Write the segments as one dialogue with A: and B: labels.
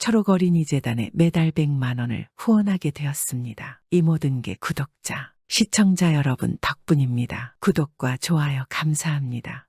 A: 초록어린이재단에 매달 100만 원을 후원하게 되었습니다. 이 모든 게 구독자, 시청자 여러분 덕분입니다. 구독과 좋아요 감사합니다.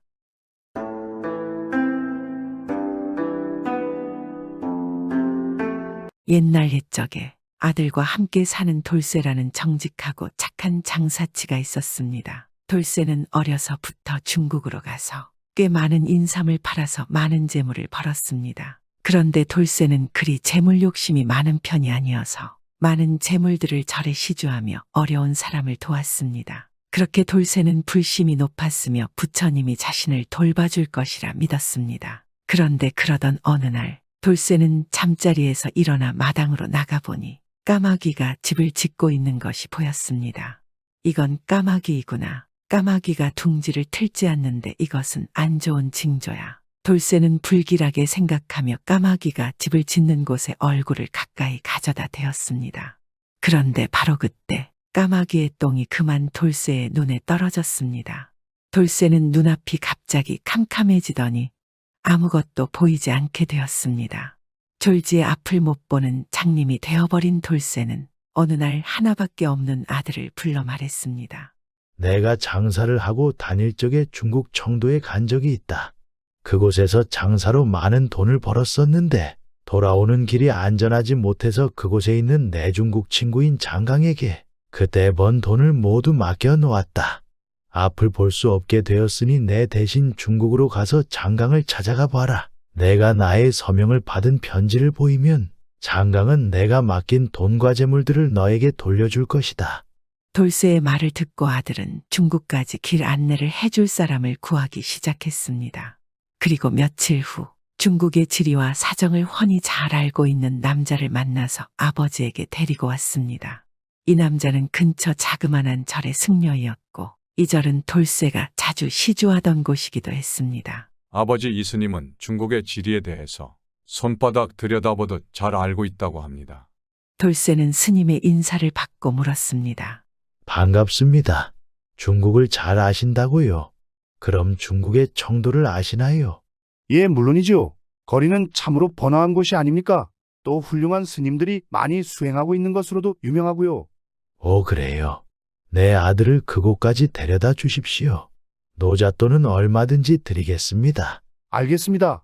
A: 옛날 옛적에 아들과 함께 사는 돌쇠라는 정직하고 착한 장사치가 있었습니다. 돌쇠는 어려서부터 중국으로 가서 꽤 많은 인삼을 팔아서 많은 재물을 벌었습니다. 그런데 돌쇠는 그리 재물 욕심이 많은 편이 아니어서 많은 재물들을 절에 시주하며 어려운 사람을 도왔습니다. 그렇게 돌쇠는 불심이 높았으며 부처님이 자신을 돌봐줄 것이라 믿었습니다. 그런데 그러던 어느 날 돌쇠는 잠자리에서 일어나 마당으로 나가보니 까마귀가 집을 짓고 있는 것이 보였습니다. 이건 까마귀이구나. 까마귀가 둥지를 틀지 않는데 이것은 안 좋은 징조야. 돌쇠는 불길하게 생각하며 까마귀가 집을 짓는 곳에 얼굴을 가까이 가져다 대었습니다. 그런데 바로 그때 까마귀의 똥이 그만 돌쇠의 눈에 떨어졌습니다. 돌쇠는 눈앞이 갑자기 캄캄해지더니 아무것도 보이지 않게 되었습니다. 졸지에 앞을 못 보는 장님이 되어버린 돌쇠는 어느 날 하나밖에 없는 아들을 불러 말했습니다.
B: 내가 장사를 하고 다닐 적에 중국 청도에 간 적이 있다. 그곳에서 장사로 많은 돈을 벌었었는데 돌아오는 길이 안전하지 못해서 그곳에 있는 내 중국 친구인 장강에게 그때 번 돈을 모두 맡겨 놓았다. 앞을 볼 수 없게 되었으니 내 대신 중국으로 가서 장강을 찾아가 봐라. 내가 나의 서명을 받은 편지를 보이면 장강은 내가 맡긴 돈과 재물들을 너에게 돌려줄 것이다.
A: 돌쇠의 말을 듣고 아들은 중국까지 길 안내를 해줄 사람을 구하기 시작했습니다. 그리고 며칠 후 중국의 지리와 사정을 훤히 잘 알고 있는 남자를 만나서 아버지에게 데리고 왔습니다. 이 남자는 근처 자그마한 절의 승려이었고 이 절은 돌쇠가 자주 시주하던 곳이기도 했습니다.
C: 아버지 이스님은 중국의 지리에 대해서 손바닥 들여다보듯 잘 알고 있다고 합니다.
A: 돌쇠는 스님의 인사를 받고 물었습니다.
B: 반갑습니다. 중국을 잘 아신다고요? 그럼 중국의 청도를 아시나요?
D: 예, 물론이죠. 거리는 참으로 번화한 곳이 아닙니까? 또 훌륭한 스님들이 많이 수행하고 있는 것으로도 유명하고요.
B: 오, 그래요. 내 아들을 그곳까지 데려다 주십시오. 노잣돈은 얼마든지 드리겠습니다.
D: 알겠습니다.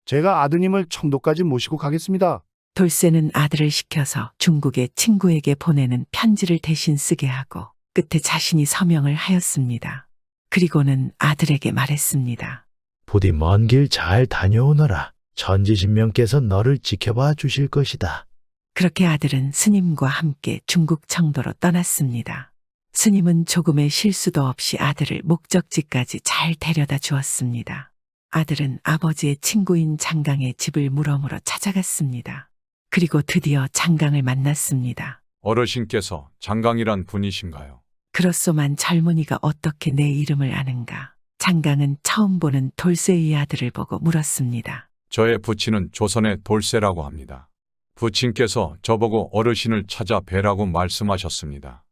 D: 제가 아드님을 청도까지 모시고 가겠습니다.
A: 돌쇠는 아들을 시켜서 중국의 친구에게 보내는 편지를 대신 쓰게 하고 끝에 자신이 서명을 하였습니다. 그리고는 아들에게 말했습니다.
B: 부디 먼 길 잘 다녀오너라. 천지신명께서 너를 지켜봐 주실 것이다.
A: 그렇게 아들은 스님과 함께 중국 청도로 떠났습니다. 스님은 조금의 실수도 없이 아들을 목적지까지 잘 데려다 주었습니다. 아들은 아버지의 친구인 장강의 집을 물어물어 찾아갔습니다. 그리고 드디어 장강을 만났습니다.
C: 어르신께서 장강이란 분이신가요?
A: 그렇소만 젊은이가 어떻게 내 이름을 아는가? 장강은 처음 보는 돌쇠의 아들을 보고 물었습니다.
C: 저의 부친은 조선의 돌쇠라고 합니다. 부친께서 저보고 어르신을 찾아 뵈라고 말씀하셨습니다.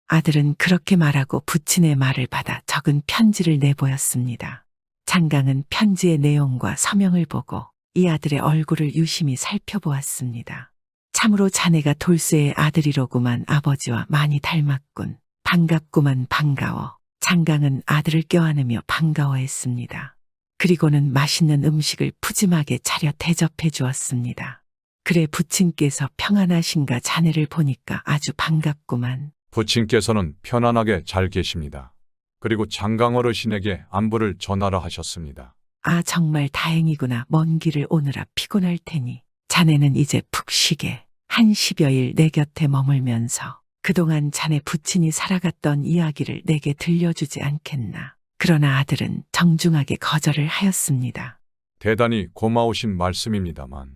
A: 아들은 그렇게 말하고 부친의 말을 받아 적은 편지를 내보였습니다. 장강은 편지의 내용과 서명을 보고 이 아들의 얼굴을 유심히 살펴보았습니다. 참으로 자네가 돌쇠의 아들이로구만. 아버지와 많이 닮았군. 반갑구만. 반가워. 장강은 아들을 껴안으며 반가워했습니다. 그리고는 맛있는 음식을 푸짐하게 차려 대접해 주었습니다. 그래, 부친께서 평안하신가? 자네를 보니까 아주 반갑구만.
C: 부친께서는 편안하게 잘 계십니다. 그리고 장강 어르신에게 안부를 전하라 하셨습니다.
A: 아, 정말 다행이구나. 먼 길을 오느라 피곤할 테니 자네는 이제 푹 쉬게 한 10여일 내 곁에 머물면서 그동안 자네 부친이 살아갔던 이야기를 내게 들려주지 않겠나. 그러나 아들은 정중하게 거절을 하였습니다.
C: 대단히 고마우신 말씀입니다만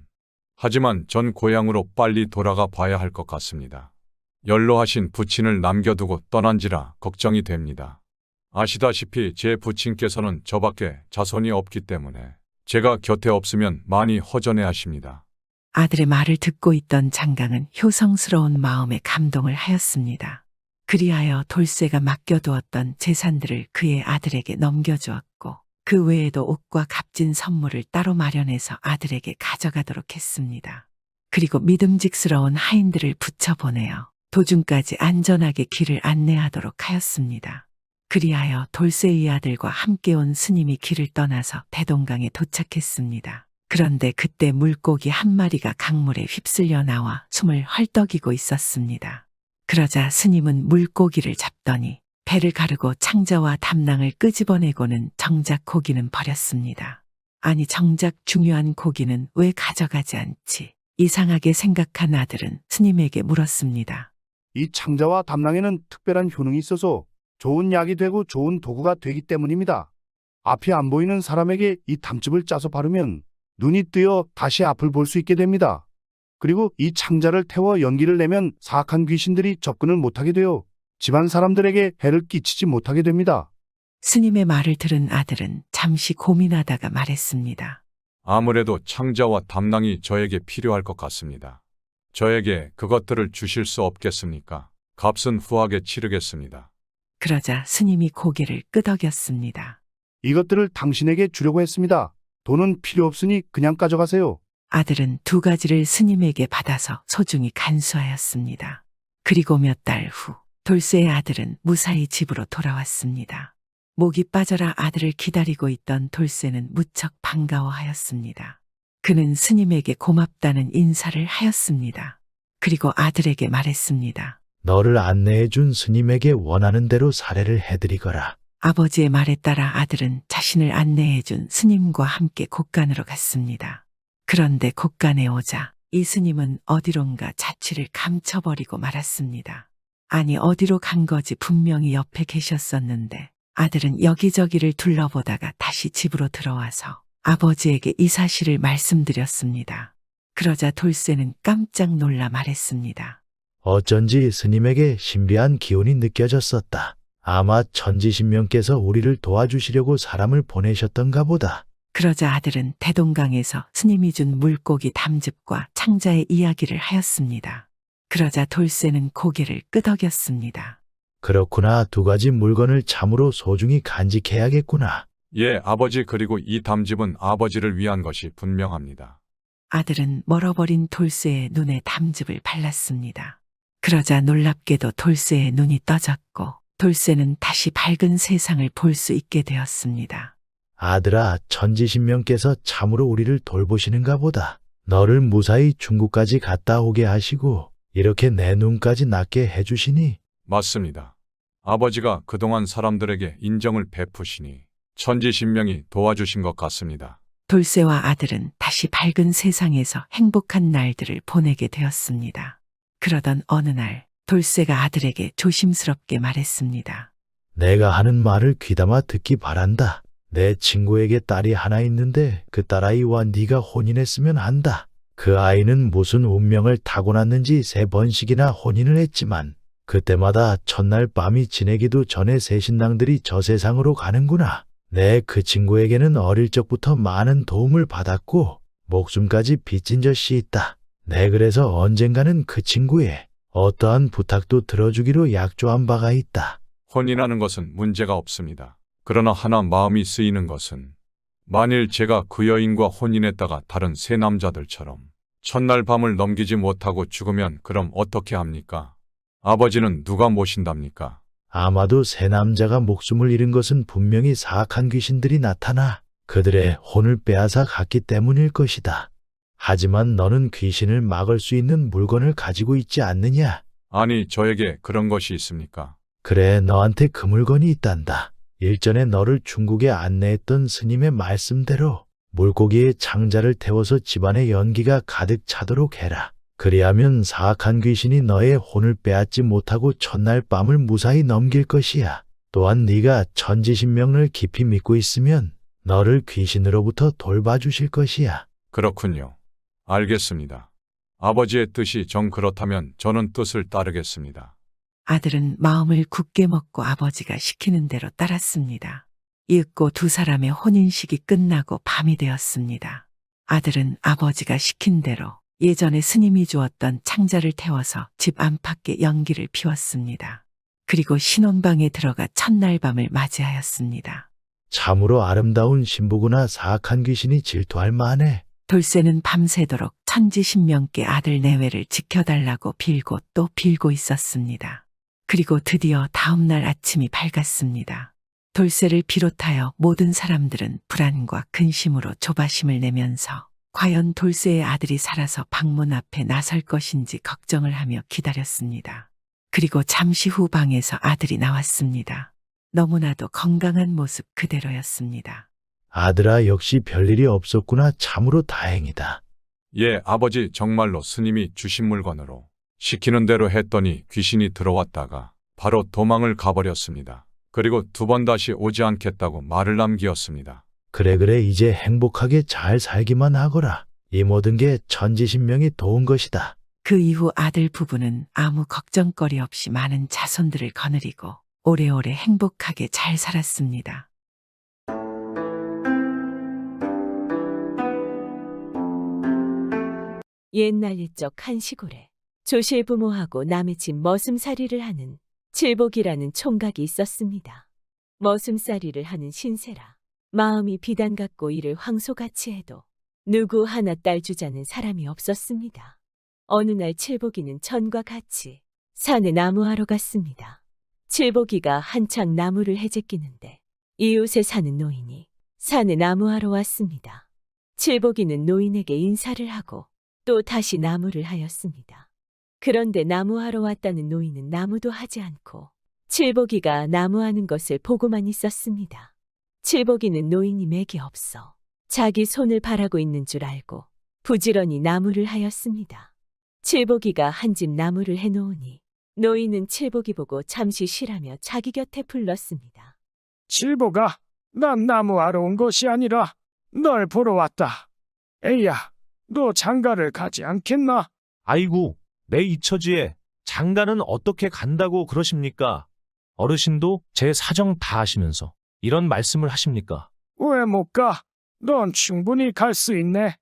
C: 하지만 전 고향으로 빨리 돌아가 봐야 할 것 같습니다. 연로하신 부친을 남겨두고 떠난지라 걱정이 됩니다. 아시다시피 제 부친께서는 저밖에 자손이 없기 때문에 제가 곁에 없으면 많이 허전해 하십니다.
A: 아들의 말을 듣고 있던 장강은 효성스러운 마음에 감동을 하였습니다. 그리하여 돌쇠가 맡겨두었던 재산들을 그의 아들에게 넘겨주었고 그 외에도 옷과 값진 선물을 따로 마련해서 아들에게 가져가도록 했습니다. 그리고 믿음직스러운 하인들을 붙여보내어 도중까지 안전하게 길을 안내하도록 하였습니다. 그리하여 돌쇠의 아들과 함께 온 스님이 길을 떠나서 대동강에 도착했습니다. 그런데 그때 물고기 한 마리가 강물에 휩쓸려 나와 숨을 헐떡이고 있었습니다. 그러자 스님은 물고기를 잡더니 배를 가르고 창자와 담낭을 끄집어내고는 정작 고기는 버렸습니다. 아니 정작 중요한 고기는 왜 가져가지 않지? 이상하게 생각한 아들은 스님에게 물었습니다.
D: 이 창자와 담낭에는 특별한 효능이 있어서 좋은 약이 되고 좋은 도구가 되기 때문입니다. 앞이 안 보이는 사람에게 이 담즙을 짜서 바르면 눈이 뜨여 다시 앞을 볼 수 있게 됩니다. 그리고 이 창자를 태워 연기를 내면 사악한 귀신들이 접근을 못하게 되어 집안 사람들에게 해를 끼치지 못하게 됩니다.
A: 스님의 말을 들은 아들은 잠시 고민하다가 말했습니다.
C: 아무래도 창자와 담낭이 저에게 필요할 것 같습니다. 저에게 그것들을 주실 수 없겠습니까? 값은 후하게 치르겠습니다.
A: 그러자 스님이 고개를 끄덕였습니다.
D: 이것들을 당신에게 주려고 했습니다. 돈은 필요 없으니 그냥 가져가세요.
A: 아들은 두 가지를 스님에게 받아서 소중히 간수하였습니다. 그리고 몇 달 후 돌쇠의 아들은 무사히 집으로 돌아왔습니다. 목이 빠져라 아들을 기다리고 있던 돌쇠는 무척 반가워하였습니다. 그는 스님에게 고맙다는 인사를 하였습니다. 그리고 아들에게 말했습니다.
B: 너를 안내해 준 스님에게 원하는 대로 사례를 해드리거라.
A: 아버지의 말에 따라 아들은 자신을 안내해 준 스님과 함께 곳간으로 갔습니다. 그런데 곳간에 오자 이 스님은 어디론가 자취를 감춰버리고 말았습니다. 아니 어디로 간 거지 분명히 옆에 계셨었는데 아들은 여기저기를 둘러보다가 다시 집으로 들어와서 아버지에게 이 사실을 말씀드렸습니다. 그러자 돌쇠는 깜짝 놀라 말했습니다.
B: 어쩐지 스님에게 신비한 기운이 느껴졌었다. 아마 천지신명께서 우리를 도와주시려고 사람을 보내셨던가 보다.
A: 그러자 아들은 대동강에서 스님이 준 물고기 담즙과 창자의 이야기를 하였습니다. 그러자 돌쇠는 고개를 끄덕였습니다.
B: 그렇구나. 두 가지 물건을 참으로 소중히 간직해야겠구나.
C: 예, 아버지 그리고 이 담즙은 아버지를 위한 것이 분명합니다.
A: 아들은 멀어버린 돌쇠의 눈에 담즙을 발랐습니다. 그러자 놀랍게도 돌쇠의 눈이 떠졌고 돌쇠는 다시 밝은 세상을 볼 수 있게 되었습니다.
B: 아들아, 천지신명께서 참으로 우리를 돌보시는가 보다. 너를 무사히 중국까지 갔다 오게 하시고 이렇게 내 눈까지 낫게 해주시니.
C: 맞습니다. 아버지가 그동안 사람들에게 인정을 베푸시니 천지신명이 도와주신 것 같습니다.
A: 돌쇠와 아들은 다시 밝은 세상에서 행복한 날들을 보내게 되었습니다. 그러던 어느 날 돌쇠가 아들에게 조심스럽게 말했습니다.
B: 내가 하는 말을 귀담아 듣기 바란다. 내 친구에게 딸이 하나 있는데 그 딸아이와 네가 혼인했으면 한다. 그 아이는 무슨 운명을 타고났는지 3번씩이나 혼인을 했지만 그때마다 첫날 밤이 지내기도 전에 새 신랑들이 저 세상으로 가는구나. 내 그 친구에게는 어릴 적부터 많은 도움을 받았고 목숨까지 빚진 젖이 있다. 내 그래서 언젠가는 그 친구의 어떠한 부탁도 들어주기로 약조한 바가 있다.
C: 혼인하는 것은 문제가 없습니다. 그러나 하나 마음이 쓰이는 것은 만일 제가 그 여인과 혼인했다가 다른 세 남자들처럼 첫날 밤을 넘기지 못하고 죽으면 그럼 어떻게 합니까? 아버지는 누가 모신답니까?
B: 아마도 세 남자가 목숨을 잃은 것은 분명히 사악한 귀신들이 나타나 그들의 혼을 빼앗아 갔기 때문일 것이다. 하지만 너는 귀신을 막을 수 있는 물건을 가지고 있지 않느냐?
C: 아니, 저에게 그런 것이 있습니까?
B: 그래, 너한테 그 물건이 있단다. 일전에 너를 중국에 안내했던 스님의 말씀대로 물고기의 창자를 태워서 집안에 연기가 가득 차도록 해라. 그리하면 사악한 귀신이 너의 혼을 빼앗지 못하고 첫날 밤을 무사히 넘길 것이야. 또한 네가 천지신명을 깊이 믿고 있으면 너를 귀신으로부터 돌봐주실 것이야.
C: 그렇군요. 알겠습니다. 아버지의 뜻이 정 그렇다면 저는 뜻을 따르겠습니다.
A: 아들은 마음을 굳게 먹고 아버지가 시키는 대로 따랐습니다. 이윽고 두 사람의 혼인식이 끝나고 밤이 되었습니다. 아들은 아버지가 시킨 대로 예전에 스님이 주었던 창자를 태워서 집 안팎에 연기를 피웠습니다. 그리고 신혼방에 들어가 첫날 밤을 맞이하였습니다.
B: 참으로 아름다운 신부구나. 사악한 귀신이 질투할 만해.
A: 돌쇠는 밤새도록 선지신명께 아들 내외를 지켜달라고 빌고 또 빌고 있었습니다. 그리고 드디어 다음날 아침이 밝았습니다. 돌쇠를 비롯하여 모든 사람들은 불안과 근심으로 조바심을 내면서 과연 돌쇠의 아들이 살아서 방문 앞에 나설 것인지 걱정을 하며 기다렸습니다. 그리고 잠시 후 방에서 아들이 나왔습니다. 너무나도 건강한 모습 그대로였습니다.
B: 아들아, 역시 별일이 없었구나. 참으로 다행이다.
C: 예, 아버지, 정말로 스님이 주신 물건으로 시키는 대로 했더니 귀신이 들어왔다가 바로 도망을 가버렸습니다. 그리고 두 번 다시 오지 않겠다고 말을 남기었습니다.
B: 그래, 이제 행복하게 잘 살기만 하거라. 이 모든 게 천지신명이 도운 것이다.
A: 그 이후 아들 부부는 아무 걱정거리 없이 많은 자손들을 거느리고 오래오래 행복하게 잘 살았습니다.
E: 옛날 옛적 한 시골에 조실부모하고 남의 집 머슴살이를 하는 칠복이라는 총각이 있었습니다. 머슴살이를 하는 신세라 마음이 비단 같고 이를 황소같이 해도 누구 하나 딸 주자는 사람이 없었습니다. 어느 날 칠복이는 전과 같이 산에 나무하러 갔습니다. 칠복이가 한창 나무를 해제끼는데 이웃에 사는 노인이 산에 나무하러 왔습니다. 칠복이는 노인에게 인사를 하고 또 다시 나무를 하였습니다. 그런데 나무하러 왔다는 노인은 나무도 하지 않고 칠복이가 나무하는 것을 보고만 있었습니다. 칠복이는 노인이 맥이 없어 자기 손을 바라고 있는 줄 알고 부지런히 나무를 하였습니다. 칠복이가 한 집 나무를 해놓으니 노인은 칠복이 보고 잠시 쉬라며 자기 곁에 불렀습니다.
F: 칠복아, 난 나무하러 온 것이 아니라 널 보러 왔다. 에이야, 너 장가를 가지 않겠나?
G: 아이고, 내 이처지에 장가는 어떻게 간다고 그러십니까? 어르신도 제 사정 다 아시면서 이런 말씀을 하십니까?
F: 왜 못 가? 넌 충분히 갈 수 있네.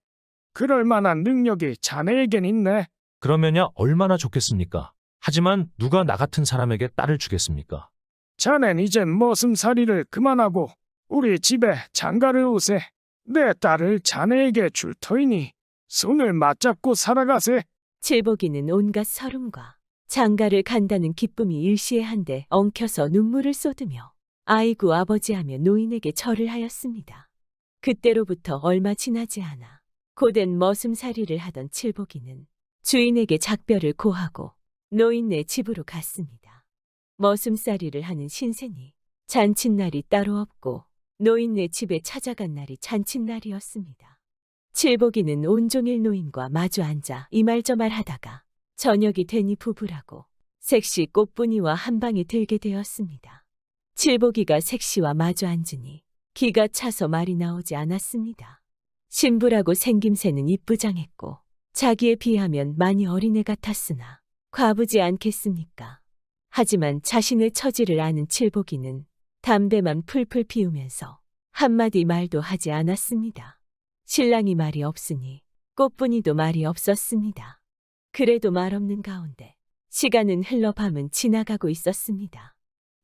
F: 그럴 만한 능력이 자네에겐 있네.
G: 그러면야 얼마나 좋겠습니까? 하지만 누가 나 같은 사람에게 딸을 주겠습니까?
F: 자넨 이젠 머슴살이를 그만하고 우리 집에 장가를 오세. 내 딸을 자네에게 줄 터이니 손을 맞잡고 살아가세.
E: 칠복이는 온갖 서름과 장가를 간다는 기쁨이 일시에 한데 엉켜서 눈물을 쏟으며 아이고 아버지하며 노인에게 절을 하였습니다. 그때로부터 얼마 지나지 않아 고된 머슴살이를 하던 칠복이는 주인에게 작별을 고하고 노인네 집으로 갔습니다. 머슴살이를 하는 신세니 잔칫날이 따로 없고 노인네 집에 찾아간 날이 잔칫날이었습니다. 칠복이는 온종일 노인과 마주 앉아 이말저말 하다가 저녁이 되니 부부라고 색시 꽃분이와 한 방에 들게 되었습니다. 칠복이가 색시와 마주 앉으니 기가 차서 말이 나오지 않았습니다. 신부라고 생김새는 이쁘장했고 자기에 비하면 많이 어린애 같았으나 과부지 않겠습니까? 하지만 자신의 처지를 아는 칠복이는 담배만 풀풀 피우면서 한마디 말도 하지 않았습니다. 신랑이 말이 없으니 꽃분이도 말이 없었습니다. 그래도 말 없는 가운데 시간은 흘러 밤은 지나가고 있었습니다.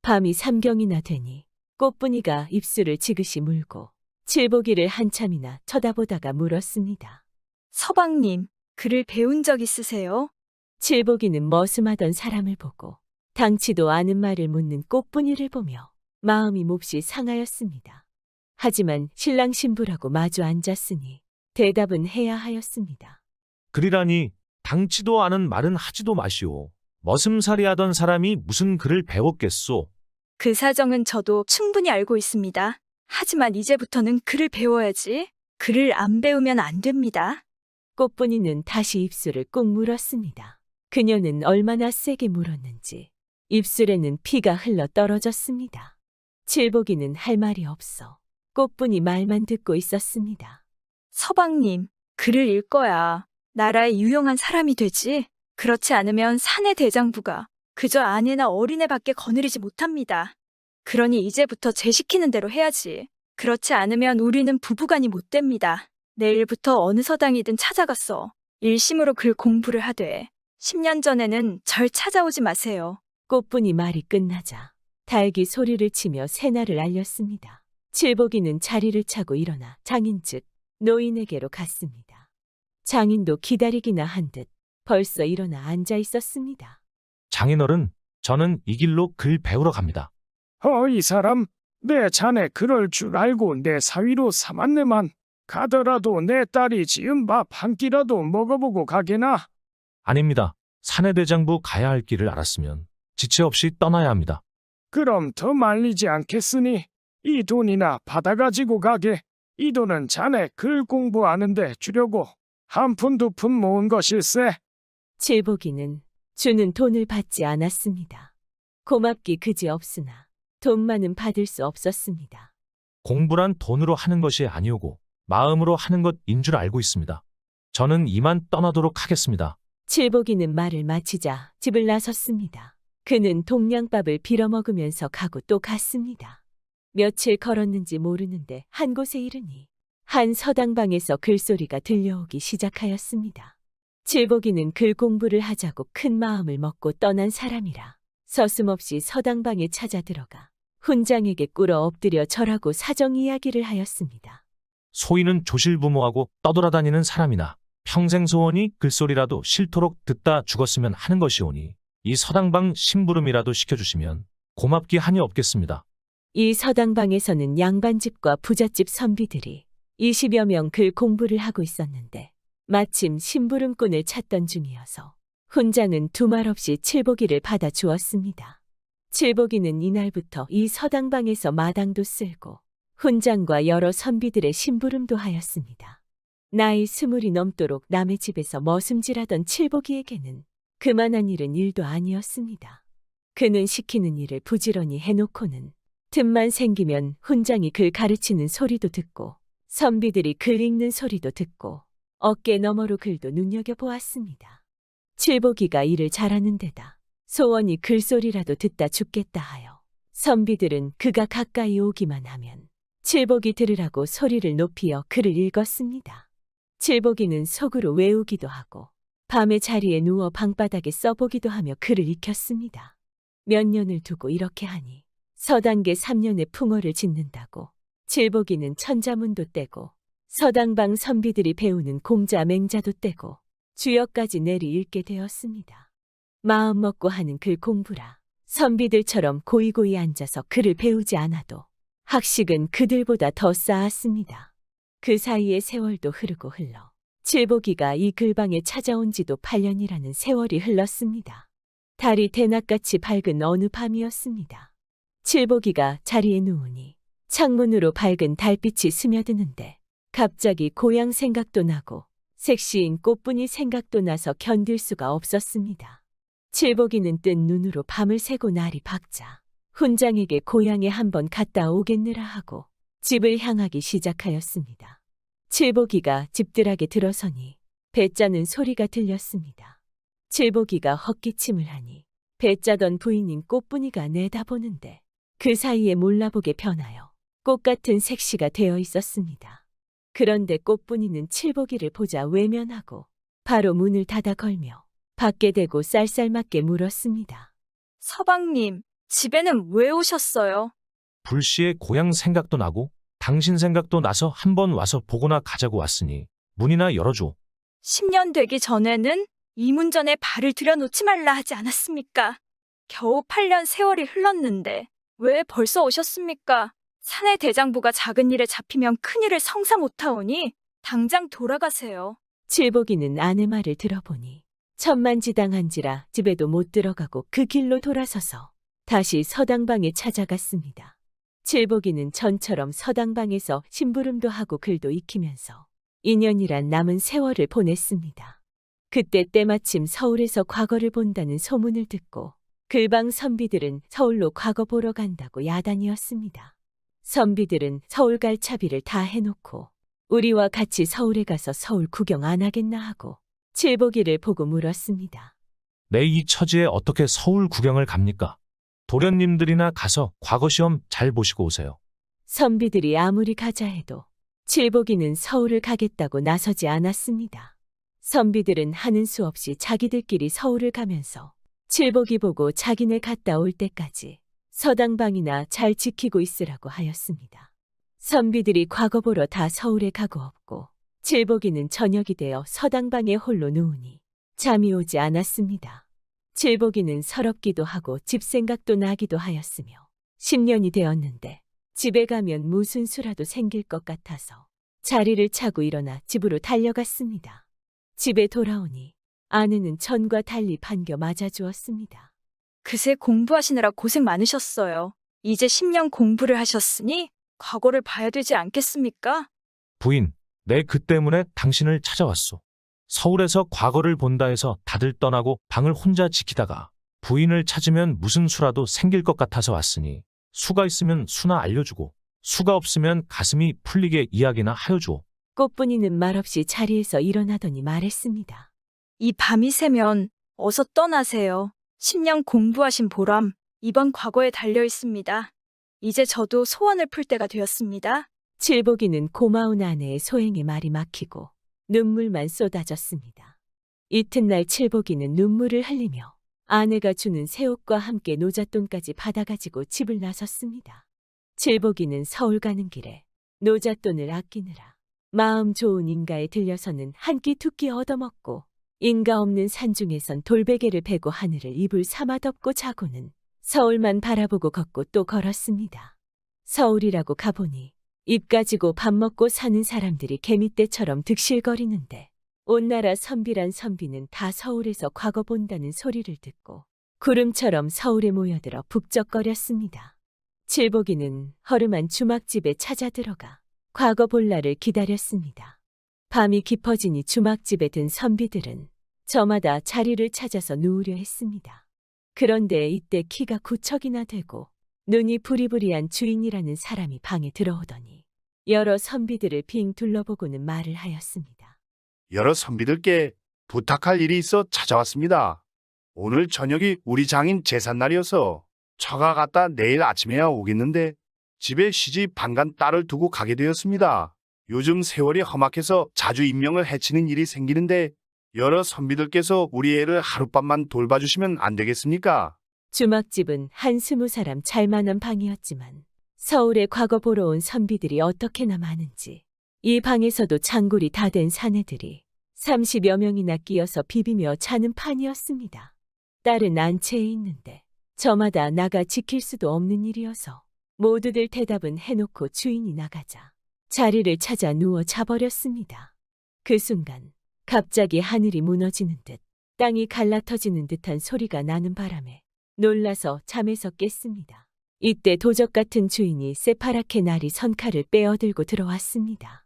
E: 밤이 삼경이나 되니 꽃분이가 입술을 지그시 물고 칠복이를 한참이나 쳐다보다가 물었습니다.
H: 서방님, 글을 배운 적 있으세요?
E: 칠복이는 머슴하던 사람을 보고 당치도 않은 말을 묻는 꽃분이를 보며 마음이 몹시 상하였습니다. 하지만 신랑 신부라고 마주 앉았으니 대답은 해야 하였습니다.
G: 그리라니 당치도 않은 말은 하지도 마시오. 머슴살이 하던 사람이 무슨 글을 배웠겠소?
H: 그 사정은 저도 충분히 알고 있습니다. 하지만 이제부터는 글을 배워야지. 글을 안 배우면 안 됩니다.
E: 꽃분이는 다시 입술을 꾹 물었습니다. 그녀는 얼마나 세게 물었는지 입술에는 피가 흘러 떨어졌습니다. 칠복이는 할 말이 없어 꽃분이 말만 듣고 있었습니다.
H: 서방님, 글을 읽어야 나라의 유용한 사람이 되지. 그렇지 않으면 사내 대장부가 그저 아내나 어린애밖에 거느리지 못합니다. 그러니 이제부터 제 시키는 대로 해야지. 그렇지 않으면 우리는 부부간이 못 됩니다. 내일부터 어느 서당이든 찾아가서 일심으로 글 공부를 하되 10년 전에는 절 찾아오지 마세요.
E: 꽃분이 말이 끝나자 닭이 소리를 치며 새날을 알렸습니다. 칠복이는 자리를 차고 일어나 장인 즉 노인에게로 갔습니다. 장인도 기다리기나 한 듯 벌써 일어나 앉아 있었습니다.
G: 장인어른, 저는 이 길로 글 배우러 갑니다.
F: 이 사람, 내 자네 그럴 줄 알고 내 사위로 삼았네만. 가더라도 내 딸이 지은 밥 한 끼라도 먹어보고 가게나.
G: 아닙니다. 사내대장부 가야 할 길을 알았으면 지체 없이 떠나야 합니다.
F: 그럼 더 말리지 않겠으니 이 돈이나 받아가지고 가게. 이 돈은 자네 글 공부하는데 주려고 한 푼 두 푼 모은 것일세.
E: 칠복이는 주는 돈을 받지 않았습니다. 고맙기 그지없으나 돈만은 받을 수 없었습니다.
G: 공부란 돈으로 하는 것이 아니오고 마음으로 하는 것인 줄 알고 있습니다. 저는 이만 떠나도록 하겠습니다.
E: 칠복이는 말을 마치자 집을 나섰습니다. 그는 동량밥을 빌어먹으면서 가고 또 갔습니다. 며칠 걸었는지 모르는데 한 곳에 이르니 한 서당방에서 글소리가 들려오기 시작하였습니다. 칠복이는 글 공부를 하자고 큰 마음을 먹고 떠난 사람이라 서슴없이 서당방에 찾아 들어가 훈장에게 꿇어 엎드려 절하고 사정 이야기를 하였습니다.
G: 소인은 조실부모하고 떠돌아다니는 사람이나 평생 소원이 글소리라도 싫도록 듣다 죽었으면 하는 것이오니 이 서당방 심부름이라도 시켜주시면 고맙기 한이 없겠습니다.
E: 이 서당방에서는 양반집과 부잣집 선비들이 20여 명 글 공부를 하고 있었는데 마침 심부름꾼을 찾던 중이어서 훈장은 두말 없이 칠복이를 받아 주었습니다. 칠복이는 이날부터 이 서당방에서 마당도 쓸고 훈장과 여러 선비들의 심부름도 하였습니다. 나이 20이 넘도록 남의 집에서 머슴질하던 칠복이에게는 그만한 일은 일도 아니었습니다. 그는 시키는 일을 부지런히 해놓고는 틈만 생기면 훈장이 글 가르치는 소리도 듣고 선비들이 글 읽는 소리도 듣고 어깨 너머로 글도 눈여겨보았습니다. 칠복이가 일을 잘하는 데다 소원이 글소리라도 듣다 죽겠다 하여 선비들은 그가 가까이 오기만 하면 칠복이 들으라고 소리를 높이어 글을 읽었습니다. 칠복이는 속으로 외우기도 하고 밤에 자리에 누워 방바닥에 써보기도 하며 글을 익혔습니다. 몇 년을 두고 이렇게 하니 서당계 3년의 풍어를 짓는다고 칠복이는 천자문도 떼고 서당방 선비들이 배우는 공자 맹자도 떼고 주역까지 내리 읽게 되었습니다. 마음 먹고 하는 글 공부라 선비들처럼 고이고이 앉아서 글을 배우지 않아도 학식은 그들보다 더 쌓았습니다. 그 사이에 세월도 흐르고 흘러 칠복이가 이 글방에 찾아온 지도 8년이라는 세월이 흘렀습니다. 달이 대낮같이 밝은 어느 밤이었습니다. 칠복이가 자리에 누우니 창문으로 밝은 달빛이 스며드는데 갑자기 고향 생각도 나고 색시인 꽃분이 생각도 나서 견딜 수가 없었습니다. 칠복이는 뜬 눈으로 밤을 새고 날이 밝자 훈장에게 고향에 한번 갔다 오겠느라 하고 집을 향하기 시작하였습니다. 칠복이가 집들에게 들어서니 배짜는 소리가 들렸습니다. 칠복이가 헛기침을 하니 배짜던 부인인 꽃분이가 내다보는데 그 사이에 몰라보게 변하여 꽃 같은 색시가 되어 있었습니다. 그런데 꽃분이는 칠복이를 보자 외면하고 바로 문을 닫아 걸며 밖에 대고 쌀쌀맞게 물었습니다.
H: 서방님, 집에는 왜 오셨어요?
G: 불시에 고향 생각도 나고 당신 생각도 나서 한번 와서 보거나 가자고 왔으니 문이나 열어줘.
H: 10년 되기 전에는 이 문전에 발을 들여놓지 말라 하지 않았습니까? 겨우 8년 세월이 흘렀는데 왜 벌써 오셨습니까? 사내 대장부가 작은 일에 잡히면 큰 일을 성사 못하오니 당장 돌아가세요.
E: 칠복이는 아내 말을 들어보니 천만지당한지라 집에도 못 들어가고 그 길로 돌아서서 다시 서당방에 찾아갔습니다. 칠복이는 전처럼 서당방에서 심부름도 하고 글도 익히면서 2년이란 남은 세월을 보냈습니다. 그때 때마침 서울에서 과거를 본다는 소문을 듣고 글방 선비들은 서울로 과거 보러 간다고 야단이었습니다. 선비들은 서울 갈 차비를 다 해놓고 우리와 같이 서울에 가서 서울 구경 안 하겠나 하고 칠복이를 보고 물었습니다.
G: 내 이 처지에 어떻게 서울 구경을 갑니까? 도련님들이나 가서 과거 시험 잘 보시고 오세요.
E: 선비들이 아무리 가자 해도 칠복이는 서울을 가겠다고 나서지 않았습니다. 선비들은 하는 수 없이 자기들끼리 서울을 가면서 칠복이 보고 자기네 갔다 올 때까지 서당방이나 잘 지키고 있으라고 하였습니다. 선비들이 과거 보러 다 서울에 가고 없고 칠복이는 저녁이 되어 서당방에 홀로 누우니 잠이 오지 않았습니다. 칠복이는 서럽기도 하고 집 생각도 나기도 하였으며 10년이 되었는데 집에 가면 무슨 수라도 생길 것 같아서 자리를 차고 일어나 집으로 달려갔습니다. 집에 돌아오니 아내는 전과 달리 반겨 맞아주었습니다.
H: 그새 공부하시느라 고생 많으셨어요. 이제 10년 공부를 하셨으니 과거를 봐야 되지 않겠습니까?
G: 부인, 내 그 때문에 당신을 찾아왔소. 서울에서 과거를 본다 해서 다들 떠나고 방을 혼자 지키다가 부인을 찾으면 무슨 수라도 생길 것 같아서 왔으니 수가 있으면 수나 알려주고 수가 없으면 가슴이 풀리게 이야기나 하여주오.
E: 꽃분이는 말없이 자리에서 일어나더니 말했습니다.
H: 이 밤이 새면 어서 떠나세요. 10년 공부하신 보람, 이번 과거에 달려 있습니다. 이제 저도 소원을 풀 때가 되었습니다.
E: 칠복이는 고마운 아내의 소행에 말이 막히고 눈물만 쏟아졌습니다. 이튿날 칠복이는 눈물을 흘리며 아내가 주는 새옷과 함께 노잣돈까지 받아가지고 집을 나섰습니다. 칠복이는 서울 가는 길에 노잣돈을 아끼느라 마음 좋은 인가에 들려서는 한 끼 두 끼 얻어먹고 인가 없는 산중에선 돌베개를 베고 하늘을 이불 삼아 덮고 자고는 서울만 바라보고 걷고 또 걸었습니다. 서울이라고 가보니 입 가지고 밥 먹고 사는 사람들이 개미떼처럼 득실거리는데 온 나라 선비란 선비는 다 서울에서 과거 본다는 소리를 듣고 구름처럼 서울에 모여들어 북적거렸습니다. 칠복이는 허름한 주막집에 찾아 들어가 과거 볼 날을 기다렸습니다. 밤이 깊어지니 주막집에 든 선비들은 저마다 자리를 찾아서 누우려 했습니다. 그런데 이때 키가 9척이나 되고 눈이 부리부리한 주인이라는 사람이 방에 들어오더니 여러 선비들을 빙 둘러보고는 말을 하였습니다.
D: 여러 선비들께 부탁할 일이 있어 찾아왔습니다. 오늘 저녁이 우리 장인 제삿날이어서 처가 갔다 내일 아침에야 오겠는데 집에 시집 반간 딸을 두고 가게 되었습니다. 요즘 세월이 험악해서 자주 인명을 해치는 일이 생기는데 여러 선비들께서 우리 애를 하룻밤만 돌봐주시면 안 되겠습니까?
E: 주막집은 한 20사람 찰만한 방이었지만 서울에 과거 보러 온 선비들이 어떻게나 많은지 이 방에서도 장골이 다 된 사내들이 30여 명이나 끼어서 비비며 자는 판이었습니다. 딸은 안채에 있는데 저마다 나가 지킬 수도 없는 일이어서 모두들 대답은 해놓고 주인이 나가자 자리를 찾아 누워 자버렸습니다. 그 순간 갑자기 하늘이 무너지는 듯 땅이 갈라터지는 듯한 소리가 나는 바람에 놀라서 잠에서 깼습니다. 이때 도적 같은 주인이 새파랗게 날이 선칼을 빼어들고 들어왔습니다.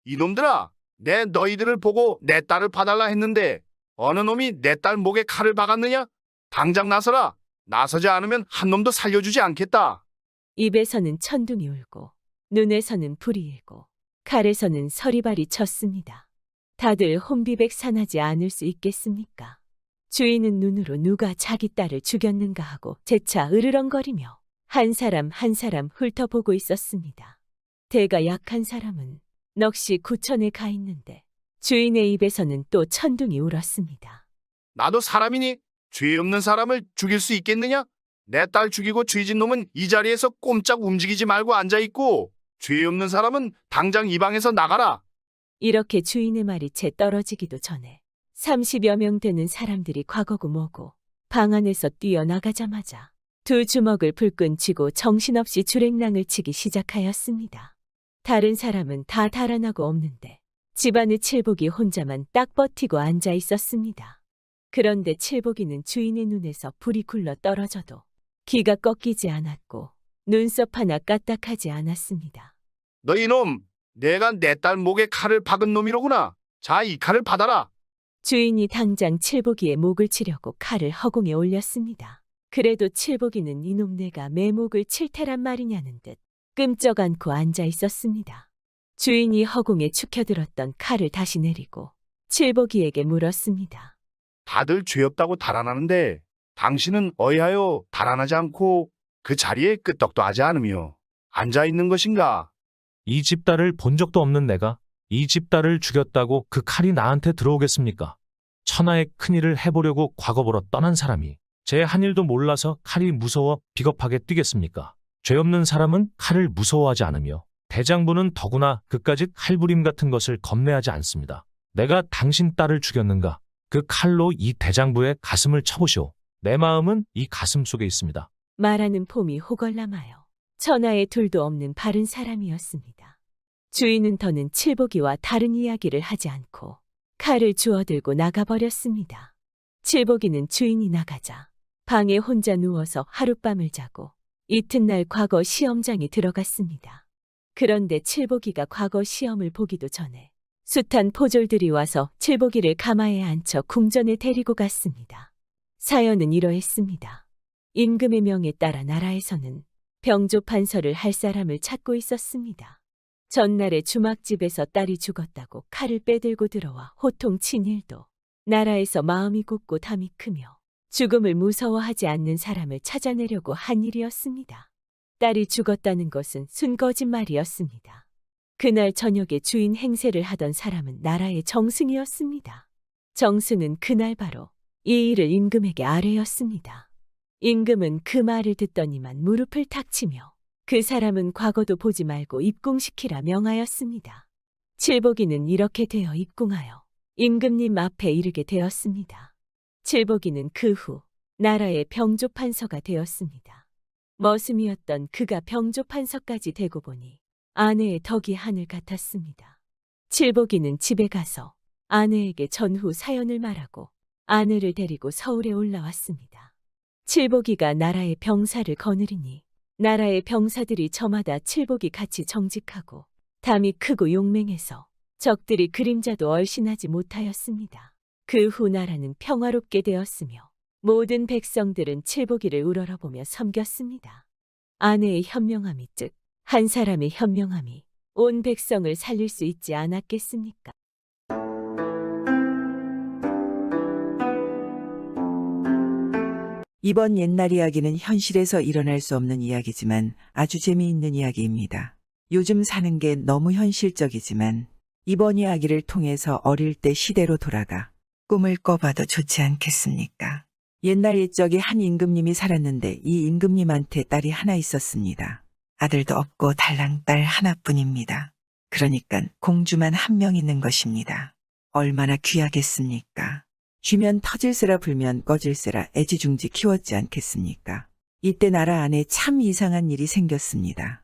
D: 이놈들아, 내 너희들을 보고 내 딸을 봐달라 했는데 어느 놈이 내 딸 목에 칼을 박았느냐? 당장 나서라. 나서지 않으면 한 놈도 살려주지 않겠다.
E: 입에서는 천둥이 울고 눈에서는 불이 일고 칼에서는 서리발이 쳤습니다. 다들 혼비백산하지 않을 수 있겠습니까? 주인은 눈으로 누가 자기 딸을 죽였는가 하고 재차 으르렁거리며 한 사람 한 사람 훑어보고 있었습니다. 대가 약한 사람은 넋이 구천에 가 있는데 주인의 입에서는 또 천둥이 울었습니다.
D: 나도 사람이니 죄 없는 사람을 죽일 수 있겠느냐? 내 딸 죽이고 죄진 놈은 이 자리에서 꼼짝 움직이지 말고 앉아있고 죄 없는 사람은 당장 이 방에서 나가라.
E: 이렇게 주인의 말이 채 떨어지기도 전에 30여 명 되는 사람들이 과거고 뭐고 방 안에서 뛰어나가자마자 두 주먹을 불끈 쥐고 정신없이 주랭랑을 치기 시작하였습니다. 다른 사람은 다 달아나고 없는데 집안의 칠복이 혼자만 딱 버티고 앉아 있었습니다. 그런데 칠복이는 주인의 눈에서 불이 굴러 떨어져도 기가 꺾이지 않았고 눈썹 하나 까딱하지 않았습니다.
D: 너 이놈, 내가 내 딸 목에 칼을 박은 놈이로구나. 자, 이 칼을 받아라.
E: 주인이 당장 칠복이의 목을 치려고 칼을 허공에 올렸습니다. 그래도 칠복이는 이놈 내가 매 목을 칠 테란 말이냐는 듯 끔쩍 않고 앉아 있었습니다. 주인이 허공에 축혀들었던 칼을 다시 내리고 칠복이에게 물었습니다.
D: 다들 죄 없다고 달아나는데 당신은 어이하여 달아나지 않고 그 자리에 끄떡도 하지 않으며 앉아있는 것인가?
G: 이 집 딸을 본 적도 없는 내가 이 집 딸을 죽였다고 그 칼이 나한테 들어오겠습니까? 천하의 큰일을 해보려고 과거 보러 떠난 사람이 제 한 일도 몰라서 칼이 무서워 비겁하게 뛰겠습니까? 죄 없는 사람은 칼을 무서워하지 않으며 대장부는 더구나 그까짓 칼부림 같은 것을 겁내하지 않습니다. 내가 당신 딸을 죽였는가? 그 칼로 이 대장부의 가슴을 쳐보시오. 내 마음은 이 가슴 속에 있습니다.
E: 말하는 폼이 호걸남하여 천하에 둘도 없는 바른 사람이었습니다. 주인은 더는 칠복이와 다른 이야기를 하지 않고 칼을 주워들고 나가버렸습니다. 칠복이는 주인이 나가자 방에 혼자 누워서 하룻밤을 자고 이튿날 과거 시험장에 들어갔습니다. 그런데 칠복이가 과거 시험을 보기도 전에 숱한 포졸들이 와서 칠복이를 가마에 앉혀 궁전에 데리고 갔습니다. 사연은 이러했습니다. 임금의 명에 따라 나라에서는 병조 판서를 할 사람을 찾고 있었습니다. 전날에 주막집에서 딸이 죽었다고 칼을 빼들고 들어와 호통친 일도 나라에서 마음이 곱고 담이 크며 죽음을 무서워하지 않는 사람을 찾아내려고 한 일이었습니다. 딸이 죽었다는 것은 순 거짓말이었습니다. 그날 저녁에 주인 행세를 하던 사람은 나라의 정승이었습니다. 정승은 그날 바로 이 일을 임금에게 아뢰었습니다. 임금은 그 말을 듣더니만 무릎을 탁 치며 그 사람은 과거도 보지 말고 입궁시키라 명하였습니다. 칠복이는 이렇게 되어 입궁하여 임금님 앞에 이르게 되었습니다. 칠복이는 그 후 나라의 병조판서가 되었습니다. 머슴이었던 그가 병조판서까지 되고 보니 아내의 덕이 하늘 같았습니다. 칠복이는 집에 가서 아내에게 전후 사연을 말하고 아내를 데리고 서울에 올라왔습니다. 칠복이가 나라의 병사를 거느리니 나라의 병사들이 저마다 칠복이 같이 정직하고 담이 크고 용맹해서 적들이 그림자도 얼씬하지 못하였습니다. 그 후 나라는 평화롭게 되었으며 모든 백성들은 칠복이를 우러러보며 섬겼습니다. 아내의 현명함이 즉 한 사람의 현명함이 온 백성을 살릴 수 있지 않았겠습니까?
A: 이번 옛날 이야기는 현실에서 일어날 수 없는 이야기지만 아주 재미있는 이야기입니다. 요즘 사는 게 너무 현실적이지만 이번 이야기를 통해서 어릴 때 시대로 돌아가 꿈을 꿔봐도 좋지 않겠습니까? 옛날 옛적에 한 임금님이 살았는데 이 임금님한테 딸이 하나 있었습니다. 아들도 없고 달랑 딸 하나뿐입니다. 그러니까 공주만 한 명 있는 것입니다. 얼마나 귀하겠습니까? 쥐면 터질세라 불면 꺼질세라 애지중지 키웠지 않겠습니까? 이때 나라 안에 참 이상한 일이 생겼습니다.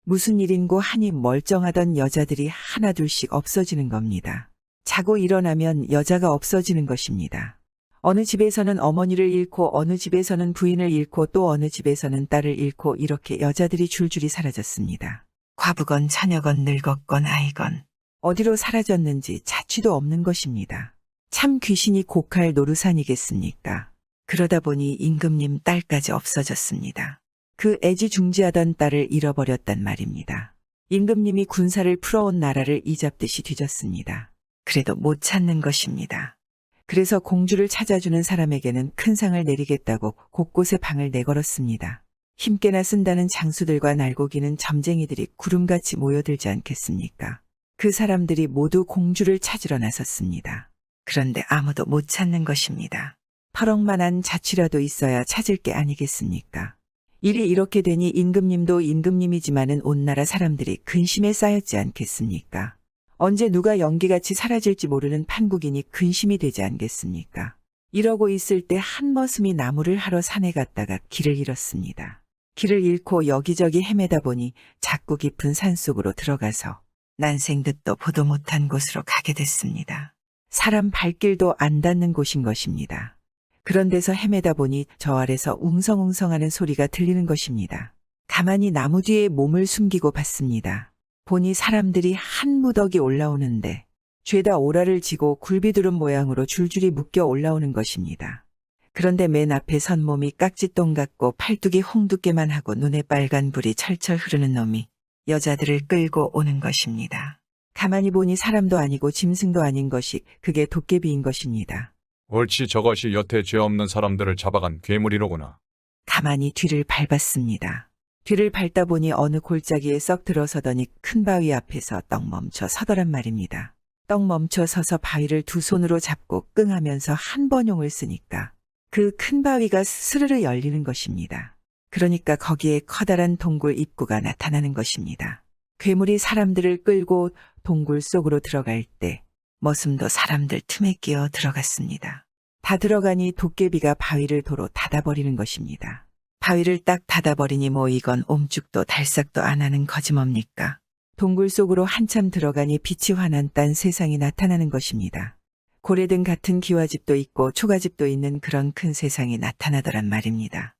A: 무슨 일인고 하니 멀쩡하던 여자들이 하나둘씩 없어지는 겁니다. 자고 일어나면 여자가 없어지는 것입니다. 어느 집에서는 어머니를 잃고 어느 집에서는 부인을 잃고 또 어느 집에서는 딸을 잃고 이렇게 여자들이 줄줄이 사라졌습니다. 과부건 처녀건 늙었건 아이건 어디로 사라졌는지 자취도 없는 것입니다. 참 귀신이 고칼 노루산이겠습니까? 그러다 보니 임금님 딸까지 없어졌습니다. 그 애지중지하던 딸을 잃어버렸단 말입니다. 임금님이 군사를 풀어온 나라를 이잡듯이 뒤졌습니다. 그래도 못 찾는 것입니다. 그래서 공주를 찾아주는 사람에게는 큰 상을 내리겠다고 곳곳에 방을 내걸었습니다. 힘께나 쓴다는 장수들과 날고기는 점쟁이들이 구름같이 모여들지 않겠습니까? 그 사람들이 모두 공주를 찾으러 나섰습니다. 그런데 아무도 못 찾는 것입니다. 터럭만한 자취라도 있어야 찾을 게 아니겠습니까? 일이 이렇게 되니 임금님도 임금님이지만은 온 나라 사람들이 근심에 쌓였지 않겠습니까? 언제 누가 연기같이 사라질지 모르는 판국이니 근심이 되지 않겠습니까? 이러고 있을 때 한 머슴이 나무를 하러 산에 갔다가 길을 잃었습니다. 길을 잃고 여기저기 헤매다 보니 작고 깊은 산속으로 들어가서 난생 듣도 보도 못한 곳으로 가게 됐습니다. 사람 발길도 안 닿는 곳인 것입니다. 그런 데서 헤매다 보니 저 아래서 웅성웅성하는 소리가 들리는 것입니다. 가만히 나무 뒤에 몸을 숨기고 봤습니다. 보니 사람들이 한 무더기 올라오는데 죄다 오라를 지고 굴비두름 모양으로 줄줄이 묶여 올라오는 것입니다. 그런데 맨 앞에 선 몸이 깍지똥 같고 팔뚝이 홍두깨만 하고 눈에 빨간 불이 철철 흐르는 놈이 여자들을 끌고 오는 것입니다. 가만히 보니 사람도 아니고 짐승도 아닌 것이 그게 도깨비인 것입니다.
C: 옳지, 저것이 여태 죄 없는 사람들을 잡아간 괴물이로구나.
A: 가만히 뒤를 밟았습니다. 뒤를 밟다 보니 어느 골짜기에 썩 들어서더니 큰 바위 앞에서 떡 멈춰 서더란 말입니다. 떡 멈춰 서서 바위를 두 손으로 잡고 끙하면서 한 번용을 쓰니까 그 큰 바위가 스르르 열리는 것입니다. 그러니까 거기에 커다란 동굴 입구가 나타나는 것입니다. 괴물이 사람들을 끌고 동굴 속으로 들어갈 때 머슴도 사람들 틈에 끼어 들어갔습니다. 다 들어가니 도깨비가 바위를 도로 닫아버리는 것입니다. 바위를 딱 닫아버리니 뭐 이건 옴죽도 달싹도 안 하는 거지뭡니까? 동굴 속으로 한참 들어가니 빛이 환한 딴 세상이 나타나는 것입니다. 고래등 같은 기와집도 있고 초가집도 있는 그런 큰 세상이 나타나더란 말입니다.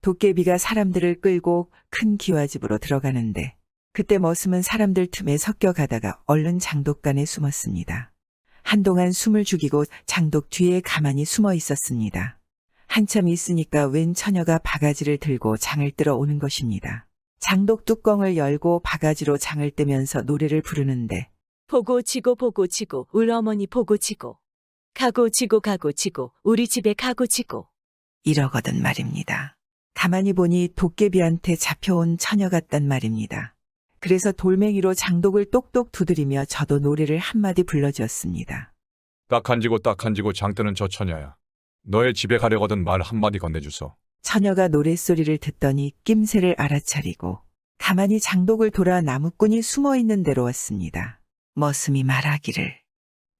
A: 도깨비가 사람들을 끌고 큰 기와집으로 들어가는데 그때 머슴은 사람들 틈에 섞여가다가 얼른 장독간에 숨었습니다. 한동안 숨을 죽이고 장독 뒤에 가만히 숨어 있었습니다. 한참 있으니까 웬 처녀가 바가지를 들고 장을 뜨러 오는 것입니다. 장독 뚜껑을 열고 바가지로 장을 뜨면서 노래를 부르는데
E: 보고 지고 울 어머니 보고 지고 가고 지고 우리 집에 가고 지고
A: 이러거든 말입니다. 가만히 보니 도깨비한테 잡혀온 처녀 같단 말입니다. 그래서 돌멩이로 장독을 똑똑 두드리며 저도 노래를 한마디 불러주었습니다.
C: 딱 한지고 장 뜨는 저 처녀야. 너의 집에 가려거든 말 한마디 건네주소.
A: 처녀가 노랫소리를 듣더니 낌새를 알아차리고 가만히 장독을 돌아 나무꾼이 숨어있는 데로 왔습니다. 머슴이 말하기를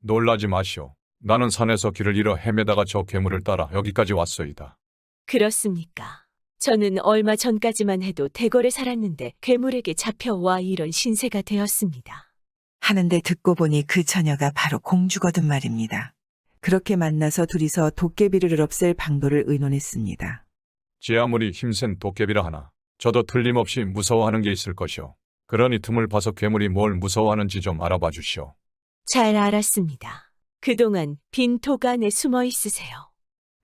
C: 놀라지 마시오. 나는 산에서 길을 잃어 헤매다가 저 괴물을 따라 여기까지 왔소이다.
E: 그렇습니까? 저는 얼마 전까지만 해도 대궐에 살았는데 괴물에게 잡혀와 이런 신세가 되었습니다.
A: 하는데 듣고 보니 그 처녀가 바로 공주거든 말입니다. 그렇게 만나서 둘이서 도깨비를 없앨 방도를 의논했습니다.
C: 제 아무리 힘센 도깨비라 하나 저도 틀림없이 무서워하는 게 있을 것이오. 그러니 틈을 봐서 괴물이 뭘 무서워하는지 좀 알아봐 주시오.
E: 잘 알았습니다. 그동안 빈독 안에 숨어 있으세요.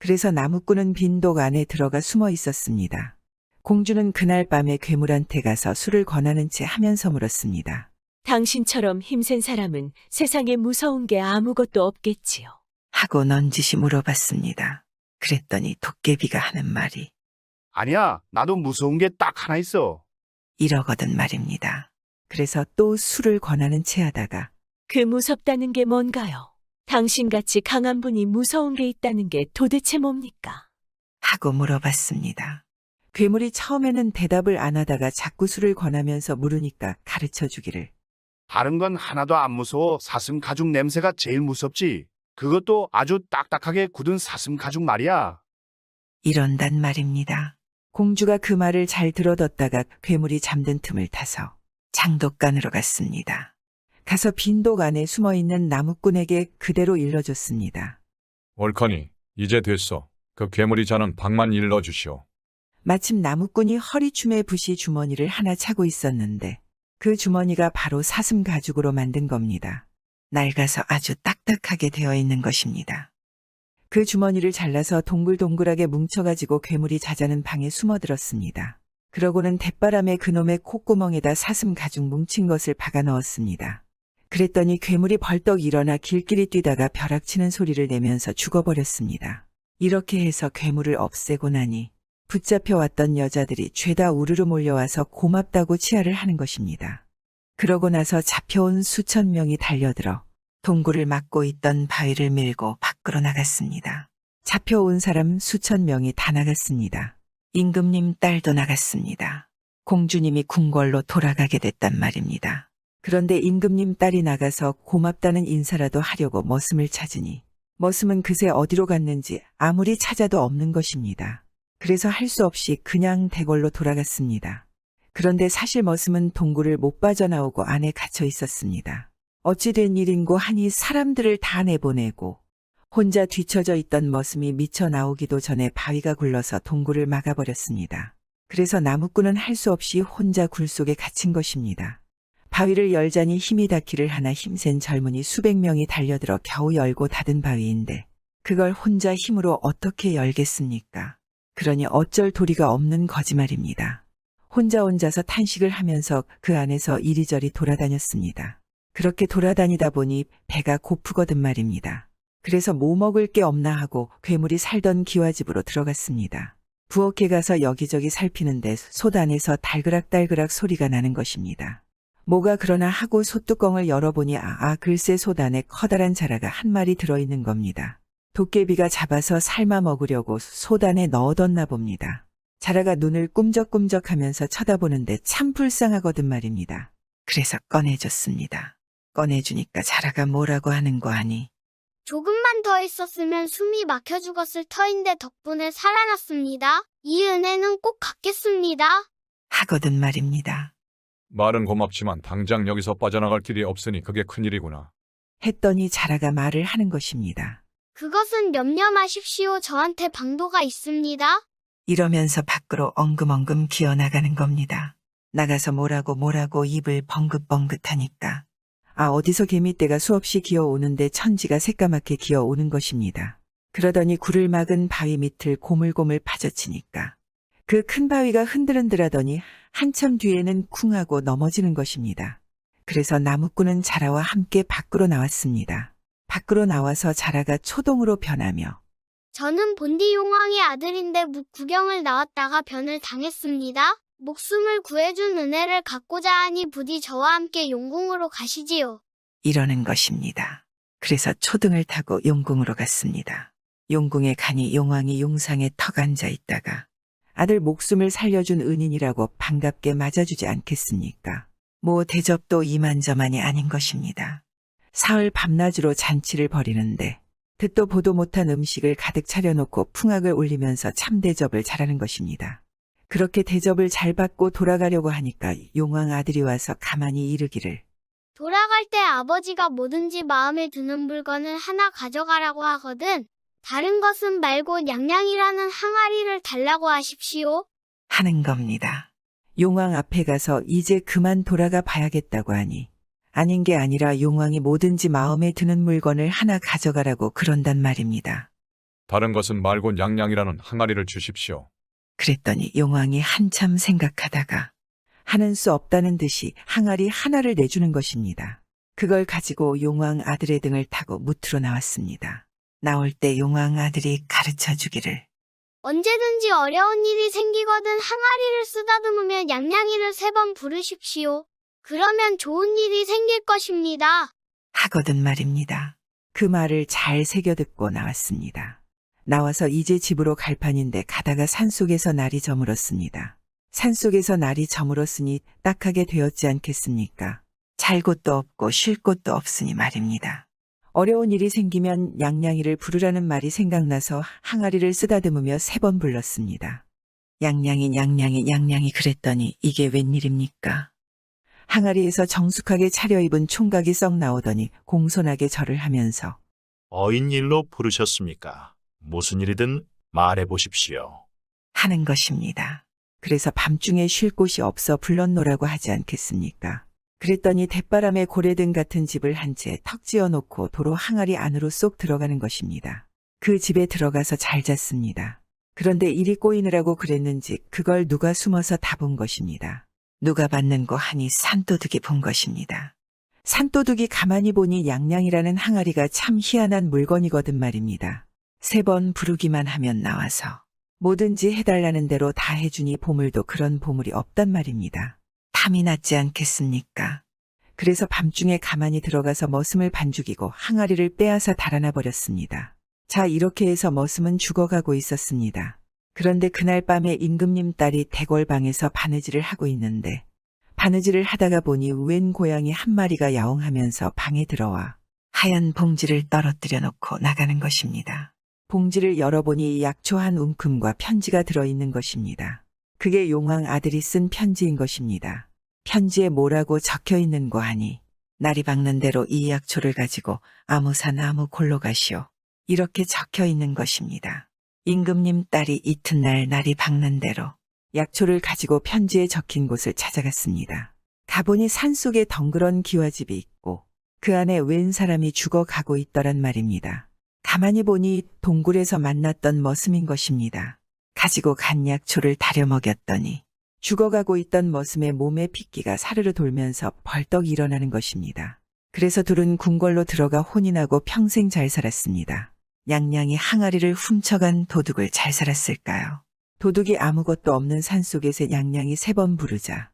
A: 그래서 나무꾼은 빈독 안에 들어가 숨어 있었습니다. 공주는 그날 밤에 괴물한테 가서 술을 권하는 채 하면서 물었습니다.
E: 당신처럼 힘센 사람은 세상에 무서운 게 아무것도 없겠지요.
A: 하고 넌지시 물어봤습니다. 그랬더니 도깨비가 하는 말이
D: 아니야, 나도 무서운 게 딱 하나 있어.
A: 이러거든 말입니다. 그래서 또 술을 권하는 채 하다가
E: 그 무섭다는 게 뭔가요? 당신같이 강한 분이 무서운 게 있다는 게 도대체 뭡니까?
A: 하고 물어봤습니다. 괴물이 처음에는 대답을 안 하다가 자꾸 술을 권하면서 물으니까 가르쳐 주기를
D: 다른 건 하나도 안 무서워. 사슴 가죽 냄새가 제일 무섭지. 그것도 아주 딱딱하게 굳은 사슴 가죽 말이야.
A: 이런단 말입니다. 공주가 그 말을 잘 들어뒀다가 괴물이 잠든 틈을 타서 장독간으로 갔습니다. 가서 빈독 안에 숨어있는 나무꾼에게 그대로 일러줬습니다.
C: 옳거니 이제 됐소. 그 괴물이 자는 방만 일러주시오.
A: 마침 나무꾼이 허리춤에 붓이 주머니를 하나 차고 있었는데 그 주머니가 바로 사슴 가죽으로 만든 겁니다. 낡아서 아주 딱딱하게 되어 있는 것입니다. 그 주머니를 잘라서 동글동글하게 뭉쳐가지고 괴물이 자자는 방에 숨어들었습니다. 그러고는 대바람에 그놈의 콧구멍에다 사슴 가죽 뭉친 것을 박아 넣었습니다. 그랬더니 괴물이 벌떡 일어나 길길이 뛰다가 벼락치는 소리를 내면서 죽어버렸습니다. 이렇게 해서 괴물을 없애고 나니 붙잡혀왔던 여자들이 죄다 우르르 몰려와서 고맙다고 치하를 하는 것입니다. 그러고 나서 잡혀온 수천 명이 달려들어 동굴을 막고 있던 바위를 밀고 밖으로 나갔습니다. 잡혀온 사람 수천 명이 다 나갔습니다. 임금님 딸도 나갔습니다. 공주님이 궁궐로 돌아가게 됐단 말입니다. 그런데 임금님 딸이 나가서 고맙다는 인사라도 하려고 머슴을 찾으니 머슴은 그새 어디로 갔는지 아무리 찾아도 없는 것입니다. 그래서 할 수 없이 그냥 대궐로 돌아갔습니다. 그런데 사실 머슴은 동굴을 못 빠져나오고 안에 갇혀 있었습니다. 어찌 된 일인고 하니 사람들을 다 내보내고 혼자 뒤처져 있던 머슴이 미쳐 나오기도 전에 바위가 굴러서 동굴을 막아버렸습니다. 그래서 나무꾼은 할 수 없이 혼자 굴 속에 갇힌 것입니다. 바위를 열자니 힘이 닿기를 하나 힘센 젊은이 수백 명이 달려들어 겨우 열고 닫은 바위인데 그걸 혼자 힘으로 어떻게 열겠습니까? 그러니 어쩔 도리가 없는 거짓말입니다. 혼자서 탄식을 하면서 그 안에서 이리저리 돌아다녔습니다. 그렇게 돌아다니다 보니 배가 고프거든 말입니다. 그래서 뭐 먹을 게 없나 하고 괴물이 살던 기와집으로 들어갔습니다. 부엌에 가서 여기저기 살피는데 솥 안에서 달그락달그락 소리가 나는 것입니다. 뭐가 그러나 하고 솥뚜껑을 열어보니 글쎄 솥 안에 커다란 자라가 한 마리 들어있는 겁니다. 도깨비가 잡아서 삶아 먹으려고 솥 안에 넣어뒀나 봅니다. 자라가 눈을 꿈적꿈적하면서 쳐다보는데 참 불쌍하거든 말입니다. 그래서 꺼내줬습니다. 꺼내주니까 자라가 뭐라고 하는 거 아니?
I: 조금만 더 있었으면 숨이 막혀 죽었을 터인데 덕분에 살아났습니다. 이 은혜는 꼭 갚겠습니다.
A: 하거든 말입니다.
C: 말은 고맙지만 당장 여기서 빠져나갈 길이 없으니 그게 큰일이구나.
A: 했더니 자라가 말을 하는 것입니다.
I: 그것은 염려 마십시오. 저한테 방도가 있습니다.
A: 이러면서 밖으로 엉금엉금 기어나가는 겁니다. 나가서 뭐라고 입을 벙긋벙긋하니까 어디서 개미떼가 수없이 기어오는데 천지가 새까맣게 기어오는 것입니다. 그러더니 굴을 막은 바위 밑을 고물고물 파져치니까 그 큰 바위가 흔들흔들하더니 한참 뒤에는 쿵 하고 넘어지는 것입니다. 그래서 나무꾼은 자라와 함께 밖으로 나왔습니다. 밖으로 나와서 자라가 초동으로 변하며
I: 저는 본디 용왕의 아들인데 묵 구경을 나왔다가 변을 당했습니다. 목숨을 구해준 은혜를 갚고자 하니 부디 저와 함께 용궁으로 가시지요.
A: 이러는 것입니다. 그래서 초등을 타고 용궁으로 갔습니다. 용궁에 가니 용왕이 용상에 턱 앉아 있다가 아들 목숨을 살려준 은인이라고 반갑게 맞아주지 않겠습니까? 뭐 대접도 이만저만이 아닌 것입니다. 사흘 밤낮으로 잔치를 벌이는데 듣도 보도 못한 음식을 가득 차려놓고 풍악을 울리면서 참 대접을 잘하는 것입니다. 그렇게 대접을 잘 받고 돌아가려고 하니까 용왕 아들이 와서 가만히 이르기를
I: 돌아갈 때 아버지가 뭐든지 마음에 드는 물건을 하나 가져가라고 하거든. 다른 것은 말고 냥냥이라는 항아리를 달라고 하십시오.
A: 하는 겁니다. 용왕 앞에 가서 이제 그만 돌아가 봐야겠다고 하니 아닌 게 아니라 용왕이 뭐든지 마음에 드는 물건을 하나 가져가라고 그런단 말입니다.
C: 다른 것은 말고 냥냥이라는 항아리를 주십시오.
A: 그랬더니 용왕이 한참 생각하다가 하는 수 없다는 듯이 항아리 하나를 내주는 것입니다. 그걸 가지고 용왕 아들의 등을 타고 무트로 나왔습니다. 나올 때 용왕 아들이 가르쳐 주기를
I: 언제든지 어려운 일이 생기거든 항아리를 쓰다듬으며 냥냥이를 3번 부르십시오. 그러면 좋은 일이 생길 것입니다.
A: 하거든 말입니다. 그 말을 잘 새겨듣고 나왔습니다. 나와서 이제 집으로 갈 판인데 가다가 산속에서 날이 저물었습니다. 산속에서 날이 저물었으니 딱하게 되었지 않겠습니까? 잘 곳도 없고 쉴 곳도 없으니 말입니다. 어려운 일이 생기면 냥냥이를 부르라는 말이 생각나서 항아리를 쓰다듬으며 3번 불렀습니다. 냥냥이 그랬더니 이게 웬일입니까? 항아리에서 정숙하게 차려입은 총각이 썩 나오더니 공손하게 절을 하면서
B: 어인일로 부르셨습니까? 무슨 일이든 말해 보십시오.
A: 하는 것입니다. 그래서 밤중에 쉴 곳이 없어 불렀노라고 하지 않겠습니까? 그랬더니 대바람에 고래등 같은 집을 한 채 턱 지어놓고 도로 항아리 안으로 쏙 들어가는 것입니다. 그 집에 들어가서 잘 잤습니다. 그런데 일이 꼬이느라고 그랬는지 그걸 누가 숨어서 다 본 것입니다. 누가 봤는고 하니 산도둑이 본 것입니다. 산도둑이 가만히 보니 냥냥이라는 항아리가 참 희한한 물건이거든 말입니다. 3번 부르기만 하면 나와서 뭐든지 해달라는 대로 다 해주니 보물도 그런 보물이 없단 말입니다. 탐이 났지 않겠습니까? 그래서 밤중에 가만히 들어가서 머슴을 반죽이고 항아리를 빼앗아 달아나 버렸습니다. 자, 이렇게 해서 머슴은 죽어가고 있었습니다. 그런데 그날 밤에 임금님 딸이 대궐방에서 바느질을 하고 있는데 바느질을 하다가 보니 웬 고양이 한 마리가 야옹하면서 방에 들어와 하얀 봉지를 떨어뜨려 놓고 나가는 것입니다. 봉지를 열어보니 약초 한 움큼과 편지가 들어있는 것입니다. 그게 용왕 아들이 쓴 편지인 것입니다. 편지에 뭐라고 적혀 있는고 하니 날이 밝는 대로 이 약초를 가지고 아무산 아무 골로 가시오. 이렇게 적혀 있는 것입니다. 임금님 딸이 이튿날 날이 밝는 대로 약초를 가지고 편지에 적힌 곳을 찾아갔습니다. 가보니 산속에 덩그런 기와집이 있고 그 안에 웬 사람이 죽어가고 있더란 말입니다. 가만히 보니 동굴에서 만났던 머슴인 것입니다. 가지고 간 약초를 다려 먹였더니 죽어가고 있던 머슴의 몸에 핏기가 사르르 돌면서 벌떡 일어나는 것입니다. 그래서 둘은 궁궐로 들어가 혼이 나고 평생 잘 살았습니다. 냥냥이 항아리를 훔쳐간 도둑을 잘 살았을까요? 도둑이 아무것도 없는 산속에서 냥냥이 3번 부르자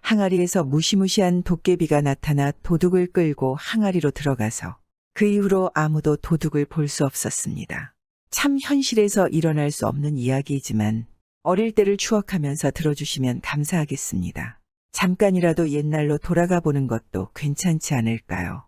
A: 항아리에서 무시무시한 도깨비가 나타나 도둑을 끌고 항아리로 들어가서 그 이후로 아무도 도둑을 볼 수 없었습니다. 참 현실에서 일어날 수 없는 이야기이지만 어릴 때를 추억하면서 들어주시면 감사하겠습니다. 잠깐이라도 옛날로 돌아가 보는 것도 괜찮지 않을까요?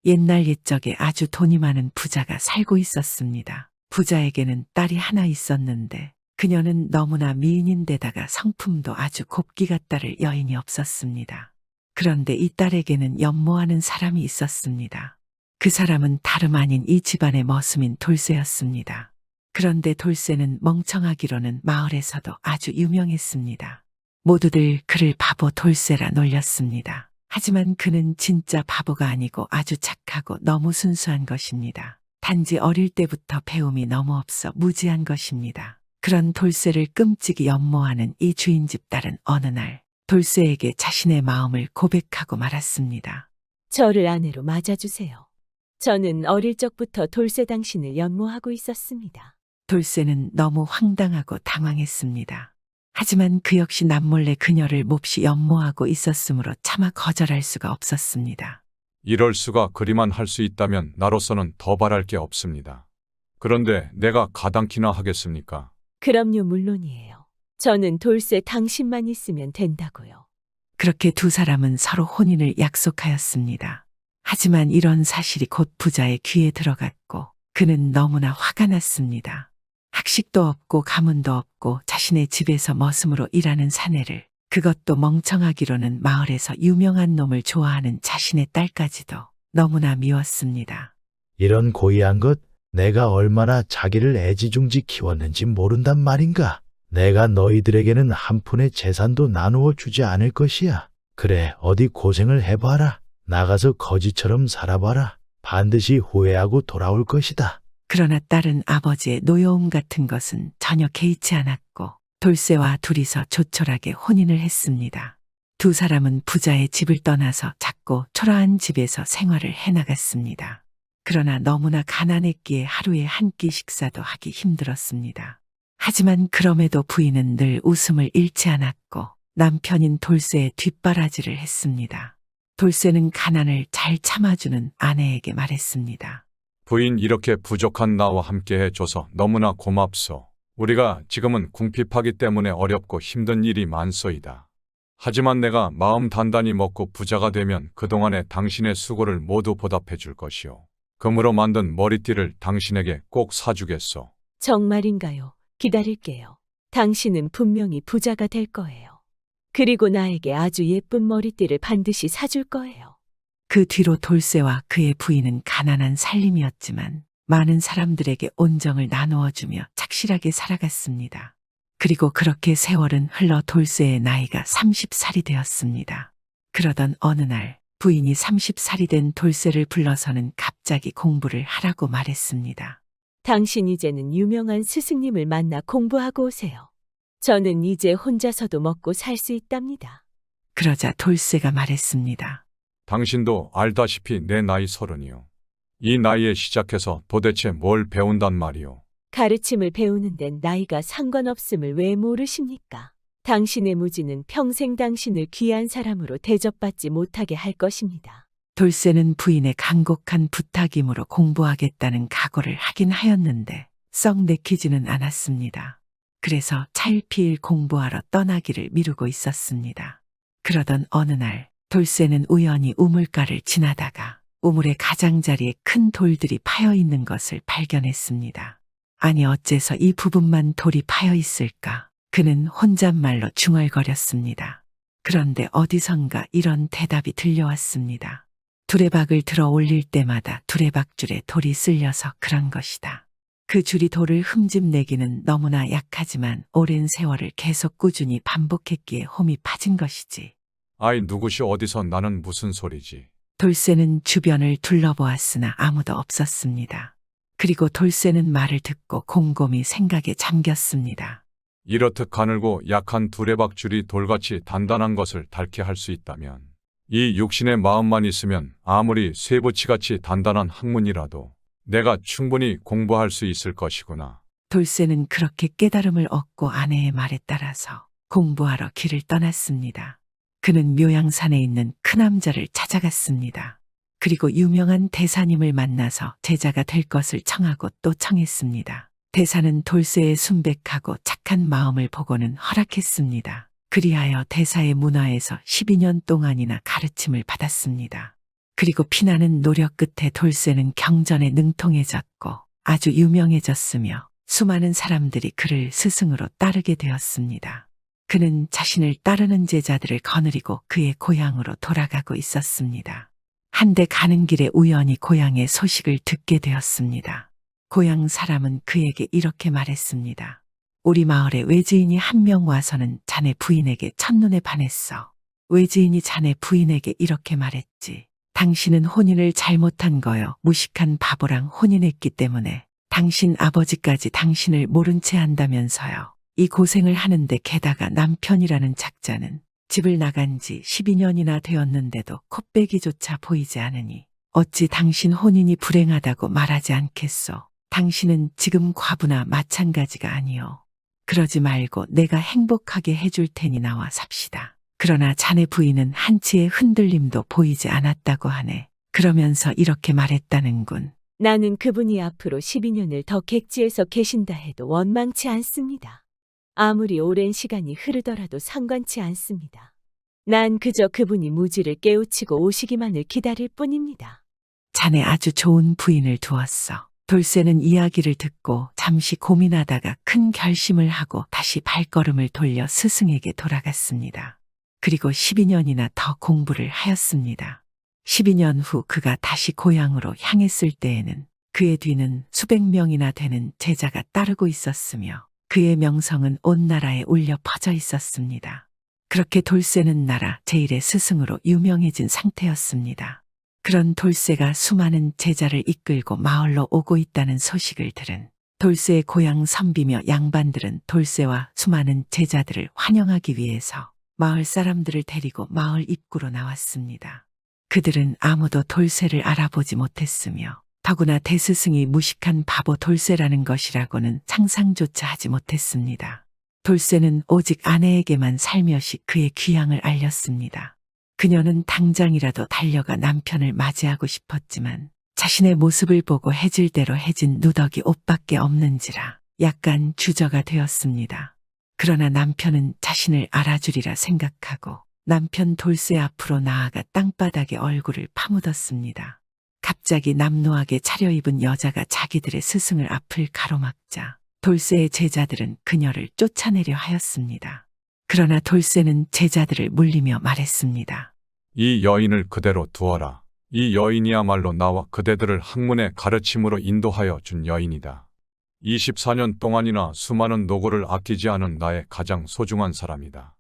A: 옛날 옛적에 아주 돈이 많은 부자가 살고 있었습니다. 부자에게는 딸이 하나 있었는데 그녀는 너무나 미인인데다가 성품도 아주 곱기가 따를 여인이 없었습니다. 그런데 이 딸에게는 연모하는 사람이 있었습니다. 그 사람은 다름 아닌 이 집안의 머슴인 돌쇠였습니다. 그런데 돌쇠는 멍청하기로는 마을에서도 아주 유명했습니다. 모두들 그를 바보 돌쇠라 놀렸습니다. 하지만 그는 진짜 바보가 아니고 아주 착하고 너무 순수한 것입니다. 단지 어릴 때부터 배움이 너무 없어 무지한 것입니다. 그런 돌쇠를 끔찍이 연모하는 이 주인집 딸은 어느 날 돌쇠에게 자신의 마음을 고백하고 말았습니다.
E: 저를 아내로 맞아주세요. 저는 어릴 적부터 돌쇠 당신을 연모하고 있었습니다.
A: 돌쇠는 너무 황당하고 당황했습니다. 하지만 그 역시 남몰래 그녀를 몹시 연모하고 있었으므로 차마 거절할 수가 없었습니다.
C: 이럴 수가 그리만 할 수 있다면 나로서는 더 바랄 게 없습니다. 그런데 내가 가당키나 하겠습니까?
E: 그럼요, 물론이에요. 저는 돌쇠 당신만 있으면 된다고요.
A: 그렇게 두 사람은 서로 혼인을 약속하였습니다. 하지만 이런 사실이 곧 부자의 귀에 들어갔고 그는 너무나 화가 났습니다. 학식도 없고 가문도 없고 자신의 집에서 머슴으로 일하는 사내를, 그것도 멍청하기로는 마을에서 유명한 놈을 좋아하는 자신의 딸까지도 너무나 미웠습니다.
B: 이런 고이한 것, 내가 얼마나 자기를 애지중지 키웠는지 모른단 말인가. 내가 너희들에게는 한 푼의 재산도 나누어 주지 않을 것이야. 그래, 어디 고생을 해봐라. 나가서 거지처럼 살아봐라. 반드시 후회하고 돌아올 것이다.
A: 그러나 딸은 아버지의 노여움 같은 것은 전혀 개의치 않았고 돌쇠와 둘이서 조촐하게 혼인을 했습니다. 두 사람은 부자의 집을 떠나서 작고 초라한 집에서 생활을 해나갔습니다. 그러나 너무나 가난했기에 하루에 한 끼 식사도 하기 힘들었습니다. 하지만 그럼에도 부인은 늘 웃음을 잃지 않았고 남편인 돌쇠의 뒷바라지를 했습니다. 돌쇠는 가난을 잘 참아주는 아내에게 말했습니다.
C: 부인, 이렇게 부족한 나와 함께 해줘서 너무나 고맙소. 우리가 지금은 궁핍하기 때문에 어렵고 힘든 일이 많소이다. 하지만 내가 마음 단단히 먹고 부자가 되면 그동안의 당신의 수고를 모두 보답해 줄 것이오. 금으로 만든 머리띠를 당신에게 꼭 사주겠소.
E: 정말인가요? 기다릴게요. 당신은 분명히 부자가 될 거예요. 그리고 나에게 아주 예쁜 머리띠를 반드시 사줄 거예요.
A: 그 뒤로 돌쇠와 그의 부인은 가난한 살림이었지만 많은 사람들에게 온정을 나누어주며 착실하게 살아갔습니다. 그리고 그렇게 세월은 흘러 돌쇠의 나이가 30살이 되었습니다. 그러던 어느 날 부인이 30살이 된 돌쇠를 불러서는 갑자기 공부를 하라고 말했습니다.
E: 당신 이제는 유명한 스승님을 만나 공부하고 오세요. 저는 이제 혼자서도 먹고 살 수 있답니다.
A: 그러자 돌쇠가 말했습니다.
C: 당신도 알다시피 내 나이 30이요. 이 나이에 시작해서 도대체 뭘 배운단 말이오.
E: 가르침을 배우는 데는 나이가 상관없음을 왜 모르십니까? 당신의 무지는 평생 당신을 귀한 사람으로 대접받지 못하게 할 것입니다.
A: 돌쇠는 부인의 간곡한 부탁이므로 공부하겠다는 각오를 하긴 하였는데 썩 내키지는 않았습니다. 그래서 차일피일 공부하러 떠나기를 미루고 있었습니다. 그러던 어느 날 돌쇠는 우연히 우물가를 지나다가 우물의 가장자리에 큰 돌들이 파여 있는 것을 발견했습니다. 아니, 어째서 이 부분만 돌이 파여 있을까? 그는 혼잣말로 중얼거렸습니다. 그런데 어디선가 이런 대답이 들려왔습니다. 두레박을 들어 올릴 때마다 두레박줄에 돌이 쓸려서 그런 것이다. 그 줄이 돌을 흠집내기는 너무나 약하지만 오랜 세월을 계속 꾸준히 반복했기에 홈이 파진 것이지.
C: 아이, 누구시 어디서 나는 무슨 소리지?
A: 돌쇠는 주변을 둘러보았으나 아무도 없었습니다. 그리고 돌쇠는 말을 듣고 곰곰이 생각에 잠겼습니다.
C: 이렇듯 가늘고 약한 두레박줄이 돌같이 단단한 것을 닳게 할 수 있다면 이 육신의 마음만 있으면 아무리 쇠붙이같이 단단한 학문이라도 내가 충분히 공부할 수 있을 것이구나.
A: 돌쇠는 그렇게 깨달음을 얻고 아내의 말에 따라서 공부하러 길을 떠났습니다. 그는 묘양산에 있는 큰 남자를 찾아갔습니다. 그리고 유명한 대사님을 만나서 제자가 될 것을 청하고 또 청했습니다. 대사는 돌쇠의 순백하고 착한 마음을 보고는 허락했습니다. 그리하여 대사의 문화에서 12년 동안이나 가르침을 받았습니다. 그리고 피나는 노력 끝에 돌쇠는 경전에 능통해졌고 아주 유명해졌으며 수많은 사람들이 그를 스승으로 따르게 되었습니다. 그는 자신을 따르는 제자들을 거느리고 그의 고향으로 돌아가고 있었습니다. 한데 가는 길에 우연히 고향의 소식을 듣게 되었습니다. 고향 사람은 그에게 이렇게 말했습니다. 우리 마을에 외지인이 한 명 와서는 자네 부인에게 첫눈에 반했어. 외지인이 자네 부인에게 이렇게 말했지. 당신은 혼인을 잘못한 거요. 무식한 바보랑 혼인했기 때문에 당신 아버지까지 당신을 모른 채 한다면서요. 이 고생을 하는데 게다가 남편이라는 작자는 집을 나간 지 12년이나 되었는데도 콧배기조차 보이지 않으니 어찌 당신 혼인이 불행하다고 말하지 않겠소. 당신은 지금 과부나 마찬가지가 아니오. 그러지 말고 내가 행복하게 해줄 테니 나와 삽시다. 그러나 자네 부인은 한치의 흔들림도 보이지 않았다고 하네. 그러면서 이렇게 말했다는군.
E: 나는 그분이 앞으로 12년을 더 객지에서 계신다 해도 원망치 않습니다. 아무리 오랜 시간이 흐르더라도 상관치 않습니다. 난 그저 그분이 무지를 깨우치고 오시기만을 기다릴 뿐입니다.
A: 자네 아주 좋은 부인을 두었어. 돌쇠는 이야기를 듣고 잠시 고민하다가 큰 결심을 하고 다시 발걸음을 돌려 스승에게 돌아갔습니다. 그리고 12년이나 더 공부를 하였습니다. 12년 후 그가 다시 고향으로 향했을 때에는 그의 뒤는 수백 명이나 되는 제자가 따르고 있었으며 그의 명성은 온 나라에 울려 퍼져 있었습니다. 그렇게 돌쇠는 나라 제1의 스승으로 유명해진 상태였습니다. 그런 돌쇠가 수많은 제자를 이끌고 마을로 오고 있다는 소식을 들은 돌쇠의 고향 선비며 양반들은 돌쇠와 수많은 제자들을 환영하기 위해서 마을 사람들을 데리고 마을 입구로 나왔습니다. 그들은 아무도 돌쇠를 알아보지 못했으며 더구나 대스승이 무식한 바보 돌쇠라는 것이라고는 상상조차 하지 못했습니다. 돌쇠는 오직 아내에게만 살며시 그의 귀향을 알렸습니다. 그녀는 당장이라도 달려가 남편을 맞이하고 싶었지만 자신의 모습을 보고 해질대로 해진 누더기 옷밖에 없는지라 약간 주저가 되었습니다. 그러나 남편은 자신을 알아주리라 생각하고 남편 돌쇠 앞으로 나아가 땅바닥에 얼굴을 파묻었습니다. 갑자기 남노하게 차려입은 여자가 자기들의 스승을 앞을 가로막자 돌쇠의 제자들은 그녀를 쫓아내려 하였습니다. 그러나 돌쇠는 제자들을 물리며 말했습니다.
C: 이 여인을 그대로 두어라. 이 여인이야말로 나와 그대들을 학문의 가르침으로 인도하여 준 여인이다. 24년 동안이나 수많은 노고를 아끼지 않은 나의 가장 소중한 사람이다.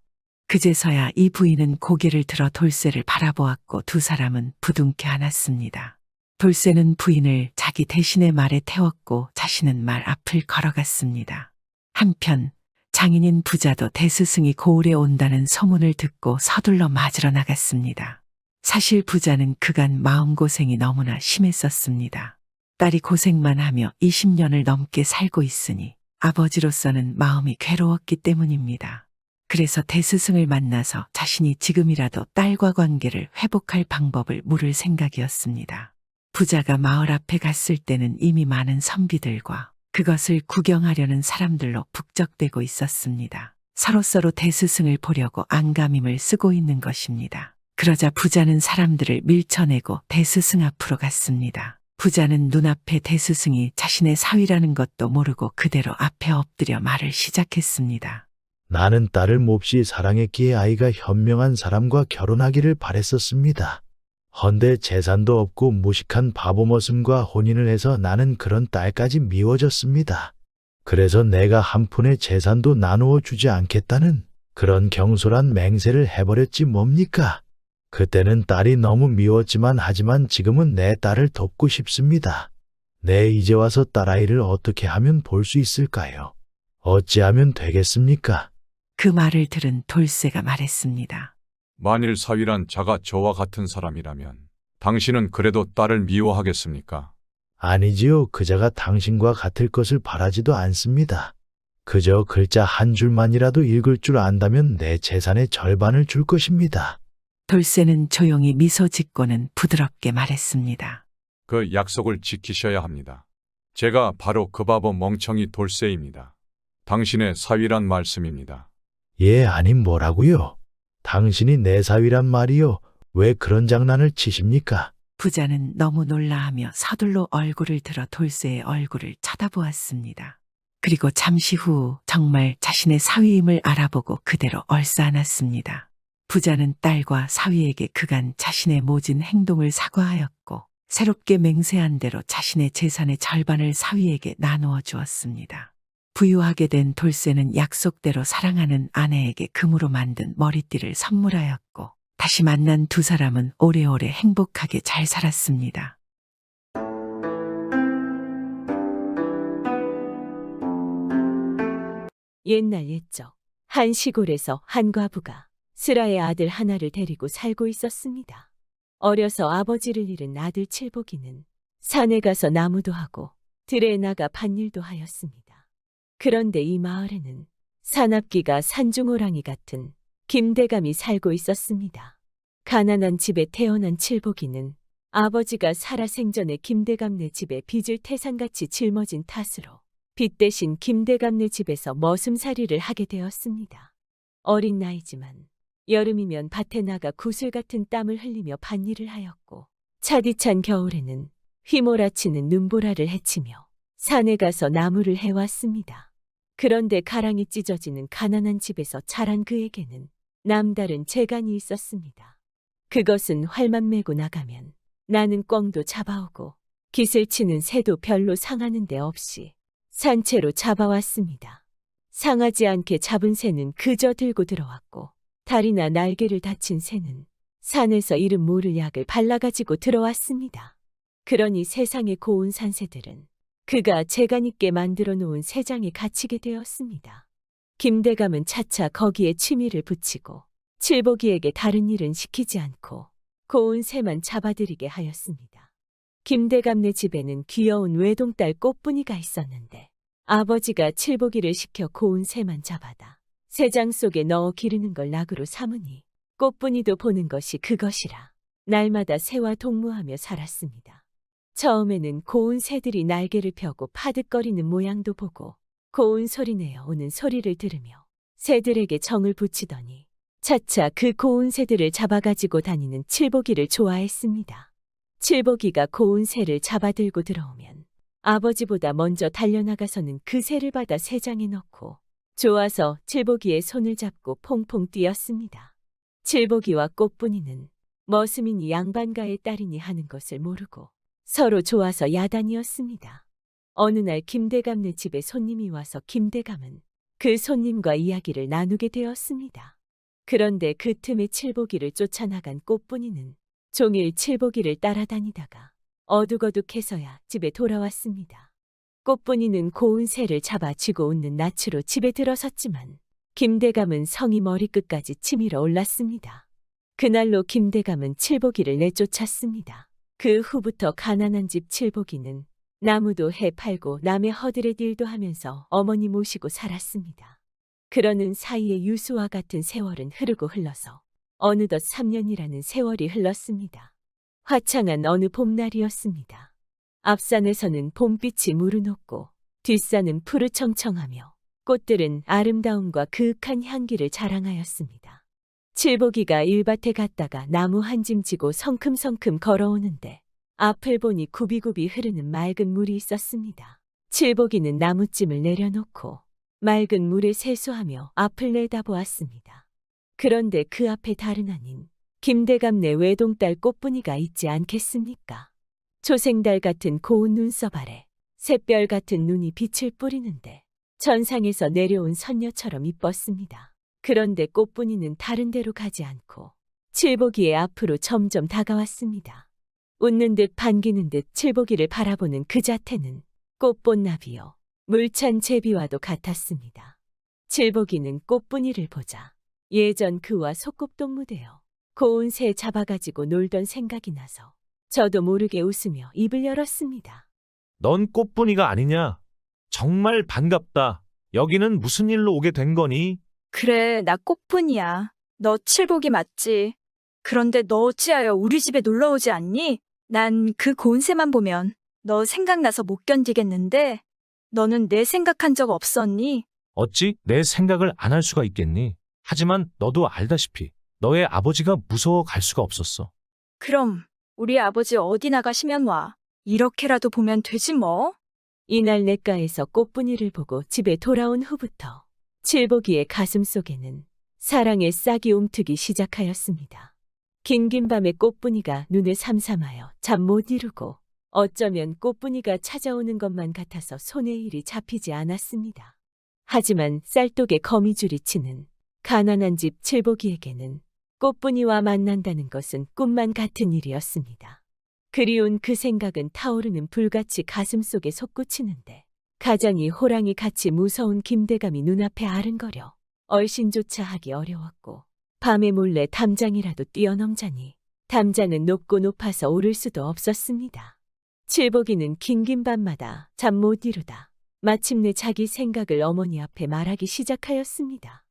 A: 그제서야 이 부인은 고개를 들어 돌쇠를 바라보았고 두 사람은 부둥켜 안았습니다. 돌쇠는 부인을 자기 대신의 말에 태웠고 자신은 말 앞을 걸어갔습니다. 한편 장인인 부자도 대스승이 고을에 온다는 소문을 듣고 서둘러 맞으러 나갔습니다. 사실 부자는 그간 마음고생이 너무나 심했었습니다. 딸이 고생만 하며 20년을 넘게 살고 있으니 아버지로서는 마음이 괴로웠기 때문입니다. 그래서 대스승을 만나서 자신이 지금이라도 딸과 관계를 회복할 방법을 물을 생각이었습니다. 부자가 마을 앞에 갔을 때는 이미 많은 선비들과 그것을 구경하려는 사람들로 북적대고 있었습니다. 서로서로 대스승을 보려고 안감임을 쓰고 있는 것입니다. 그러자 부자는 사람들을 밀쳐내고 대스승 앞으로 갔습니다. 부자는 눈앞에 대스승이 자신의 사위라는 것도 모르고 그대로 앞에 엎드려 말을 시작했습니다.
B: 나는 딸을 몹시 사랑했기에 아이가 현명한 사람과 결혼하기를 바랬었습니다. 헌데 재산도 없고 무식한 바보 머슴과 혼인을 해서 나는 그런 딸까지 미워졌습니다. 그래서 내가 한 푼의 재산도 나누어 주지 않겠다는 그런 경솔한 맹세를 해버렸지 뭡니까? 그때는 딸이 너무 미웠지만 하지만 지금은 내 딸을 돕고 싶습니다. 내 이제 와서 딸아이를 어떻게 하면 볼 수 있을까요? 어찌하면 되겠습니까?
A: 그 말을 들은 돌쇠가 말했습니다.
C: 만일 사위란 자가 저와 같은 사람이라면 당신은 그래도 딸을 미워하겠습니까?
B: 아니지요. 그자가 당신과 같을 것을 바라지도 않습니다. 그저 글자 한 줄만이라도 읽을 줄 안다면 내 재산의 절반을 줄 것입니다.
A: 돌쇠는 조용히 미소 짓고는 부드럽게 말했습니다.
C: 그 약속을 지키셔야 합니다. 제가 바로 그 바보 멍청이 돌쇠입니다. 당신의 사위란 말씀입니다.
B: 예, 아님 뭐라고요? 당신이 내 사위란 말이요. 왜 그런 장난을 치십니까?
A: 부자는 너무 놀라하며 서둘러 얼굴을 들어 돌쇠의 얼굴을 쳐다보았습니다. 그리고 잠시 후 정말 자신의 사위임을 알아보고 그대로 얼싸안았습니다. 부자는 딸과 사위에게 그간 자신의 모진 행동을 사과하였고 새롭게 맹세한 대로 자신의 재산의 절반을 사위에게 나누어 주었습니다. 부유하게 된 돌쇠는 약속대로 사랑하는 아내에게 금으로 만든 머리띠를 선물하였고 다시 만난 두 사람은 오래오래 행복하게 잘 살았습니다.
E: 옛날 옛적 한 시골에서 한 과부가 슬아의 아들 하나를 데리고 살고 있었습니다. 어려서 아버지를 잃은 아들 칠복이는 산에 가서 나무도 하고 들에 나가 밭일도 하였습니다. 그런데 이 마을에는 사납기가 산중호랑이 같은 김대감이 살고 있었습니다. 가난한 집에 태어난 칠복이는 아버지가 살아생전에 김대감네 집에 빚을 태산같이 짊어진 탓으로 빚 대신 김대감네 집에서 머슴살이를 하게 되었습니다. 어린 나이지만 여름이면 밭에 나가 구슬 같은 땀을 흘리며 밭일을 하였고 차디찬 겨울에는 휘몰아치는 눈보라를 헤치며 산에 가서 나무를 해왔습니다. 그런데 가랑이 찢어지는 가난한 집에서 자란 그에게는 남다른 재간이 있었습니다. 그것은 활만 메고 나가면 나는 꿩도 잡아오고 깃을 치는 새도 별로 상하는 데 없이 산채로 잡아왔습니다. 상하지 않게 잡은 새는 그저 들고 들어왔고 다리나 날개를 다친 새는 산에서 이름 모를 약을 발라가지고 들어왔습니다. 그러니 세상의 고운 산새들은 그가 재간 있게 만들어 놓은 새장에 갇히게 되었습니다. 김대감은 차차 거기에 취미를 붙이고 칠복이에게 다른 일은 시키지 않고 고운 새만 잡아들이게 하였습니다. 김대감네 집에는 귀여운 외동딸 꽃분이가 있었는데 아버지가 칠복이를 시켜 고운 새만 잡아다 새장 속에 넣어 기르는 걸 낙으로 삼으니 꽃분이도 보는 것이 그것이라 날마다 새와 동무하며 살았습니다. 처음에는 고운 새들이 날개를 펴고 파득거리는 모양도 보고 고운 소리내어 오는 소리를 들으며 새들에게 정을 붙이더니 차차 그 고운 새들을 잡아가지고 다니는 칠복이를 좋아했습니다. 칠복이가 고운 새를 잡아들고 들어오면 아버지보다 먼저 달려나가서는 그 새를 받아 새장에 넣고 좋아서 칠복이의 손을 잡고 퐁퐁 뛰었습니다. 칠복이와 꽃분이는 머슴이니 양반가의 딸이니 하는 것을 모르고 서로 좋아서 야단이었습니다. 어느 날 김대감네 집에 손님이 와서 김대감은 그 손님과 이야기를 나누게 되었습니다. 그런데 그 틈에 칠복이를 쫓아나간 꽃분이는 종일 칠복이를 따라다니다가 어둑어둑해서야 집에 돌아왔습니다. 꽃분이는 고운 새를 잡아 쥐고 웃는 낯으로 집에 들어섰지만 김대감은 성이 머리끝까지 치밀어 올랐습니다. 그날로 김대감은 칠복이를 내쫓았습니다. 그 후부터 가난한 집 칠복이는 나무도 해 팔고 남의 허들의 일도 하면서 어머니 모시고 살았습니다. 그러는 사이에 유수와 같은 세월은 흐르고 흘러서 어느덧 3년이라는 세월이 흘렀습니다. 화창한 어느 봄날이었습니다. 앞산에서는 봄빛이 무르녹고 뒷산은 푸르청청하며 꽃들은 아름다움과 그윽한 향기를 자랑하였습니다. 칠복이가 일밭에 갔다가 나무 한 짐 지고 성큼성큼 걸어오는데 앞을 보니 굽이굽이 흐르는 맑은 물이 있었습니다. 칠복이는 나무찜을 내려놓고 맑은 물에 세수하며 앞을 내다보았습니다. 그런데 그 앞에 다른 아닌 김대감네 외동딸 꽃분이가 있지 않겠습니까? 초생달 같은 고운 눈썹 아래 샛별 같은 눈이 빛을 뿌리는데 천상에서 내려온 선녀처럼 이뻤습니다. 그런데 꽃분이는 다른 데로 가지 않고 칠복이의 앞으로 점점 다가왔습니다. 웃는 듯 반기는 듯 칠복이를 바라보는 그 자태는 꽃본나비요 물찬 제비와도 같았습니다. 칠복이는 꽃분이를 보자 예전 그와 소꿉동무되어 고운 새 잡아가지고 놀던 생각이 나서 저도 모르게 웃으며 입을 열었습니다.
G: 넌 꽃분이가 아니냐? 정말 반갑다. 여기는 무슨 일로 오게 된 거니?
H: 그래, 나 꽃분이야. 너 칠복이 맞지? 그런데 너 어찌하여 우리 집에 놀러 오지 않니? 난 그 고운 새만 보면 너 생각나서 못 견디겠는데 너는 내 생각한 적 없었니?
G: 어찌 내 생각을 안 할 수가 있겠니? 하지만 너도 알다시피 너의 아버지가 무서워 갈 수가 없었어.
H: 그럼 우리 아버지 어디 나가시면 와. 이렇게라도 보면 되지 뭐.
E: 이날 냇가에서 꽃분이를 보고 집에 돌아온 후부터 칠복이의 가슴 속에는 사랑의 싹이 움트기 시작하였습니다. 긴긴 밤에 꽃분이가 눈에 삼삼하여 잠 못 이루고 어쩌면 꽃분이가 찾아오는 것만 같아서 손에 일이 잡히지 않았습니다. 하지만 쌀독에 거미줄이 치는 가난한 집 칠복이에게는 꽃분이와 만난다는 것은 꿈만 같은 일이었습니다. 그리운 그 생각은 타오르는 불같이 가슴속에 솟구치는데 가장이 호랑이 같이 무서운 김대감이 눈앞에 아른거려 얼씬조차 하기 어려웠고 밤에 몰래 담장이라도 뛰어넘자니 담장은 높고 높아서 오를 수도 없었습니다. 칠복이는 긴긴 밤마다 잠 못 이루다 마침내 자기 생각을 어머니 앞에 말하기 시작하였습니다.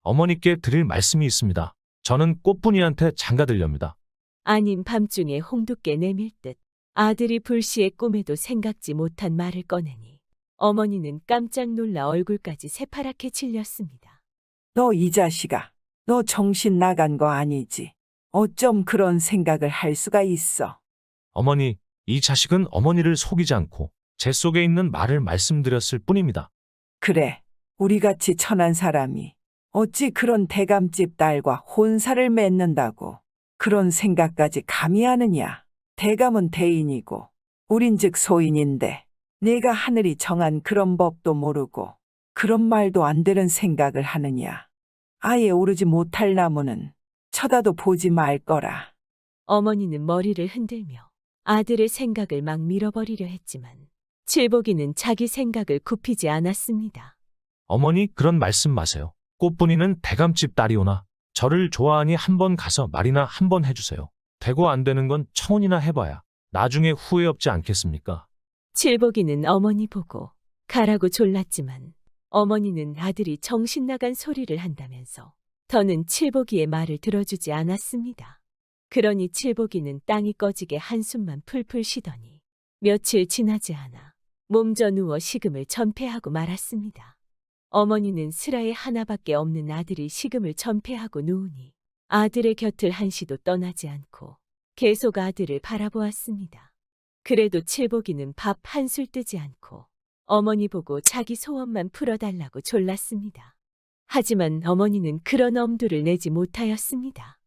G: 어머니께 드릴 말씀이 있습니다. 저는 꽃분이한테 장가들렵니다.
E: 아닌 밤중에 홍두깨 내밀듯 아들이 불시에 꿈에도 생각지 못한 말을 꺼내니 어머니는 깜짝 놀라 얼굴까지 새파랗게 질렸습니다.
A: 너 이 자식아, 너 정신 나간 거 아니지? 어쩜 그런 생각을 할 수가 있어?
G: 어머니, 이 자식은 어머니를 속이지 않고 제 속에 있는 말을 말씀드렸을 뿐입니다.
A: 그래, 우리같이 천한 사람이 어찌 그런 대감집 딸과 혼사를 맺는다고 그런 생각까지 감히 하느냐? 대감은 대인이고 우린즉 소인인데 내가 하늘이 정한 그런 법도 모르고 그런 말도 안 되는 생각을 하느냐? 아예 오르지 못할 나무는 쳐다도 보지 말 거라.
E: 어머니는 머리를 흔들며 아들의 생각을 막 밀어버리려 했지만 칠복이는 자기 생각을 굽히지 않았습니다.
G: 어머니 그런 말씀 마세요. 꽃분이는 대감집 딸이오나 저를 좋아하니 한번 가서 말이나 한번 해주세요. 되고 안 되는 건 청혼이나 해봐야 나중에 후회 없지 않겠습니까?
E: 칠복이는 어머니 보고 가라고 졸랐지만 어머니는 아들이 정신 나간 소리를 한다면서 더는 칠복이의 말을 들어주지 않았습니다. 그러니 칠복이는 땅이 꺼지게 한숨만 풀풀 쉬더니 며칠 지나지 않아 몸져 누워 식음을 전폐하고 말았습니다. 어머니는 슬하에 하나밖에 없는 아들이 식음을 전폐하고 누우니 아들의 곁을 한시도 떠나지 않고 계속 아들을 바라보았습니다. 그래도 칠복이는 밥 한술 뜨지 않고 어머니 보고 자기 소원만 풀어달라고 졸랐습니다. 하지만 어머니는 그런 엄두를 내지 못하였습니다.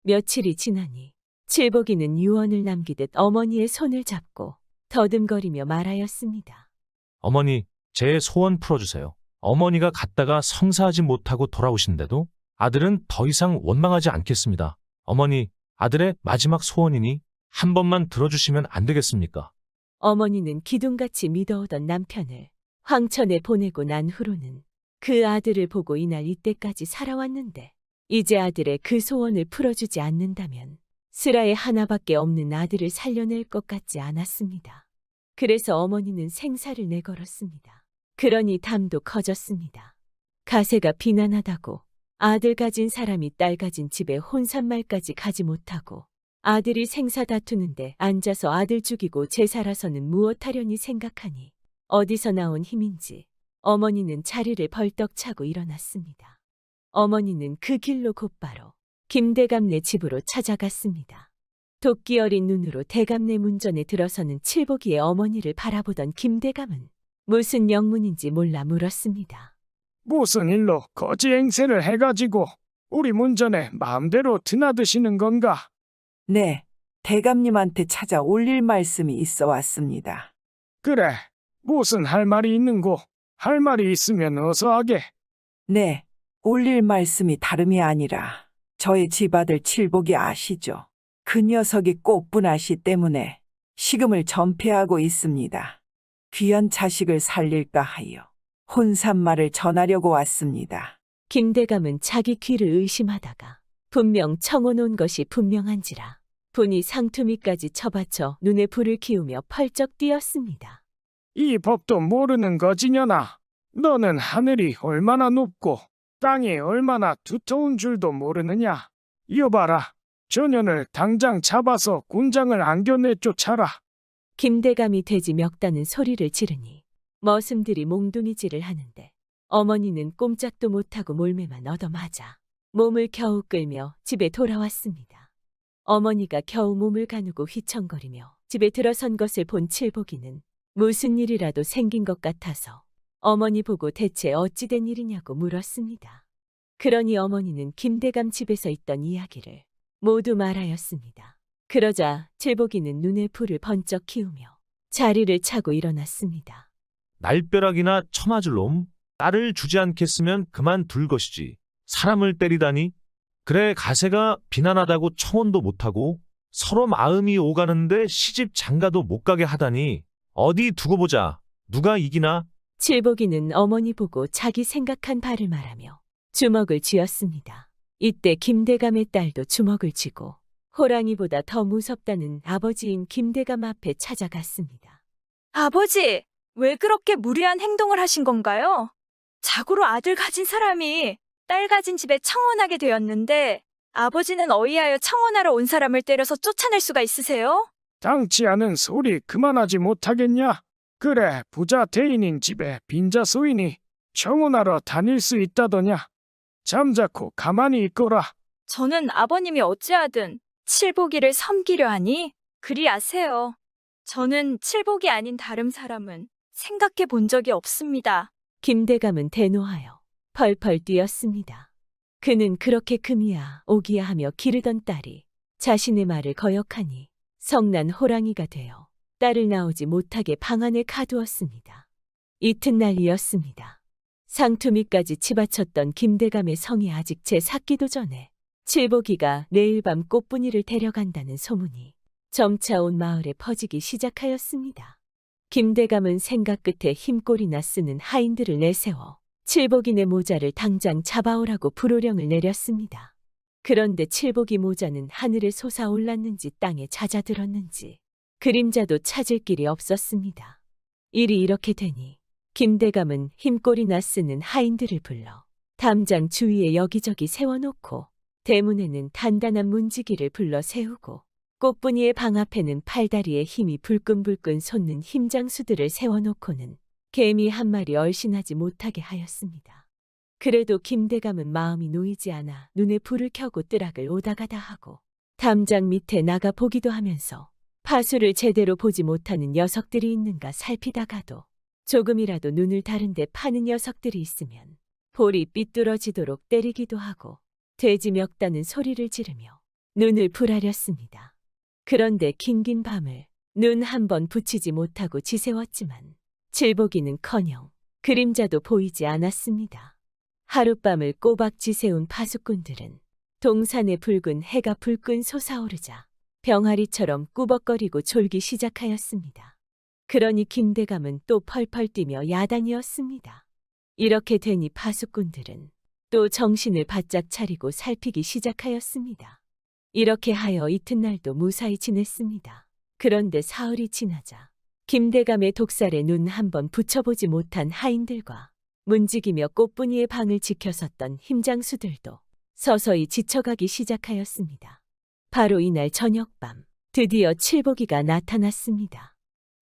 E: 며칠이 지나니 칠복이는 유언을 남기듯 어머니의 손을 잡고 더듬거리며 말하였습니다.
G: 어머니, 제 소원 풀어주세요. 어머니가 갔다가 성사하지 못하고 돌아오신데도 아들은 더 이상 원망하지 않겠습니다. 어머니, 아들의 마지막 소원이니 한 번만 들어주시면 안 되겠습니까?
E: 어머니는 기둥같이 믿어오던 남편을 황천에 보내고 난 후로는 그 아들을 보고 이날 이때까지 살아왔는데 이제 아들의 그 소원을 풀어주지 않는다면 슬하에 하나밖에 없는 아들을 살려낼 것 같지 않았습니다. 그래서 어머니는 생사를 내걸었습니다. 그러니 담도 커졌습니다. 가세가 비난하다고 아들 가진 사람이 딸 가진 집에 혼산말까지 가지 못하고 아들이 생사 다투는데 앉아서 아들 죽이고 제살아서는 무엇하려니 생각하니 어디서 나온 힘인지 어머니는 자리를 벌떡 차고 일어났습니다. 어머니는 그 길로 곧바로 김대감네 집으로 찾아갔습니다. 도끼 어린 눈으로 대감네 문전에 들어서는 칠복이의 어머니를 바라보던 김대감은 무슨 영문인지 몰라 물었습니다.
F: 무슨 일로 거지 행세를 해가지고 우리 문전에 마음대로 드나드시는 건가?
A: 네, 대감님한테 찾아 올릴 말씀이 있어 왔습니다.
F: 그래, 무슨 할 말이 있는고? 할 말이 있으면 어서 하게.
A: 네, 올릴 말씀이 다름이 아니라 저의 집아들 칠복이 아시죠? 그 녀석이 꽃분아씨 때문에 식음을 전폐하고 있습니다. 귀한 자식을 살릴까 하여 혼산말을 전하려고 왔습니다.
E: 김대감은 자기 귀를 의심하다가 분명 청혼 온 것이 분명한지라 분이 상투미까지 쳐받쳐 눈에 불을 키우며 펄쩍 뛰었습니다.
F: 이 법도 모르는 거지냐나. 너는 하늘이 얼마나 높고 땅이 얼마나 두터운 줄도 모르느냐. 여봐라, 저 년을 당장 잡아서 군장을 안겨 내쫓아라.
E: 김대감이 돼지 멱다는 소리를 지르니 머슴들이 몽둥이질을 하는데 어머니는 꼼짝도 못하고 몰매만 얻어맞아 몸을 겨우 끌며 집에 돌아왔습니다. 어머니가 겨우 몸을 가누고 휘청거리며 집에 들어선 것을 본 칠복이는 무슨 일이라도 생긴 것 같아서 어머니 보고 대체 어찌 된 일이냐고 물었습니다. 그러니 어머니는 김대감 집에서 있던 이야기를 모두 말하였습니다. 그러자 칠복이는 눈에 불을 번쩍 키우며 자리를 차고 일어났습니다.
G: 날벼락이나 처맞을 놈, 딸을 주지 않겠으면 그만 둘 것이지. 사람을 때리다니? 그래 가세가 비난하다고 청혼도 못하고 서로 마음이 오가는데 시집 장가도 못 가게 하다니. 어디 두고 보자. 누가 이기나?
E: 칠복이는 어머니 보고 자기 생각한 바를 말하며 주먹을 쥐었습니다. 이때 김대감의 딸도 주먹을 쥐고 호랑이보다 더 무섭다는 아버지인 김대감 앞에 찾아갔습니다.
H: 아버지, 왜 그렇게 무리한 행동을 하신 건가요? 자고로 아들 가진 사람이 딸 가진 집에 청혼하게 되었는데 아버지는 어이하여 청혼하러 온 사람을 때려서 쫓아낼 수가 있으세요?
F: 당치 않은 소리 그만하지 못하겠냐? 그래, 부자 대인인 집에 빈자 소인이 청혼하러 다닐 수 있다더냐? 잠자코 가만히 있거라.
H: 저는 아버님이 어찌하든 칠복이를 섬기려 하니 그리 아세요. 저는 칠복이 아닌 다른 사람은 생각해 본 적이 없습니다.
E: 김대감은 대노하여 펄펄 뛰었습니다. 그는 그렇게 금이야 오기야 하며 기르던 딸이 자신의 말을 거역하니 성난 호랑이가 되어 딸을 나오지 못하게 방 안에 가두었습니다. 이튿날이었습니다. 상투미까지 치바쳤던 김대감의 성이 아직 채 삭기도 전에 칠복이가 내일 밤 꽃분이를 데려간다는 소문이 점차 온 마을에 퍼지기 시작하였습니다. 김대감은 생각 끝에 힘꼴이나 쓰는 하인들을 내세워 칠복이네 모자를 당장 잡아오라고 불호령을 내렸습니다. 그런데 칠복이 모자는 하늘에 솟아올랐는지 땅에 잦아들었는지 그림자도 찾을 길이 없었습니다. 일이 이렇게 되니 김대감은 힘꼴이나 쓰는 하인들을 불러 담장 주위에 여기저기 세워놓고 대문에는 단단한 문지기를 불러 세우고 꽃분이의 방 앞에는 팔다리에 힘이 불끈불끈 솟는 힘장수들을 세워놓고는 개미 한 마리 얼씬하지 못하게 하였습니다. 그래도 김대감은 마음이 놓이지 않아 눈에 불을 켜고 뜨락을 오다가다 하고 담장 밑에 나가 보기도 하면서 파수를 제대로 보지 못하는 녀석들이 있는가 살피다가도 조금이라도 눈을 다른데 파는 녀석들이 있으면 볼이 삐뚤어지도록 때리기도 하고 돼지 멱다는 소리를 지르며 눈을 풀하렸습니다. 그런데 긴긴 밤을 눈 한 번 붙이지 못하고 지새웠지만 칠복이는커녕 그림자도 보이지 않았습니다. 하룻밤을 꼬박 지새운 파수꾼들은 동산에 붉은 해가 불끈 솟아오르자 병아리처럼 꾸벅거리고 졸기 시작하였습니다. 그러니 김대감은 또 펄펄 뛰며 야단이었습니다. 이렇게 되니 파수꾼들은 또 정신을 바짝 차리고 살피기 시작하였습니다. 이렇게 하여 이튿날도 무사히 지냈습니다. 그런데 사흘이 지나자 김대감의 독살에 눈 한 번 붙여보지 못한 하인들과 문지기며 꽃분이의 방을 지켜섰던 힘장수들도 서서히 지쳐가기 시작하였습니다. 바로 이날 저녁밤 드디어 칠복이가 나타났습니다.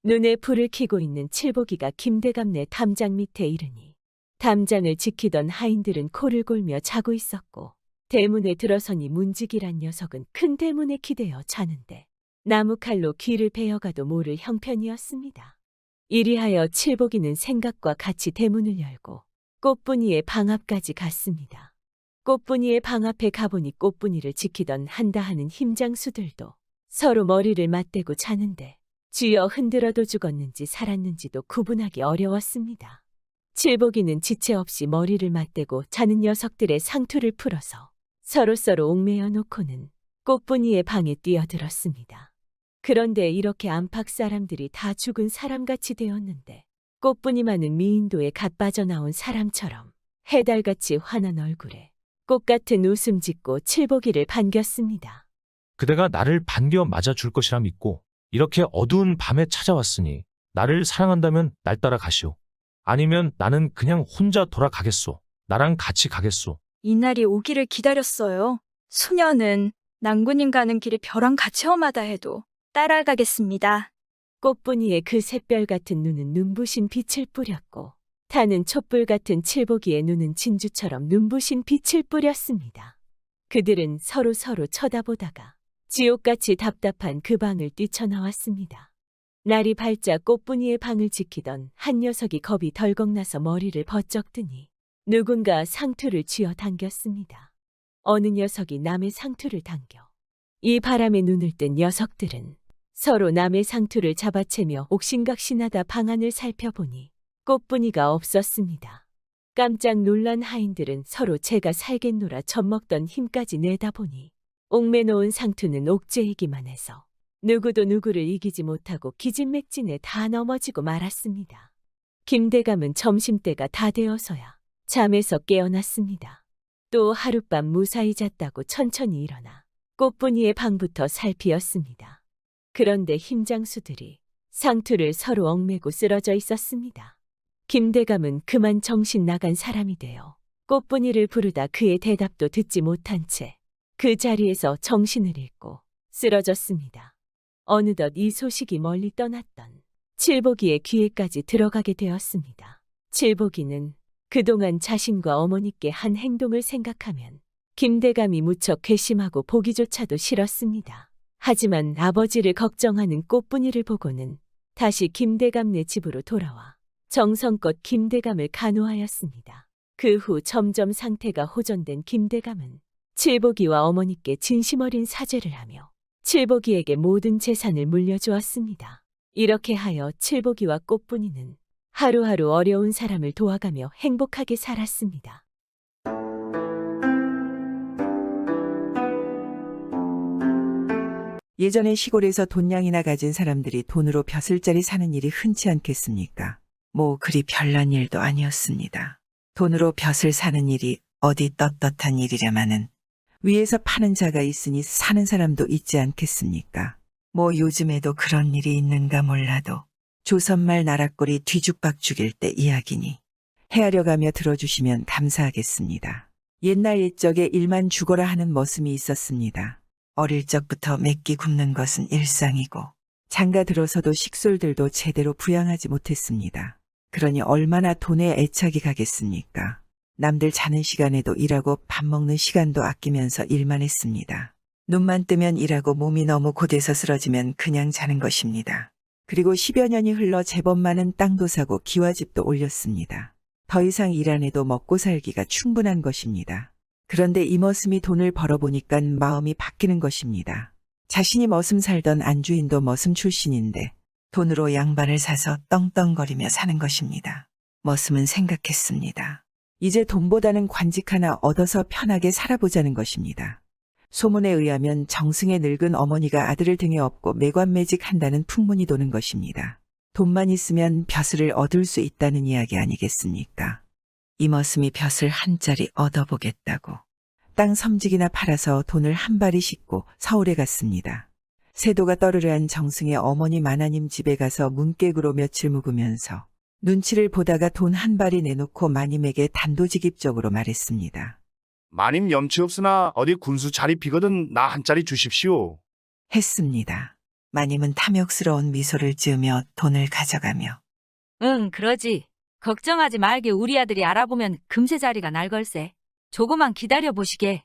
E: 눈에 불을 켜고 있는 칠복이가 김대감네 담장 밑에 이르니 담장을 지키던 하인들은 코를 골며 자고 있었고 대문에 들어서니 문지기란 녀석은 큰 대문에 기대어 자는데 나무칼로 귀를 베어가도 모를 형편이었습니다. 이리하여 칠복이는 생각과 같이 대문을 열고 꽃분이의 방 앞까지 갔습니다. 꽃분이의 방 앞에 가보니 꽃분이를 지키던 한다 하는 힘장수들도 서로 머리를 맞대고 자는데 쥐어 흔들어도 죽었는지 살았는지도 구분하기 어려웠습니다. 칠복이는 지체 없이 머리를 맞대고 자는 녀석들의 상투를 풀어서 서로서로 옥매어 놓고는 꽃분이의 방에 뛰어들었습니다. 그런데 이렇게 안팎 사람들이 다 죽은 사람같이 되었는데 꽃분이만은 미인도에 갓 빠져나온 사람처럼 해달같이 환한 얼굴에 꽃같은 웃음 짓고 칠복이를 반겼습니다.
G: 그대가 나를 반겨 맞아줄 것이라 믿고 이렇게 어두운 밤에 찾아왔으니 나를 사랑한다면 날 따라 가시오. 아니면 나는 그냥 혼자 돌아가겠소. 나랑 같이 가겠소.
H: 이날이 오기를 기다렸어요. 소녀는 낭군님 가는 길이 벼랑 같이 험하다 해도 따라가겠습니다.
E: 꽃분이의 그 샛별 같은 눈은 눈부신 빛을 뿌렸고 타는 촛불 같은 칠복이의 눈은 진주처럼 눈부신 빛을 뿌렸습니다. 그들은 서로 쳐다보다가 지옥같이 답답한 그 방을 뛰쳐나왔습니다. 날이 밝자 꽃분이의 방을 지키던 한 녀석이 겁이 덜컥 나서 머리를 버쩍 드니 누군가 상투를 쥐어 당겼습니다. 어느 녀석이 남의 상투를 당겨 이 바람에 눈을 뜬 녀석들은 서로 남의 상투를 잡아채며 옥신각신하다 방 안을 살펴보니 꽃분이가 없었습니다. 깜짝 놀란 하인들은 서로 제가 살겠노라 젖먹던 힘까지 내다보니 옥매놓은 상투는 옥죄이기만 해서 누구도 누구를 이기지 못하고 기진맥진에 다 넘어지고 말았습니다. 김대감은 점심때가 다 되어서야 잠에서 깨어났습니다. 또 하룻밤 무사히 잤다고 천천히 일어나 꽃분이의 방부터 살피었습니다. 그런데 힘장수들이 상투를 서로 얽매고 쓰러져 있었습니다. 김대감은 그만 정신 나간 사람이 되어 꽃분이를 부르다 그의 대답도 듣지 못한 채 그 자리에서 정신을 잃고 쓰러졌습니다. 어느덧 이 소식이 멀리 떠났던 칠복이의 귀에까지 들어가게 되었습니다. 칠복이는 그동안 자신과 어머니께 한 행동을 생각하면 김대감이 무척 괘씸하고 보기조차도 싫었습니다. 하지만 아버지를 걱정하는 꽃분이를 보고는 다시 김대감네 집으로 돌아와 정성껏 김대감을 간호하였습니다. 그 후 점점 상태가 호전된 김대감은 칠복이와 어머니께 진심 어린 사죄를 하며 칠복이에게 모든 재산을 물려주었습니다. 이렇게 하여 칠복이와 꽃분이는 하루하루 어려운 사람을 도와가며 행복하게 살았습니다.
A: 예전에 시골에서 돈량이나 가진 사람들이 돈으로 벼슬자리 사는 일이 흔치 않겠습니까? 뭐 그리 별난 일도 아니었습니다. 돈으로 벼슬 사는 일이 어디 떳떳한 일이랴마는 위에서 파는 자가 있으니 사는 사람도 있지 않겠습니까? 뭐 요즘에도 그런 일이 있는가 몰라도 조선말 나락골이 뒤죽박죽일 때 이야기니 헤아려가며 들어주시면 감사하겠습니다. 옛날 옛적에 일만 죽어라 하는 머슴이 있었습니다. 어릴 적부터 맵기 굽는 것은 일상이고 장가 들어서도 식솔들도 제대로 부양하지 못했습니다. 그러니 얼마나 돈에 애착이 가겠습니까? 남들 자는 시간에도 일하고 밥 먹는 시간도 아끼면서 일만 했습니다. 눈만 뜨면 일하고 몸이 너무 곧해서 쓰러지면 그냥 자는 것입니다. 그리고 10여 년이 흘러 제법 많은 땅도 사고 기와집도 올렸습니다. 더 이상 일 안 해도 먹고 살기가 충분한 것입니다. 그런데 이 머슴이 돈을 벌어보니까 마음이 바뀌는 것입니다. 자신이 머슴 살던 안주인도 머슴 출신인데 돈으로 양반을 사서 떵떵거리며 사는 것입니다. 머슴은 생각했습니다. 이제 돈보다는 관직 하나 얻어서 편하게 살아보자는 것입니다. 소문에 의하면 정승의 늙은 어머니가 아들을 등에 업고 매관매직한다는 풍문이 도는 것입니다. 돈만 있으면 벼슬을 얻을 수 있다는 이야기 아니겠습니까? 이 머슴이 벼슬 한 자리 얻어보겠다고 땅 섬직이나 팔아서 돈을 한 바리 싣고 서울에 갔습니다. 세도가 떠르르한 정승의 어머니 마나님 집에 가서 문객으로 며칠 묵으면서 눈치를 보다가 돈 한 바리 내놓고 마님에게 단도직입적으로 말했습니다.
D: 마님 염치 없으나 어디 군수 자리 비거든 나 한 짜리 주십시오.
A: 했습니다. 마님은 탐욕스러운 미소를 지으며 돈을 가져가며
J: 응, 그러지. 걱정하지 말게 우리 아들이 알아보면 금세 자리가 날 걸세. 조금만 기다려보시게.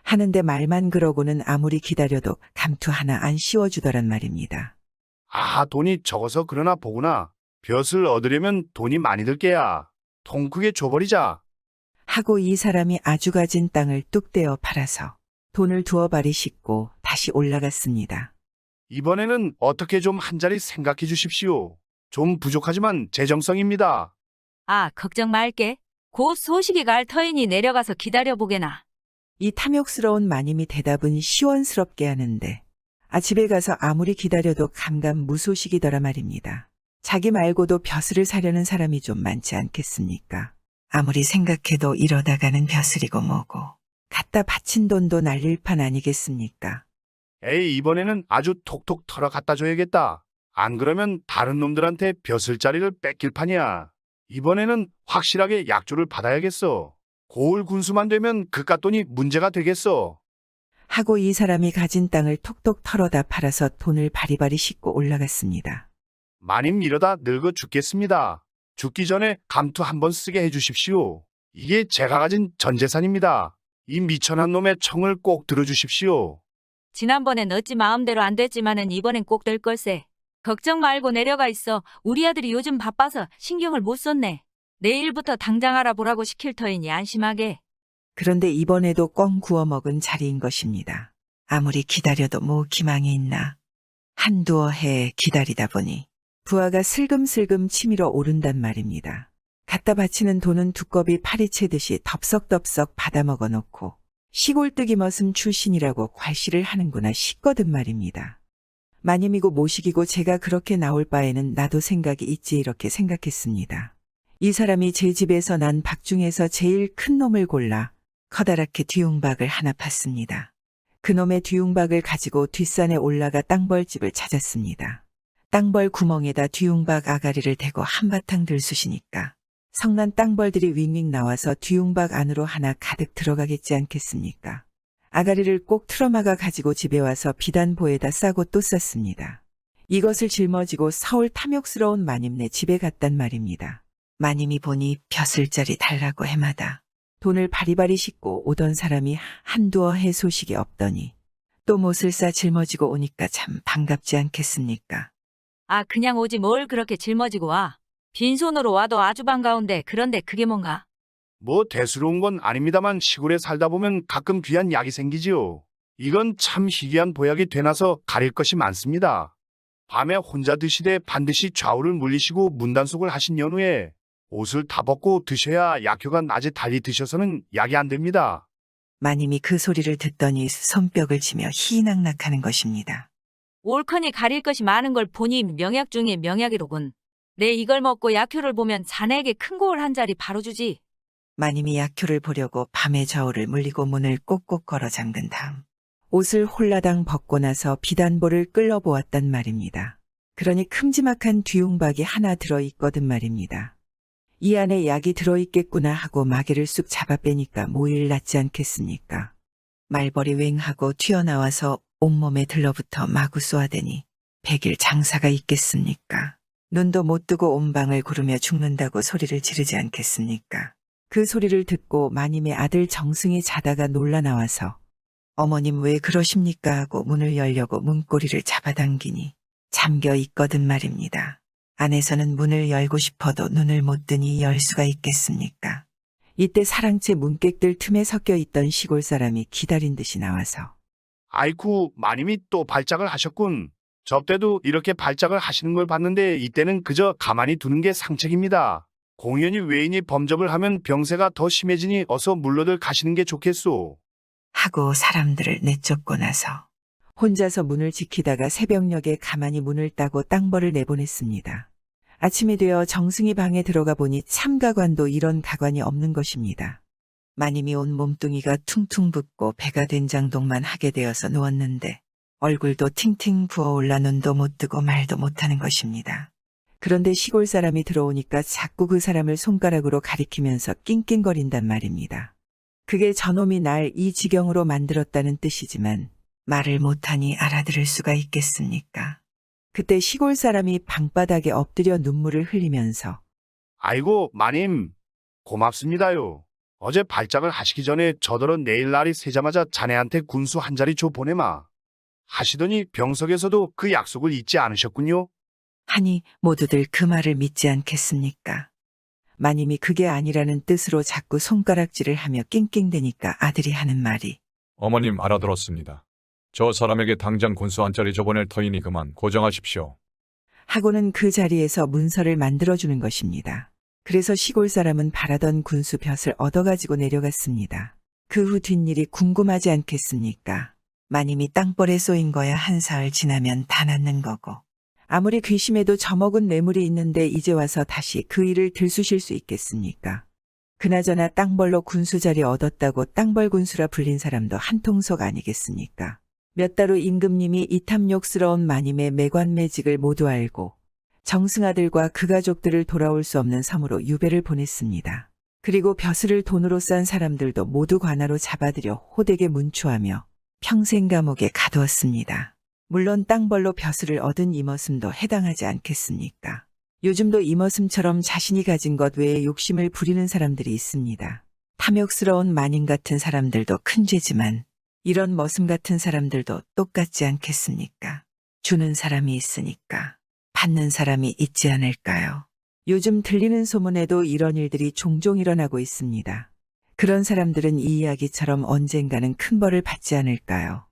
A: 하는데 말만 그러고는 아무리 기다려도 감투 하나 안 씌워주더란 말입니다.
D: 아, 돈이 적어서 그러나 보구나. 벼슬 얻으려면 돈이 많이 들 게야. 통 크게 줘버리자.
A: 하고 이 사람이 아주 가진 땅을 뚝 떼어 팔아서 돈을 두어 바리 싣고 다시 올라갔습니다.
D: 이번에는 어떻게 좀 한 자리 생각해 주십시오. 좀 부족하지만 재정성입니다.
J: 아, 걱정 말게. 곧 소식이 갈 터이니 내려가서 기다려보게나.
A: 이 탐욕스러운 마님이 대답은 시원스럽게 하는데 집에 가서 아무리 기다려도 감감무소식이더라 말입니다. 자기 말고도 벼슬을 사려는 사람이 좀 많지 않겠습니까? 아무리 생각해도 이러다가는 벼슬이고 뭐고 갖다 바친 돈도 날릴 판 아니겠습니까?
D: 에이, 이번에는 아주 톡톡 털어 갖다 줘야겠다. 안 그러면 다른 놈들한테 벼슬 자리를 뺏길 판이야. 이번에는 확실하게 약조를 받아야겠어. 고을 군수만 되면 그깟 돈이 문제가 되겠어.
A: 하고 이 사람이 가진 땅을 톡톡 털어다 팔아서 돈을 바리바리 싣고 올라갔습니다.
D: 마님 이러다 늙어 죽겠습니다. 죽기 전에 감투 한번 쓰게 해주십시오. 이게 제가 가진 전 재산입니다. 이 미천한 놈의 청을 꼭 들어주십시오.
J: 지난번엔 어찌 마음대로 안 됐지만은 이번엔 꼭 될 걸세. 걱정 말고 내려가 있어. 우리 아들이 요즘 바빠서 신경을 못 썼네. 내일부터 당장 알아보라고 시킬 터이니 안심하게.
A: 그런데 이번에도 꿩 구워 먹은 자리인 것입니다. 아무리 기다려도 뭐 기망이 있나. 한두어 해 기다리다 보니 부하가 슬금슬금 치밀어 오른단 말입니다. 갖다 바치는 돈은 두꺼비 파리채듯이 덥석덥석 받아먹어 놓고 시골뜨기 머슴 출신이라고 괄시를 하는구나 싶거든 말입니다. 마님이고 모식이고 제가 그렇게 나올 바에는 나도 생각이 있지 이렇게 생각했습니다. 이 사람이 제 집에서 난 박 중에서 제일 큰 놈을 골라 커다랗게 뒤웅박을 하나 팠습니다. 그놈의 뒤웅박을 가지고 뒷산에 올라가 땅벌집을 찾았습니다. 땅벌 구멍에다 뒤웅박 아가리를 대고 한바탕 들쑤시니까 성난 땅벌들이 윙윙 나와서 뒤웅박 안으로 하나 가득 들어가겠지 않겠습니까? 아가리를 꼭 틀어막아 가지고 집에 와서 비단보에다 싸고 또 쌌습니다. 이것을 짊어지고 서울 탐욕스러운 마님네 집에 갔단 말입니다. 마님이 보니 벼슬자리 달라고 해마다 돈을 바리바리 싣고 오던 사람이 한두어 해 소식이 없더니 또 못을 싸 짊어지고 오니까 참 반갑지 않겠습니까?
J: 아, 그냥 오지 뭘 그렇게 짊어지고 와. 빈손으로 와도 아주 반가운데 그런데 그게 뭔가?
D: 뭐 대수로운 건 아닙니다만 시골에 살다 보면 가끔 귀한 약이 생기지요. 이건 참 희귀한 보약이 되나서 가릴 것이 많습니다. 밤에 혼자 드시되 반드시 좌우를 물리시고 문단속을 하신 연후에 옷을 다 벗고 드셔야 약효가 낮에 달리 드셔서는 약이 안 됩니다.
A: 마님이 그 소리를 듣더니 손뼉을 치며 희낙낙하는 것입니다.
J: 옳거니 가릴 것이 많은 걸 보니 명약 중에 명약이로군. 내 이걸 먹고 약효를 보면 자네에게 큰 고을 한 자리 바로 주지.
A: 마님이 약효를 보려고 밤에 저울을 물리고 문을 꼭꼭 걸어 잠근 다음 옷을 홀라당 벗고 나서 비단보를 끌어보았단 말입니다. 그러니 큼지막한 뒤웅박이 하나 들어있거든 말입니다. 이 안에 약이 들어있겠구나 하고 마개를 쑥 잡아 빼니까 모일 났지 않겠습니까? 말벌이 웽하고 튀어나와서 온몸에 들러붙어 마구 쏘아대니 100일 장사가 있겠습니까? 눈도 못 뜨고 온 방을 구르며 죽는다고 소리를 지르지 않겠습니까? 그 소리를 듣고 마님의 아들 정승이 자다가 놀라 나와서 어머님 왜 그러십니까 하고 문을 열려고 문고리를 잡아당기니 잠겨 있거든 말입니다. 안에서는 문을 열고 싶어도 눈을 못 뜨니 열 수가 있겠습니까? 이때 사랑채 문객들 틈에 섞여 있던 시골 사람이 기다린 듯이 나와서
D: 아이쿠, 마님이 또 발작을 하셨군. 접대도 이렇게 발작을 하시는 걸 봤는데 이때는 그저 가만히 두는 게 상책입니다. 공연히 외인이 범접을 하면 병세가 더 심해지니 어서 물러들 가시는 게 좋겠소.
A: 하고 사람들을 내쫓고 나서 혼자서 문을 지키다가 새벽녘에 가만히 문을 따고 땅벌을 내보냈습니다. 아침이 되어 정승이 방에 들어가 보니 참가관도 이런 가관이 없는 것입니다. 마님이 온 몸뚱이가 퉁퉁 붓고 배가 된장동만 하게 되어서 누웠는데 얼굴도 팅팅 부어올라 눈도 못 뜨고 말도 못하는 것입니다. 그런데 시골 사람이 들어오니까 자꾸 그 사람을 손가락으로 가리키면서 낑낑거린단 말입니다. 그게 저놈이 날 이 지경으로 만들었다는 뜻이지만 말을 못하니 알아들을 수가 있겠습니까? 그때 시골 사람이 방바닥에 엎드려 눈물을 흘리면서
D: 아이고, 마님, 고맙습니다요. 어제 발작을 하시기 전에 저더러 내일 날이 새자마자 자네한테 군수 한 자리 줘 보내마 하시더니 병석에서도 그 약속을 잊지 않으셨군요.
A: 하니 모두들 그 말을 믿지 않겠습니까? 마님이 그게 아니라는 뜻으로 자꾸 손가락질을 하며 낑낑대니까 아들이 하는 말이
C: 어머님 알아들었습니다. 저 사람에게 당장 군수 한 자리 줘보낼 터이니 그만 고정하십시오.
A: 하고는 그 자리에서 문서를 만들어주는 것입니다. 그래서 시골 사람은 바라던 군수 벼슬 얻어가지고 내려갔습니다. 그 후 뒷일이 궁금하지 않겠습니까? 마님이 땅벌에 쏘인 거야 한 사흘 지나면 다 낫는 거고 아무리 귀심해도 저먹은 뇌물이 있는데 이제 와서 다시 그 일을 들쑤실 수 있겠습니까? 그나저나 땅벌로 군수 자리 얻었다고 땅벌 군수라 불린 사람도 한통속 아니겠습니까? 몇 달 후 임금님이 이탐욕스러운 마님의 매관매직을 모두 알고 정승아들과 그 가족들을 돌아올 수 없는 섬으로 유배를 보냈습니다. 그리고 벼슬을 돈으로 싼 사람들도 모두 관아로 잡아들여 호되게 문초하며 평생 감옥에 가두었습니다. 물론 땅벌로 벼슬을 얻은 이머슴도 해당하지 않겠습니까? 요즘도 이머슴처럼 자신이 가진 것 외에 욕심을 부리는 사람들이 있습니다. 탐욕스러운 마님 같은 사람들도 큰 죄지만 이런 머슴 같은 사람들도 똑같지 않겠습니까? 주는 사람이 있으니까 받는 사람이 있지 않을까요? 요즘 들리는 소문에도 이런 일들이 종종 일어나고 있습니다. 그런 사람들은 이 이야기처럼 언젠가는 큰 벌을 받지 않을까요?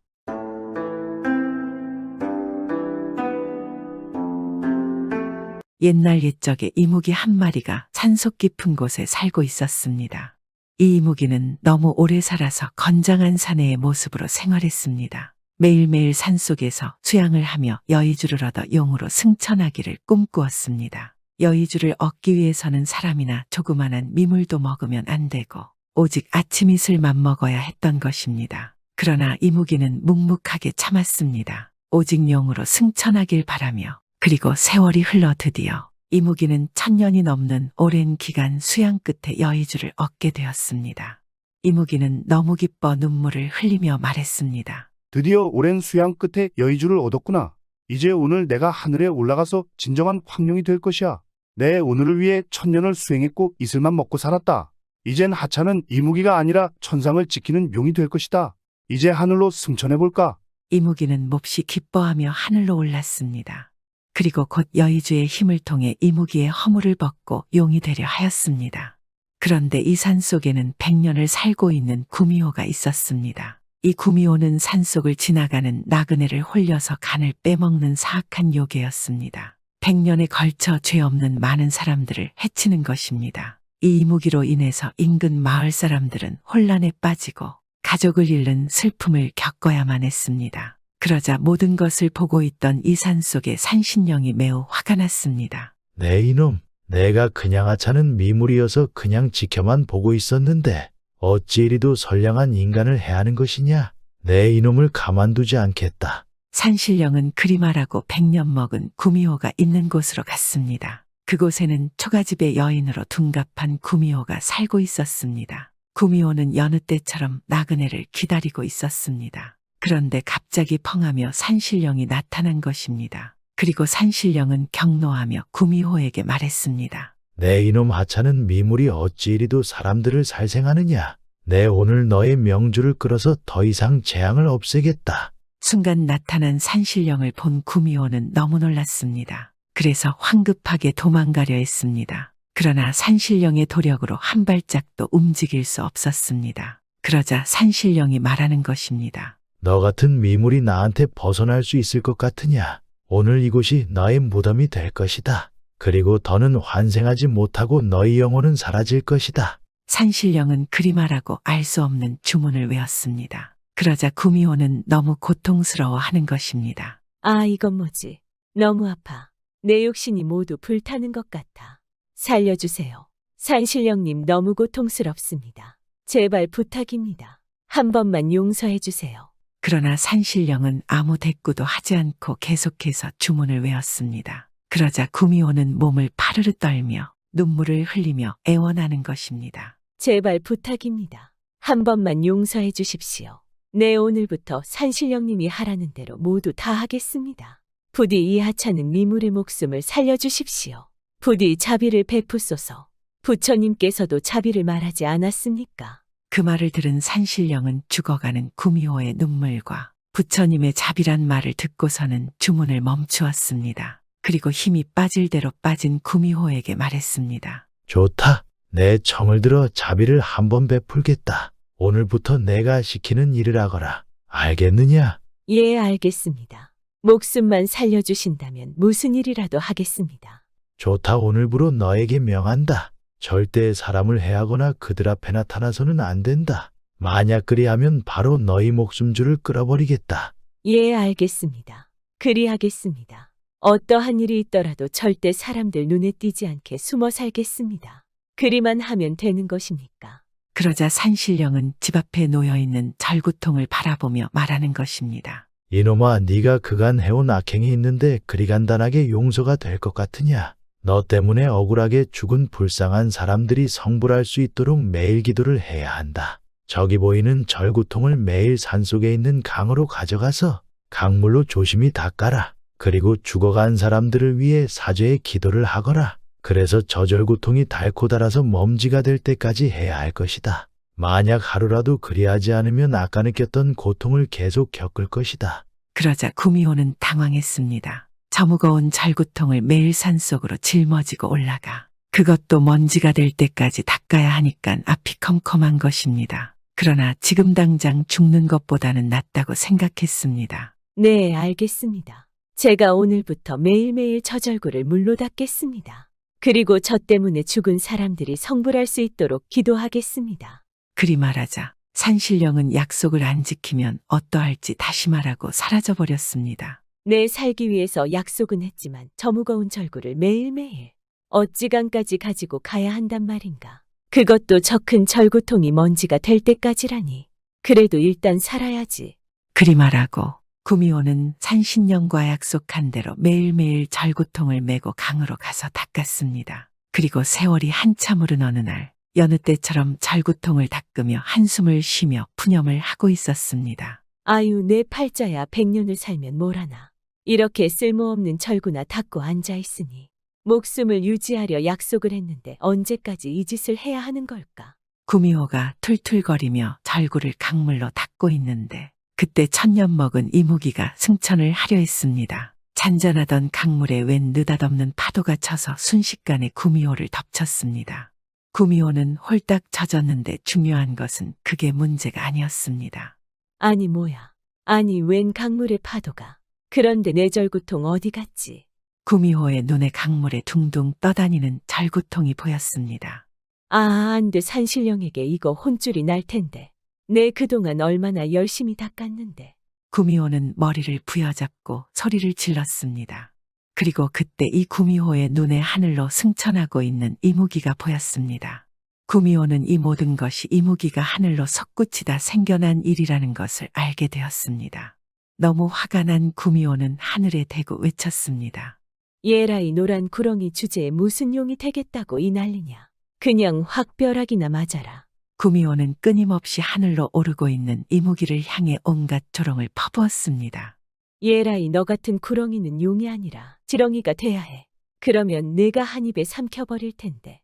A: 옛날 옛적에 이무기 한 마리가 산속 깊은 곳에 살고 있었습니다. 이 이무기는 너무 오래 살아서 건장한 사내의 모습으로 생활했습니다. 매일매일 산속에서 수양을 하며 여의주를 얻어 용으로 승천하기를 꿈꾸었습니다. 여의주를 얻기 위해서는 사람이나 조그만한 미물도 먹으면 안 되고 오직 아침 이슬만 먹어야 했던 것입니다. 그러나 이무기는 묵묵하게 참았습니다. 오직 용으로 승천하길 바라며. 그리고 세월이 흘러 드디어 이무기는 1000년이 넘는 오랜 기간 수양 끝에 여의주를 얻게 되었습니다. 이무기는 너무 기뻐 눈물을 흘리며 말했습니다.
D: 드디어 오랜 수양 끝에 여의주를 얻었구나. 이제 오늘 내가 하늘에 올라가서 진정한 황룡이 될 것이야. 내 오늘을 위해 1000년을 수행했고 이슬만 먹고 살았다. 이젠 하찮은 이무기가 아니라 천상을 지키는 용이 될 것이다. 이제 하늘로 승천해볼까?
A: 이무기는 몹시 기뻐하며 하늘로 올랐습니다. 그리고 곧 여의주의 힘을 통해 이무기의 허물을 벗고 용이 되려 하였습니다. 그런데 이 산속에는 100년을 살고 있는 구미호가 있었습니다. 이 구미호는 산속을 지나가는 나그네를 홀려서 간을 빼먹는 사악한 요괴였습니다. 100년에 걸쳐 죄 없는 많은 사람들을 해치는 것입니다. 이 이무기로 인해서 인근 마을 사람들은 혼란에 빠지고 가족을 잃는 슬픔을 겪어야만 했습니다. 그러자 모든 것을 보고 있던 이 산속의 산신령이 매우 화가 났습니다.
B: 내 이놈, 내가 그냥 하찮은 미물이어서 그냥 지켜만 보고 있었는데 어찌 이리도 선량한 인간을 해하는 것이냐? 내 이놈을 가만두지 않겠다.
A: 산신령은 그리 말하고 100년 먹은 구미호가 있는 곳으로 갔습니다. 그곳에는 초가집의 여인으로 둔갑한 구미호가 살고 있었습니다. 구미호는 여느 때처럼 나그네를 기다리고 있었습니다. 그런데 갑자기 펑하며 산신령이 나타난 것입니다. 그리고 산신령은 경노하며 구미호에게 말했습니다.
B: 내 이놈 하찮은 미물이 어찌 이리도 사람들을 살생하느냐? 내 오늘 너의 명주를 끌어서 더 이상 재앙을 없애겠다.
A: 순간 나타난 산신령을 본 구미호는 너무 놀랐습니다. 그래서 황급하게 도망가려 했습니다. 그러나 산신령의 도력으로 한 발짝도 움직일 수 없었습니다. 그러자 산신령이 말하는 것입니다.
B: 너 같은 미물이 나한테 벗어날 수 있을 것 같으냐? 오늘 이곳이 너의 무덤이 될 것이다. 그리고 더는 환생하지 못하고 너의 영혼은 사라질 것이다.
A: 산신령은 그리 말하고 알 수 없는 주문을 외웠습니다. 그러자 구미호는 너무 고통스러워하는 것입니다.
E: 아, 이건 뭐지? 너무 아파. 내 육신이 모두 불타는 것 같아. 살려주세요. 산신령님 너무 고통스럽습니다. 제발 부탁입니다. 한 번만 용서해 주세요.
A: 그러나 산신령은 아무 대꾸도 하지 않고 계속해서 주문을 외웠습니다. 그러자 구미호는 몸을 파르르 떨며 눈물을 흘리며 애원하는 것입니다.
E: 제발 부탁입니다. 한 번만 용서해 주십시오. 네, 오늘부터 산신령님이 하라는 대로 모두 다 하겠습니다. 부디 이 하찮은 미물의 목숨을 살려주십시오. 부디 자비를 베푸소서. 부처님께서도 자비를 말하지 않았습니까?
A: 그 말을 들은 산신령은 죽어가는 구미호의 눈물과 부처님의 자비란 말을 듣고서는 주문을 멈추었습니다. 그리고 힘이 빠질 대로 빠진 구미호에게 말했습니다.
B: 좋다. 내 청을 들어 자비를 한번 베풀겠다. 오늘부터 내가 시키는 일을 하거라. 알겠느냐?
E: 예, 알겠습니다. 목숨만 살려주신다면 무슨 일이라도 하겠습니다.
B: 좋다. 오늘부로 너에게 명한다. 절대 사람을 해하거나 그들 앞에 나타나서는 안 된다. 만약 그리하면 바로 너희 목숨줄을 끌어버리겠다.
E: 예, 알겠습니다. 그리하겠습니다. 어떠한 일이 있더라도 절대 사람들 눈에 띄지 않게 숨어 살겠습니다. 그리만 하면 되는 것입니까?
A: 그러자 산신령은 집 앞에 놓여있는 절구통을 바라보며 말하는 것입니다.
B: 이놈아, 네가 그간 해온 악행이 있는데 그리 간단하게 용서가 될 것 같으냐? 너 때문에 억울하게 죽은 불쌍한 사람들이 성불할 수 있도록 매일 기도를 해야 한다. 저기 보이는 절구통을 매일 산속에 있는 강으로 가져가서 강물로 조심히 닦아라. 그리고 죽어간 사람들을 위해 사죄의 기도를 하거라. 그래서 저절고통이 닳고 닳아서 먼지가 될 때까지 해야 할 것이다. 만약 하루라도 그리하지 않으면 아까 느꼈던 고통을 계속 겪을 것이다.
A: 그러자 구미호는 당황했습니다. 저 무거운 절구통을 매일 산속으로 짊어지고 올라가 그것도 먼지가 될 때까지 닦아야 하니까 앞이 컴컴한 것입니다. 그러나 지금 당장 죽는 것보다는 낫다고 생각했습니다.
E: 네, 알겠습니다. 제가 오늘부터 매일매일 저 절구를 물로 닦겠습니다. 그리고 저 때문에 죽은 사람들이 성불할 수 있도록 기도하겠습니다.
A: 그리 말하자 산신령은 약속을 안 지키면 어떠할지 다시 말하고 사라져버렸습니다.
E: 내 살기 위해서 약속은 했지만 저 무거운 절구를 매일매일 어찌간까지 가지고 가야 한단 말인가. 그것도 저 큰 절구통이 먼지가 될 때까지라니. 그래도 일단 살아야지.
A: 그리 말하고 구미호는 산신령과 약속한 대로 매일매일 절구통을 메고 강으로 가서 닦았습니다. 그리고 세월이 한참 흐른 어느 날 여느 때처럼 절구통을 닦으며 한숨을 쉬며 푸념을 하고 있었습니다.
E: 아유, 내 팔자야 100년을 살면 뭘하나. 이렇게 쓸모없는 절구나 닦고 앉아있으니 목숨을 유지하려 약속을 했는데 언제까지 이 짓을 해야 하는 걸까?
A: 구미호가 툴툴거리며 절구를 강물로 닦고 있는데 그때 천년 먹은 이무기가 승천을 하려 했습니다. 잔잔하던 강물에 웬 느닷없는 파도가 쳐서 순식간에 구미호를 덮쳤습니다. 구미호는 홀딱 젖었는데 중요한 것은 그게 문제가 아니었습니다.
E: 아니 뭐야. 아니 웬 강물의 파도가. 그런데 내 절구통 어디 갔지?
A: 구미호의 눈에 강물에 둥둥 떠다니는 절구통이 보였습니다.
E: 아, 안 돼. 산신령에게 이거 혼쭐이 날 텐데. 내 그동안 얼마나 열심히 닦았는데.
A: 구미호는 머리를 부여잡고 소리를 질렀습니다. 그리고 그때 이 구미호의 눈에 하늘로 승천하고 있는 이무기가 보였습니다. 구미호는 이 모든 것이 이무기가 하늘로 솟구치다 생겨난 일이라는 것을 알게 되었습니다. 너무 화가 난 구미호는 하늘에 대고 외쳤습니다.
E: 얘라이 노란 구렁이 주제에 무슨 용이 되겠다고 이 난리냐. 그냥 확 벼락이나 맞아라.
A: 구미호는 끊임없이 하늘로 오르고 있는 이무기를 향해 온갖 조롱을 퍼부었습니다.
E: 얘라이 너 같은 구렁이는 용이 아니라 지렁이가 돼야 해. 그러면 내가 한 입에 삼켜버릴 텐데.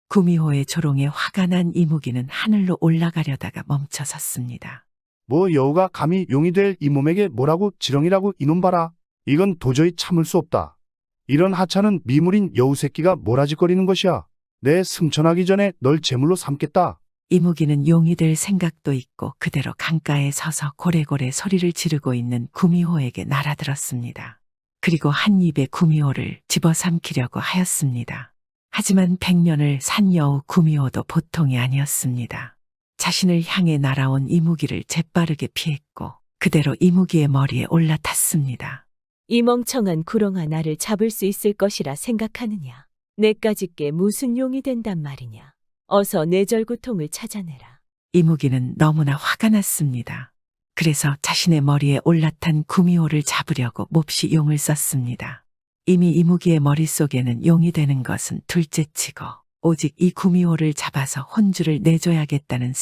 A: 구미호의 조롱에 화가 난 이무기는 하늘로 올라가려다가 멈춰섰습니다.
D: 뭐 여우가 감히 용이 될 이 몸에게 뭐라고 지렁이라고 이놈 봐라. 이건 도저히 참을 수 없다. 이런 하찮은 미물인 여우 새끼가 뭐라짓거리는 것이야. 내 승천하기 전에 널 제물로 삼겠다.
A: 이무기는 용이 될 생각도 있고 그대로 강가에 서서 고래고래 소리를 지르고 있는 구미호에게 날아들었습니다. 그리고 한 입에 구미호를 집어삼키려고 하였습니다. 하지만 100년을 산 여우 구미호도 보통이 아니었습니다. 자신을 향해 날아온 이무기를 재빠르게 피했고 그대로 이무기의 머리에 올라탔습니다.
E: 이 멍청한 구렁아 나를 잡을 수 있을 것이라 생각하느냐. 내까짓게 무슨 용이 된단 말이냐. 어서 내 절구통을 찾아내라.
A: 이무기는 너무나 화가 났습니다. 그래서 자신의 머리에 올라탄 구미호를 잡으려고 몹시 용을 썼습니다. 이미 이무기의 머릿속에는 용이 되는 것은 둘째치고 오직 이 구미호를 잡아서 혼주를 내줘야겠다는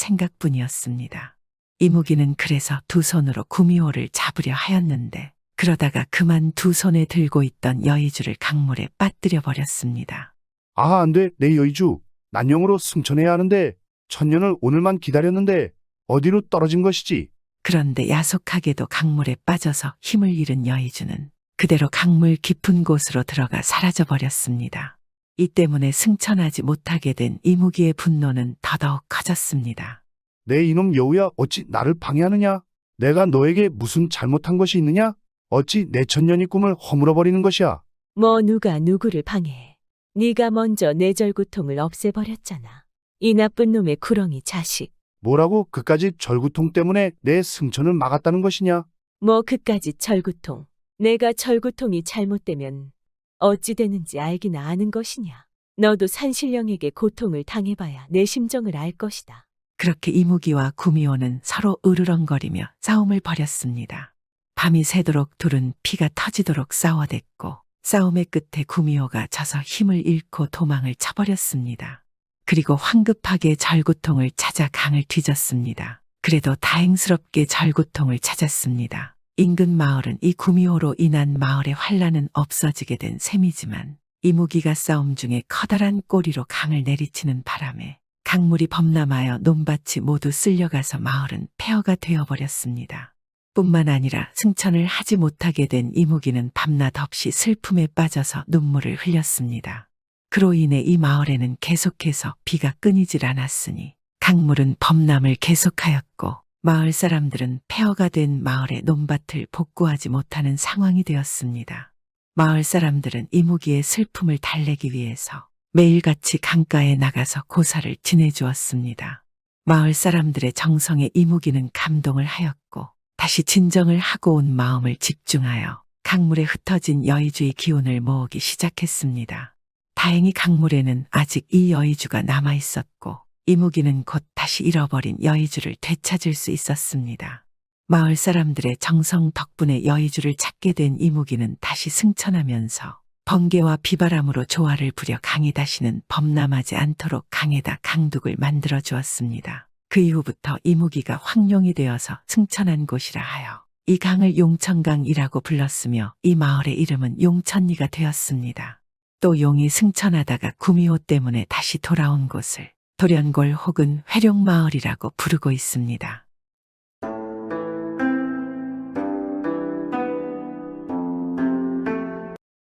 A: 생각뿐이었습니다. 이무기는 그래서 두 손으로 구미호를 잡으려 하였는데 그러다가 그만 두 손에 들고 있던 여의주를 강물에 빠뜨려 버렸습니다.
D: 아, 안 돼. 내 여의주. 난영으로 승천해야 하는데 천년을 오늘만 기다렸는데 어디로 떨어진 것이지?
A: 그런데 야속하게도 강물에 빠져서 힘을 잃은 여의주는 그대로 강물 깊은 곳으로 들어가 사라져 버렸습니다. 이 때문에 승천하지 못하게 된 이무기의 분노는 더더욱 커졌습니다.
D: 내 이놈 여우야, 어찌 나를 방해하느냐? 내가 너에게 무슨 잘못한 것이 있느냐? 어찌 내 천년의 꿈을 허물어버리는 것이야?
E: 뭐 누가 누구를 방해해. 네가 먼저 내 절구통을 없애버렸잖아. 이 나쁜 놈의 구렁이 자식.
D: 뭐라고 그까지 절구통 때문에 내 승천을 막았다는 것이냐?
E: 뭐 그까지 절구통. 내가 절구통이 잘못되면 어찌 되는지 알기나 아는 것이냐. 너도 산신령에게 고통을 당해봐야 내 심정을 알 것이다.
A: 그렇게 이무기와 구미호는 서로 으르렁거리며 싸움을 벌였습니다. 밤이 새도록 둘은 피가 터지도록 싸워댔고 싸움의 끝에 구미호가 져서 힘을 잃고 도망을 쳐버렸습니다. 그리고 황급하게 절구통을 찾아 강을 뒤졌습니다. 그래도 다행스럽게 절구통을 찾았습니다. 인근 마을은 이 구미호로 인한 마을의 환란은 없어지게 된 셈이지만 이무기가 싸움 중에 커다란 꼬리로 강을 내리치는 바람에 강물이 범람하여 논밭이 모두 쓸려가서 마을은 폐허가 되어버렸습니다. 뿐만 아니라 승천을 하지 못하게 된 이무기는 밤낮 없이 슬픔에 빠져서 눈물을 흘렸습니다. 그로 인해 이 마을에는 계속해서 비가 끊이질 않았으니 강물은 범람을 계속하였고 마을 사람들은 폐허가 된 마을의 논밭을 복구하지 못하는 상황이 되었습니다. 마을 사람들은 이무기의 슬픔을 달래기 위해서 매일같이 강가에 나가서 고사를 지내주었습니다. 마을 사람들의 정성에 이무기는 감동을 하였고 다시 진정을 하고 온 마음을 집중하여 강물에 흩어진 여의주의 기운을 모으기 시작했습니다. 다행히 강물에는 아직 이 여의주가 남아 있었고 이무기는 곧 다시 잃어버린 여의주를 되찾을 수 있었습니다. 마을 사람들의 정성 덕분에 여의주를 찾게 된 이무기는 다시 승천하면서 번개와 비바람으로 조화를 부려 강이 다시는 범람하지 않도록 강에다 강둑을 만들어 주었습니다. 그 이후부터 이무기가 황룡이 되어서 승천한 곳이라 하여 이 강을 용천강이라고 불렀으며 이 마을의 이름은 용천리가 되었습니다. 또 용이 승천하다가 구미호 때문에 다시 돌아온 곳을 도련골 혹은 회룡마을이라고 부르고 있습니다.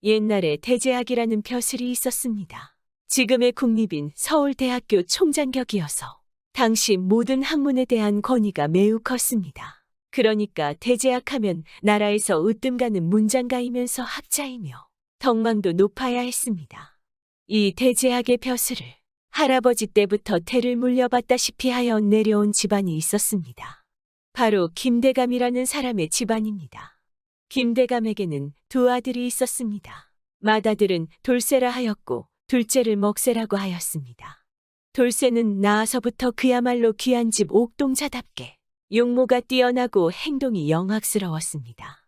E: 옛날에 대제학이라는 벼슬이 있었습니다. 지금의 국립인 서울대학교 총장격이어서 당시 모든 학문에 대한 권위가 매우 컸습니다. 그러니까 대제학하면 나라에서 으뜸 가는 문장가이면서 학자이며 덕망도 높아야 했습니다. 이 대제학의 벼슬을 할아버지 때부터 태를 물려받다시피 하여 내려온 집안이 있었습니다. 바로 김대감이라는 사람의 집안입니다. 김대감에게는 두 아들이 있었습니다. 맏아들은 돌쇠라 하였고 둘째를 먹새라고 하였습니다. 돌쇠는 나아서부터 그야말로 귀한 집 옥동자답게 용모가 뛰어나고 행동이 영악스러웠습니다.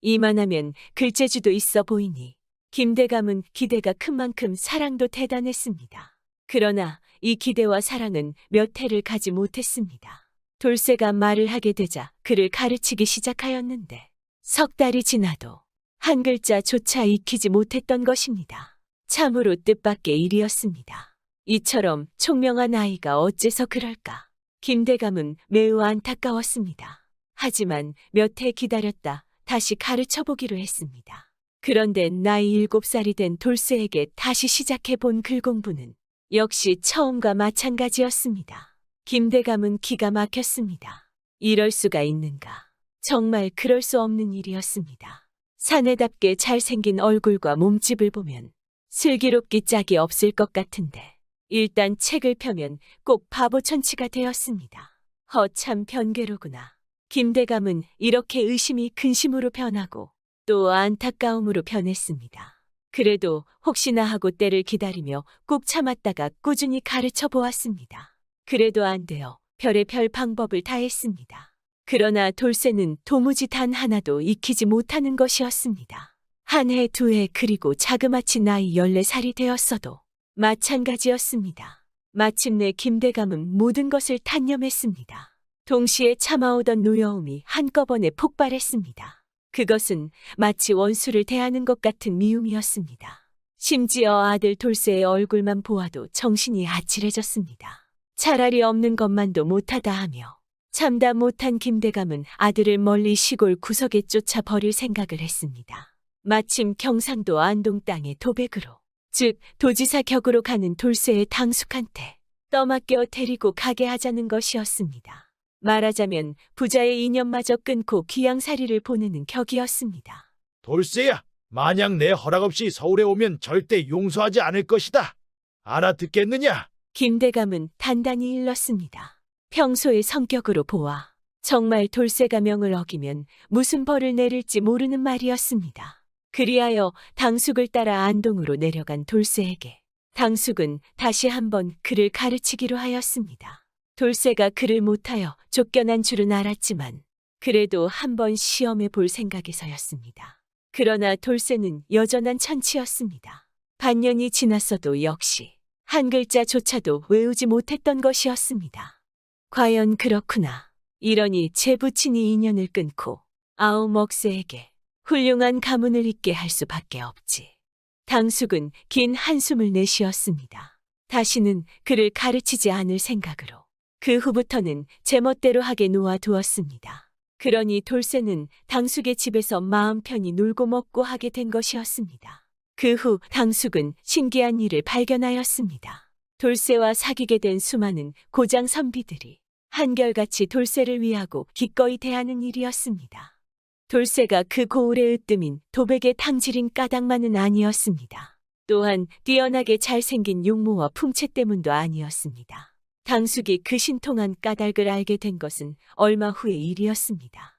E: 이만하면 글재주도 있어 보이니 김대감은 기대가 큰 만큼 사랑도 대단했습니다. 그러나 이 기대와 사랑은 몇 해를 가지 못했습니다. 돌쇠가 말을 하게 되자 그를 가르치기 시작하였는데 석 달이 지나도 한 글자조차 익히지 못했던 것입니다. 참으로 뜻밖의 일이었습니다. 이처럼 총명한 아이가 어째서 그럴까? 김대감은 매우 안타까웠습니다. 하지만 몇 해 기다렸다 다시 가르쳐보기로 했습니다. 그런데 나이 7살이 된 돌쇠에게 다시 시작해본 글공부는 역시 처음과 마찬가지였습니다. 김대감은 기가 막혔습니다. 이럴 수가 있는가? 정말 그럴 수 없는 일이었습니다. 사내답게 잘생긴 얼굴과 몸집을 보면 슬기롭기 짝이 없을 것 같은데 일단 책을 펴면 꼭 바보천치가 되었습니다. 허참 변괴로구나. 김대감은 이렇게 의심이 근심으로 변하고 또 안타까움으로 변했습니다. 그래도 혹시나 하고 때를 기다리며 꾹 참았다가 꾸준히 가르쳐 보았습니다. 그래도 안 되어 별의별 방법을 다했습니다. 그러나 돌쇠는 도무지 단 하나도 익히지 못하는 것이었습니다. 한 해, 두 해, 그리고 자그마치 나이 14살이 되었어도 마찬가지였습니다. 마침내 김대감은 모든 것을 단념했습니다. 동시에 참아오던 노여움이 한꺼번에 폭발했습니다. 그것은 마치 원수를 대하는 것 같은 미움이었습니다. 심지어 아들 돌쇠의 얼굴만 보아도 정신이 아찔해졌습니다. 차라리 없는 것만도 못하다 하며 참다 못한 김대감은 아들을 멀리 시골 구석에 쫓아 버릴 생각을 했습니다. 마침 경상도 안동 땅의 도백으로, 즉 도지사 격으로 가는 돌쇠의 당숙한테 떠맡겨 데리고 가게 하자는 것이었습니다. 말하자면 부자의 인연마저 끊고 귀양살이를 보내는 격이었습니다.
B: 돌쇠야, 만약 내 허락 없이 서울에 오면 절대 용서하지 않을 것이다. 알아듣겠느냐?
E: 김대감은 단단히 일렀습니다. 평소의 성격으로 보아 정말 돌쇠가 명을 어기면 무슨 벌을 내릴지 모르는 말이었습니다. 그리하여 당숙을 따라 안동으로 내려간 돌쇠에게 당숙은 다시 한번 그를 가르치기로 하였습니다. 돌쇠가 그를 못하여 쫓겨난 줄은 알았지만 그래도 한번 시험해 볼 생각에서였습니다. 그러나 돌쇠는 여전한 천치였습니다. 반년이 지났어도 역시 한 글자조차도 외우지 못했던 것이었습니다. 과연 그렇구나. 이러니 제 부친이 인연을 끊고 아우 먹새에게 훌륭한 가문을 잇게 할 수밖에 없지. 당숙은 긴 한숨을 내쉬었습니다. 다시는 그를 가르치지 않을 생각으로 그 후부터는 제멋대로 하게 놓아두었습니다. 그러니 돌쇠는 당숙의 집에서 마음 편히 놀고 먹고 하게 된 것이었습니다. 그 후 당숙은 신기한 일을 발견하였습니다. 돌쇠와 사귀게 된 수많은 고장 선비들이 한결같이 돌쇠를 위하고 기꺼이 대하는 일이었습니다. 돌쇠가 그 고을의 으뜸인 도백의 탕질인 까닭만은 아니었습니다. 또한 뛰어나게 잘생긴 용모와 풍채 때문도 아니었습니다. 당숙이 그 신통한 까닭을 알게 된 것은 얼마 후의 일이었습니다.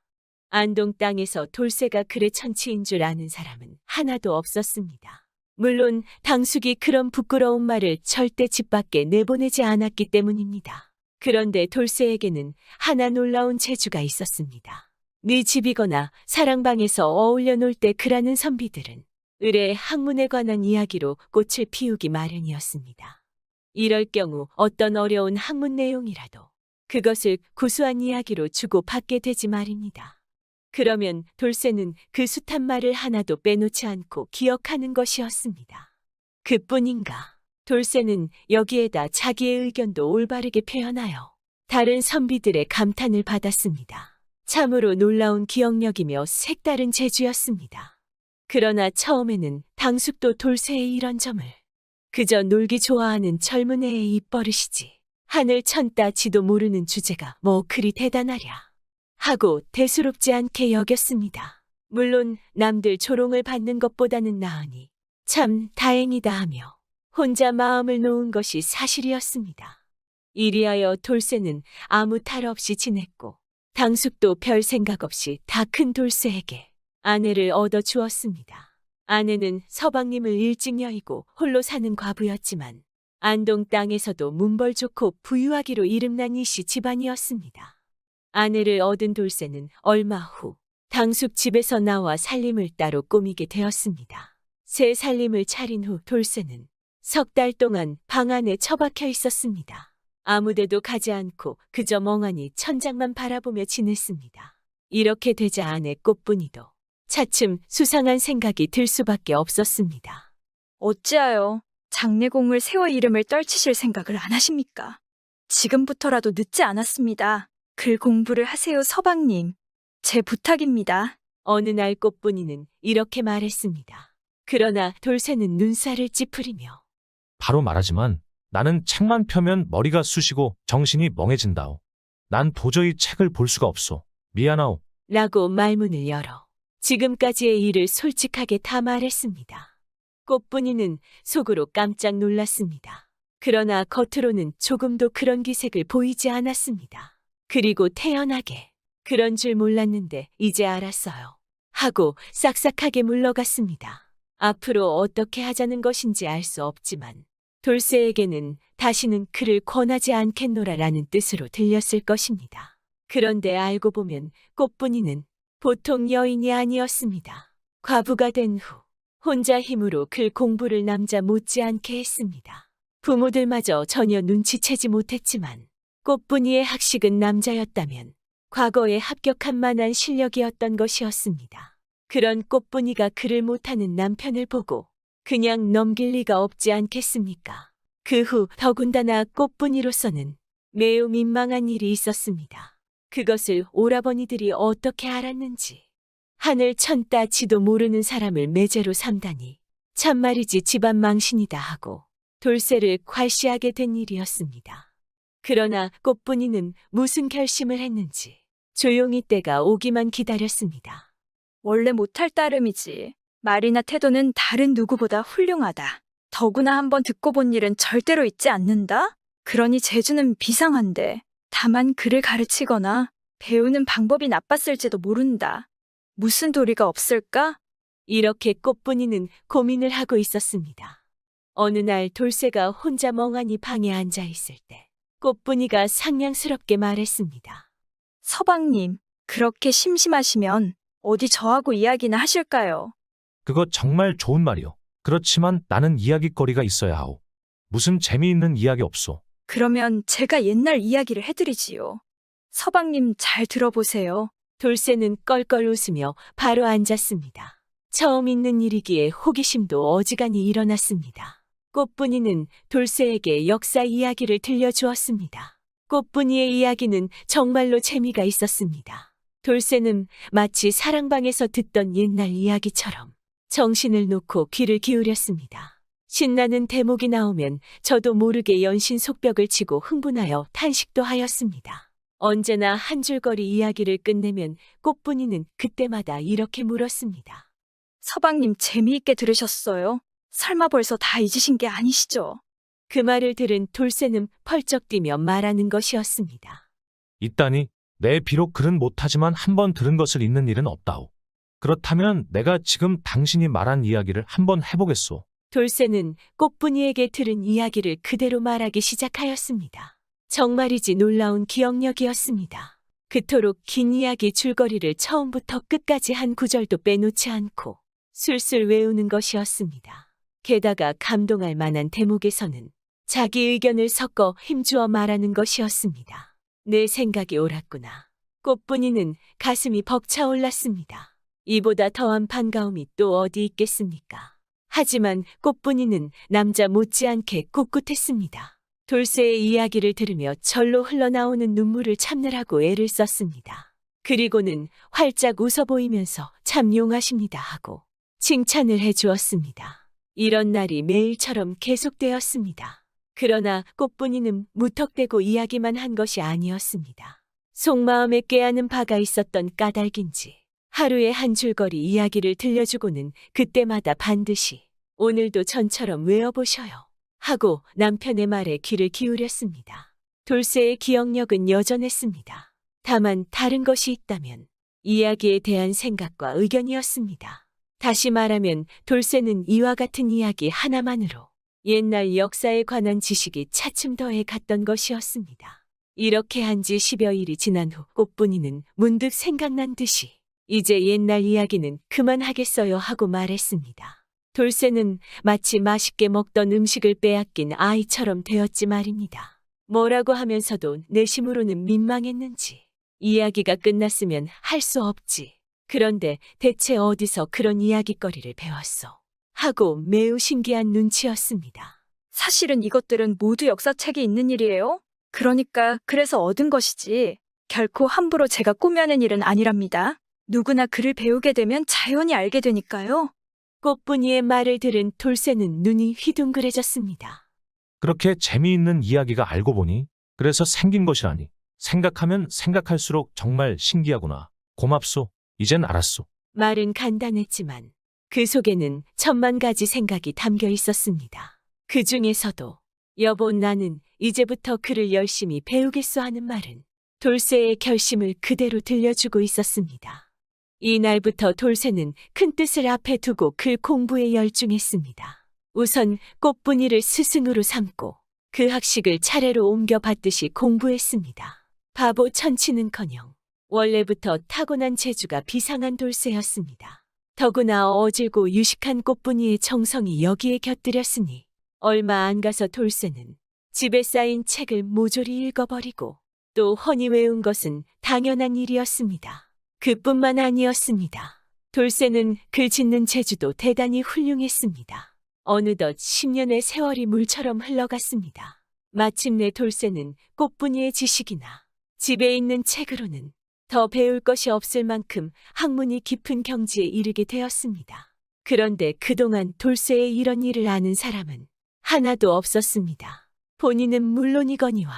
E: 안동 땅에서 돌쇠가 그의 천치인 줄 아는 사람은 하나도 없었습니다. 물론 당숙이 그런 부끄러운 말을 절대 집 밖에 내보내지 않았기 때문입니다. 그런데 돌쇠에게는 하나 놀라운 재주가 있었습니다. 네 집이거나 사랑방에서 어울려 놀 때 그라는 선비들은 을의 학문에 관한 이야기로 꽃을 피우기 마련이었습니다. 이럴 경우 어떤 어려운 학문 내용이라도 그것을 구수한 이야기로 주고받게 되지 말입니다. 그러면 돌쇠는 그 숱한 말을 하나도 빼놓지 않고 기억하는 것이었습니다. 그뿐인가? 돌쇠는 여기에다 자기의 의견도 올바르게 표현하여 다른 선비들의 감탄을 받았습니다. 참으로 놀라운 기억력이며 색다른 재주였습니다. 그러나 처음에는 당숙도 돌쇠의 이런 점을 그저 놀기 좋아하는 젊은 애의 입버릇이지 하늘 천 따지도 모르는 주제가 뭐 그리 대단하랴 하고 대수롭지 않게 여겼습니다. 물론 남들 조롱을 받는 것보다는 나으니 참 다행이다 하며 혼자 마음을 놓은 것이 사실이었습니다. 이리하여 돌쇠는 아무 탈 없이 지냈고 당숙도 별 생각 없이 다 큰 돌쇠에게 아내를 얻어 주었습니다. 아내는 서방님을 일찍 여의고 홀로 사는 과부였지만 안동 땅에서도 문벌 좋고 부유하기로 이름난 이씨 집안이었습니다. 아내를 얻은 돌쇠는 얼마 후 당숙 집에서 나와 살림을 따로 꾸미게 되었습니다. 새 살림을 차린 후 돌쇠는 석 달 동안 방 안에 처박혀 있었습니다. 아무데도 가지 않고 그저 멍하니 천장만 바라보며 지냈습니다. 이렇게 되자 아내 꽃분이도 차츰 수상한 생각이 들 수밖에 없었습니다.
H: 어찌하여 장례공을 세워 이름을 떨치실 생각을 안 하십니까? 지금부터라도 늦지 않았습니다. 글 공부를 하세요, 서방님. 제 부탁입니다.
E: 어느 날 꽃분이는 이렇게 말했습니다. 그러나 돌쇠는 눈살을 찌푸리며
G: 바로 말하지만 나는 책만 펴면 머리가 쑤시고 정신이 멍해진다오. 난 도저히 책을 볼 수가 없소. 미안하오.
E: 라고 말문을 열어 지금까지의 일을 솔직하게 다 말했습니다. 꽃분이는 속으로 깜짝 놀랐습니다. 그러나 겉으로는 조금도 그런 기색을 보이지 않았습니다. 그리고 태연하게 그런 줄 몰랐는데 이제 알았어요. 하고 싹싹하게 물러갔습니다. 앞으로 어떻게 하자는 것인지 알 수 없지만 돌쇠에게는 다시는 그를 권하지 않겠노라라는 뜻으로 들렸을 것입니다. 그런데 알고 보면 꽃분이는 보통 여인이 아니었습니다. 과부가 된 후 혼자 힘으로 글 공부를 남자 못지않게 했습니다. 부모들마저 전혀 눈치채지 못했지만 꽃분이의 학식은 남자였다면 과거에 합격할 만한 실력이었던 것이었습니다. 그런 꽃분이가 글을 못하는 남편을 보고 그냥 넘길 리가 없지 않겠습니까? 그 후 더군다나 꽃분이로서는 매우 민망한 일이 있었습니다. 그것을 오라버니들이 어떻게 알았는지 하늘 천 따지도 모르는 사람을 매제로 삼다니 참말이지 집안 망신이다 하고 돌쇠를 괄시하게 된 일이었습니다. 그러나 꽃분이는 무슨 결심을 했는지 조용히 때가 오기만 기다렸습니다.
H: 원래 못할 따름이지. 말이나 태도는 다른 누구보다 훌륭하다. 더구나 한번 듣고 본 일은 절대로 잊지 않는다? 그러니 재주는 비상한데 다만 글을 가르치거나 배우는 방법이 나빴을지도 모른다. 무슨 도리가 없을까?
E: 이렇게 꽃분이는 고민을 하고 있었습니다. 어느 날 돌쇠가 혼자 멍하니 방에 앉아 있을 때 꽃분이가 상냥스럽게 말했습니다.
H: 서방님, 그렇게 심심하시면 어디 저하고 이야기나 하실까요?
G: 그거 정말 좋은 말이오. 그렇지만 나는 이야깃거리가 있어야 하오. 무슨 재미있는 이야기 없소.
H: 그러면 제가 옛날 이야기를 해드리지요. 서방님 잘 들어보세요.
E: 돌쇠는 껄껄 웃으며 바로 앉았습니다. 처음 있는 일이기에 호기심도 어지간히 일어났습니다. 꽃분이는 돌쇠에게 역사 이야기를 들려주었습니다. 꽃분이의 이야기는 정말로 재미가 있었습니다. 돌쇠는 마치 사랑방에서 듣던 옛날 이야기처럼 정신을 놓고 귀를 기울였습니다. 신나는 대목이 나오면 저도 모르게 연신 속벽을 치고 흥분하여 탄식도 하였습니다. 언제나 한 줄거리 이야기를 끝내면 꽃분이는 그때마다 이렇게 물었습니다.
H: 서방님 재미있게 들으셨어요? 설마 벌써 다 잊으신 게 아니시죠?
E: 그 말을 들은 돌쇠는 펄쩍 뛰며 말하는 것이었습니다.
G: 있다니, 내 비록 글은 못하지만 한번 들은 것을 잊는 일은 없다오. 그렇다면 내가 지금 당신이 말한 이야기를 한번 해보겠소.
E: 돌쇠는 꽃분이에게 들은 이야기를 그대로 말하기 시작하였습니다. 정말이지 놀라운 기억력이었습니다. 그토록 긴 이야기 줄거리를 처음부터 끝까지 한 구절도 빼놓지 않고 술술 외우는 것이었습니다. 게다가 감동할 만한 대목에서는 자기 의견을 섞어 힘주어 말하는 것이었습니다. 내 생각이 옳았구나. 꽃분이는 가슴이 벅차올랐습니다. 이보다 더한 반가움이 또 어디 있겠습니까? 하지만 꽃분이는 남자 못지않게 꿋꿋했습니다. 돌쇠의 이야기를 들으며 절로 흘러나오는 눈물을 참느라고 애를 썼습니다. 그리고는 활짝 웃어 보이면서 참 용하십니다 하고 칭찬을 해주었습니다. 이런 날이 매일처럼 계속되었습니다. 그러나 꽃분이는 무턱대고 이야기만 한 것이 아니었습니다. 속마음에 꾀하는 바가 있었던 까닭인지 하루에 한 줄거리 이야기를 들려주고는 그때마다 반드시 오늘도 전처럼 외워보셔요 하고 남편의 말에 귀를 기울였습니다. 돌쇠의 기억력은 여전했습니다. 다만 다른 것이 있다면 이야기에 대한 생각과 의견이었습니다. 다시 말하면 돌쇠는 이와 같은 이야기 하나만으로 옛날 역사에 관한 지식이 차츰 더해 갔던 것이었습니다. 이렇게 한 지 10여일이 지난 후 꽃분이는 문득 생각난 듯이 이제 옛날 이야기는 그만하겠어요 하고 말했습니다. 돌쇠는 마치 맛있게 먹던 음식을 빼앗긴 아이처럼 되었지 말입니다. 뭐라고 하면서도 내심으로는 민망했는지 이야기가 끝났으면 할 수 없지. 그런데 대체 어디서 그런 이야깃거리를 배웠어? 하고 매우 신기한 눈치였습니다.
H: 사실은 이것들은 모두 역사책에 있는 일이에요. 그러니까 그래서 얻은 것이지 결코 함부로 제가 꾸며낸 일은 아니랍니다. 누구나 글을 배우게 되면 자연히 알게 되니까요.
E: 꽃분이의 말을 들은 돌쇠는 눈이 휘둥그레졌습니다.
G: 그렇게 재미있는 이야기가 알고 보니 그래서 생긴 것이라니. 생각하면 생각할수록 정말 신기하구나. 고맙소. 이젠 알았소.
E: 말은 간단했지만 그 속에는 천만 가지 생각이 담겨 있었습니다. 그 중에서도 여보 나는 이제부터 글을 열심히 배우겠소 하는 말은 돌쇠의 결심을 그대로 들려주고 있었습니다. 이날부터 돌쇠는 큰 뜻을 앞에 두고 글 공부에 열중했습니다. 우선 꽃분이를 스승으로 삼고 그 학식을 차례로 옮겨 받듯이 공부했습니다. 바보 천치는커녕 원래부터 타고난 재주가 비상한 돌쇠였습니다. 더구나 어질고 유식한 꽃분이의 정성이 여기에 곁들였으니 얼마 안 가서 돌쇠는 집에 쌓인 책을 모조리 읽어버리고 또 훤히 외운 것은 당연한 일이었습니다. 그뿐만 아니었습니다. 돌쇠는 글 짓는 재주도 대단히 훌륭했습니다. 어느덧 10년의 세월이 물처럼 흘러갔습니다. 마침내 돌쇠는 꽃분이의 지식이나 집에 있는 책으로는 더 배울 것이 없을 만큼 학문이 깊은 경지에 이르게 되었습니다. 그런데 그동안 돌쇠의 이런 일을 아는 사람은 하나도 없었습니다. 본인은 물론이거니와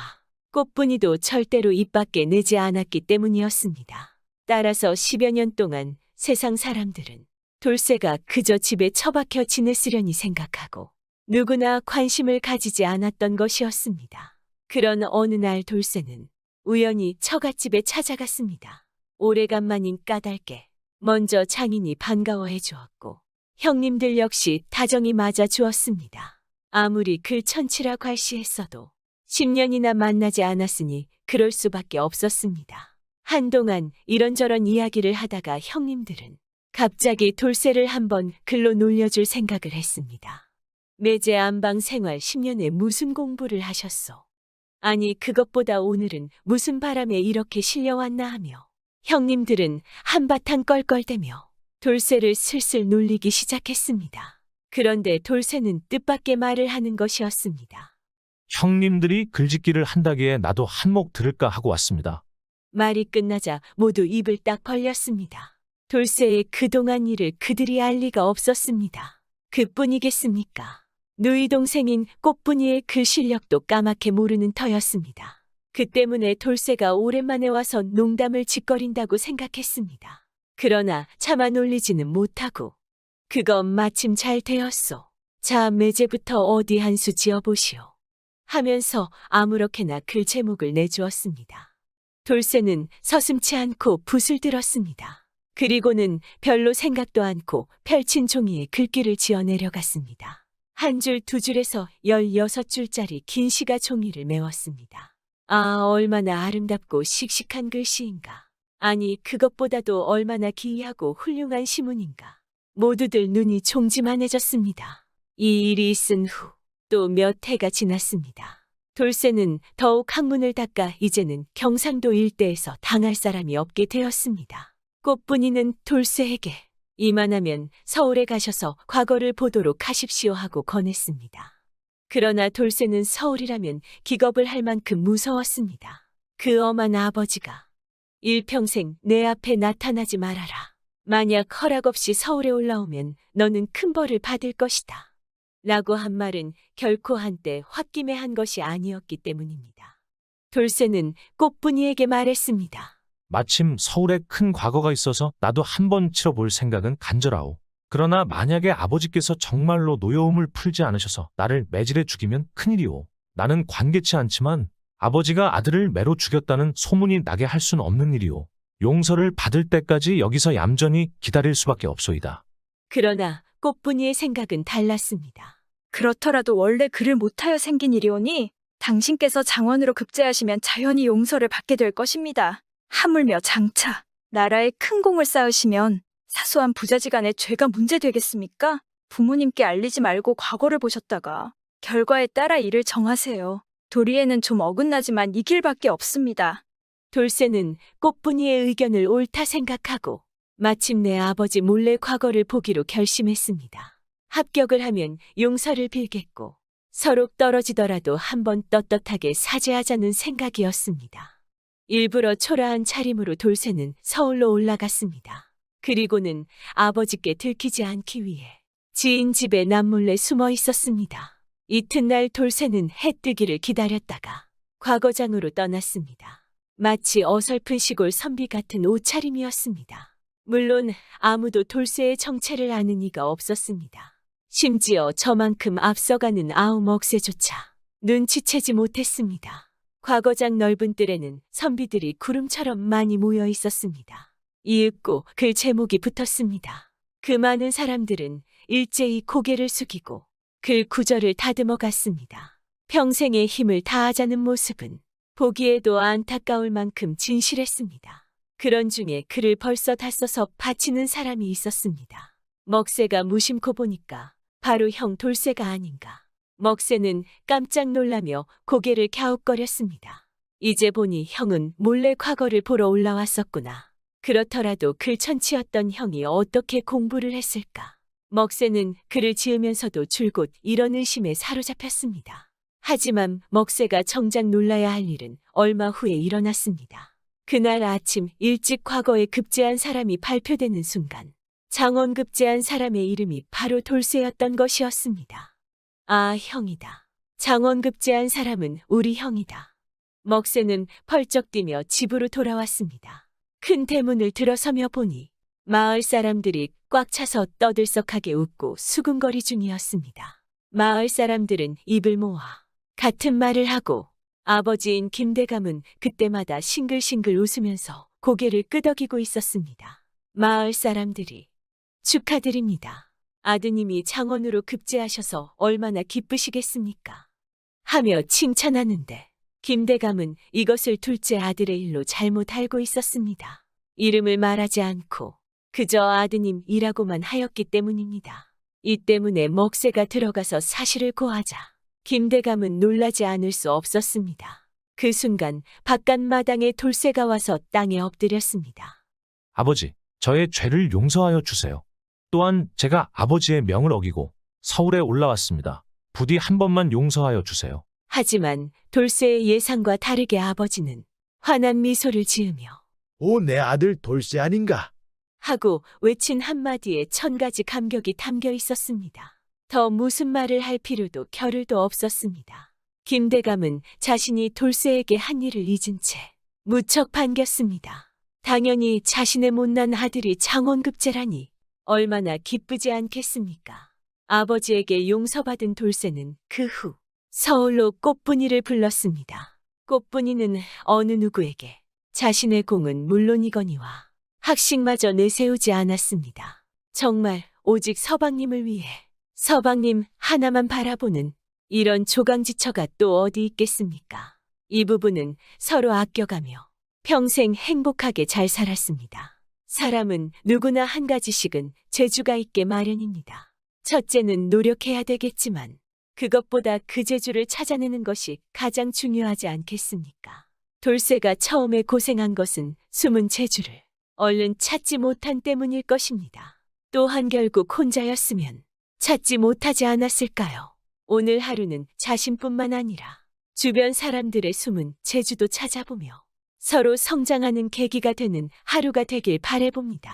E: 꽃분이도 절대로 입 밖에 내지 않았기 때문이었습니다. 따라서 10여 년 동안 세상 사람들은 돌쇠가 그저 집에 처박혀 지냈으려니 생각하고 누구나 관심을 가지지 않았던 것이었습니다. 그런 어느 날 돌쇠는 우연히 처갓집에 찾아갔습니다. 오래간만인 까닭에 먼저 장인이 반가워해 주었고 형님들 역시 다정히 맞아 주었습니다. 아무리 글천치라 괄시했어도 10년이나 만나지 않았으니 그럴 수밖에 없었습니다. 한동안 이런저런 이야기를 하다가 형님들은 갑자기 돌쇠를 한번 글로 놀려줄 생각을 했습니다. 매제 안방 생활 10년에 무슨 공부를 하셨소? 아니 그것보다 오늘은 무슨 바람에 이렇게 실려왔나 하며 형님들은 한바탕 껄껄대며 돌쇠를 슬슬 놀리기 시작했습니다. 그런데 돌쇠는 뜻밖의 말을 하는 것이었습니다.
G: 형님들이 글짓기를 한다기에 나도 한몫 들을까 하고 왔습니다.
E: 말이 끝나자 모두 입을 딱 벌렸습니다. 돌쇠의 그동안 일을 그들이 알 리가 없었습니다. 그뿐이겠습니까? 누이 동생인 꽃분이의 글 실력도 까맣게 모르는 터였습니다. 그 때문에 돌쇠가 오랜만에 와서 농담을 짓거린다고 생각했습니다. 그러나 차마 놀리지는 못하고 그건 마침 잘 되었소. 자, 매제부터 어디 한 수 지어보시오. 하면서 아무렇게나 글 제목을 내주었습니다. 돌쇠는 서슴치 않고 붓을 들었습니다. 그리고는 별로 생각도 않고 펼친 종이에 글귀를 지어 내려갔습니다. 한 줄 두 줄에서 16줄짜리 긴 시가 종이를 메웠습니다. 아, 얼마나 아름답고 씩씩한 글씨인가. 아니, 그것보다도 얼마나 기이하고 훌륭한 시문인가. 모두들 눈이 종지만해졌습니다. 이 일이 있은 후 또 몇 해가 지났습니다. 돌쇠는 더욱 학문을 닦아 이제는 경상도 일대에서 당할 사람이 없게 되었습니다. 꽃분이는 돌쇠에게 이만하면 서울에 가셔서 과거를 보도록 하십시오 하고 권했습니다. 그러나 돌쇠는 서울이라면 기겁을 할 만큼 무서웠습니다. 그 엄한 아버지가 일평생 내 앞에 나타나지 말아라. 만약 허락 없이 서울에 올라오면 너는 큰 벌을 받을 것이다. 라고 한 말은 결코 한때 홧김에 한 것이 아니었기 때문입니다. 돌쇠는 꽃분이에게 말했습니다.
G: 마침 서울에 큰 과거가 있어서 나도 한번 치러볼 생각은 간절하오. 그러나 만약에 아버지께서 정말로 노여움을 풀지 않으셔서 나를 매질해 죽이면 큰일이오. 나는 관계치 않지만 아버지가 아들을 매로 죽였다는 소문이 나게 할 수는 없는 일이오. 용서를 받을 때까지 여기서 얌전히 기다릴 수밖에 없소이다.
E: 그러나 꽃분이의 생각은 달랐습니다.
H: 그렇더라도 원래 글을 못하여 생긴 일이오니 당신께서 장원으로 급제하시면 자연히 용서를 받게 될 것입니다. 하물며 장차 나라에 큰 공을 쌓으시면 사소한 부자지간의 죄가 문제되겠습니까? 부모님께 알리지 말고 과거를 보셨다가 결과에 따라 일을 정하세요. 도리에는 좀 어긋나지만 이 길밖에 없습니다.
E: 돌쇠는 꽃분이의 의견을 옳다 생각하고 마침내 아버지 몰래 과거를 보기로 결심했습니다. 합격을 하면 용서를 빌겠고 서로 떨어지더라도 한번 떳떳하게 사죄하자는 생각이었습니다. 일부러 초라한 차림으로 돌쇠는 서울로 올라갔습니다. 그리고는 아버지께 들키지 않기 위해 지인 집에 남몰래 숨어 있었습니다. 이튿날 돌쇠는 해 뜨기를 기다렸다가 과거장으로 떠났습니다. 마치 어설픈 시골 선비 같은 옷차림이었습니다. 물론 아무도 돌쇠의 정체를 아는 이가 없었습니다. 심지어 저만큼 앞서가는 아우 억새조차 눈치채지 못했습니다. 과거장 넓은 뜰에는 선비들이 구름처럼 많이 모여 있었습니다. 이윽고 글 제목이 붙었습니다. 그 많은 사람들은 일제히 고개를 숙이고 글 구절을 다듬어 갔습니다. 평생의 힘을 다하자는 모습은 보기에도 안타까울 만큼 진실했습니다. 그런 중에 글을 벌써 다 써서 바치는 사람이 있었습니다. 먹새가 무심코 보니까 바로 형 돌쇠가 아닌가. 먹새는 깜짝 놀라며 고개를 갸웃거렸습니다. 이제 보니 형은 몰래 과거를 보러 올라왔었구나. 그렇더라도 글천치였던 형이 어떻게 공부를 했을까. 먹새는 글을 지으면서도 줄곧 이런 의심에 사로잡혔습니다. 하지만 먹새가 정작 놀라야 할 일은 얼마 후에 일어났습니다. 그날 아침 일찍 과거에 급제한 사람이 발표되는 순간 장원 급제한 사람의 이름이 바로 돌쇠였던 것이었습니다. 아, 형이다. 장원 급제한 사람은 우리 형이다. 먹새는 펄쩍 뛰며 집으로 돌아왔습니다. 큰 대문을 들어서며 보니 마을 사람들이 꽉 차서 떠들썩하게 웃고 수군거리 중이었습니다. 마을 사람들은 입을 모아 같은 말을 하고 아버지인 김대감은 그때마다 싱글싱글 웃으면서 고개를 끄덕이고 있었습니다. 마을 사람들이 축하드립니다. 아드님이 장원으로 급제하셔서 얼마나 기쁘시겠습니까? 하며 칭찬하는데 김대감은 이것을 둘째 아들의 일로 잘못 알고 있었습니다. 이름을 말하지 않고 그저 아드님이라고만 하였기 때문입니다. 이 때문에 먹새가 들어가서 사실을 고하자 김대감은 놀라지 않을 수 없었습니다. 그 순간 바깥 마당에 돌쇠가 와서 땅에 엎드렸습니다.
G: 아버지, 저의 죄를 용서하여 주세요. 또한 제가 아버지의 명을 어기고 서울에 올라왔습니다. 부디 한 번만 용서하여 주세요.
E: 하지만 돌쇠의 예상과 다르게 아버지는 환한 미소를 지으며
B: 오, 내 아들 돌쇠 아닌가?
E: 하고 외친 한마디에 1000가지 감격이 담겨 있었습니다. 더 무슨 말을 할 필요도 겨를도 없었습니다. 김대감은 자신이 돌쇠에게 한 일을 잊은 채 무척 반겼습니다. 당연히 자신의 못난 아들이 장원급제라니 얼마나 기쁘지 않겠습니까? 아버지에게 용서받은 돌쇠는 그 후 서울로 꽃분이를 불렀습니다. 꽃분이는 어느 누구에게 자신의 공은 물론이거니와 학식마저 내세우지 않았습니다. 정말 오직 서방님을 위해 서방님 하나만 바라보는 이런 조강지처가 또 어디 있겠습니까? 이 부부는 서로 아껴가며 평생 행복하게 잘 살았습니다. 사람은 누구나 한 가지씩은 재주가 있게 마련입니다. 첫째는 노력해야 되겠지만 그것보다 그 재주를 찾아내는 것이 가장 중요하지 않겠습니까? 돌쇠가 처음에 고생한 것은 숨은 재주를 얼른 찾지 못한 때문일 것입니다. 또한 결국 혼자였으면 찾지 못하지 않았을까요? 오늘 하루는 자신뿐만 아니라 주변 사람들의 숨은 재주도 찾아보며 서로 성장하는 계기가 되는 하루가 되길 바라봅니다.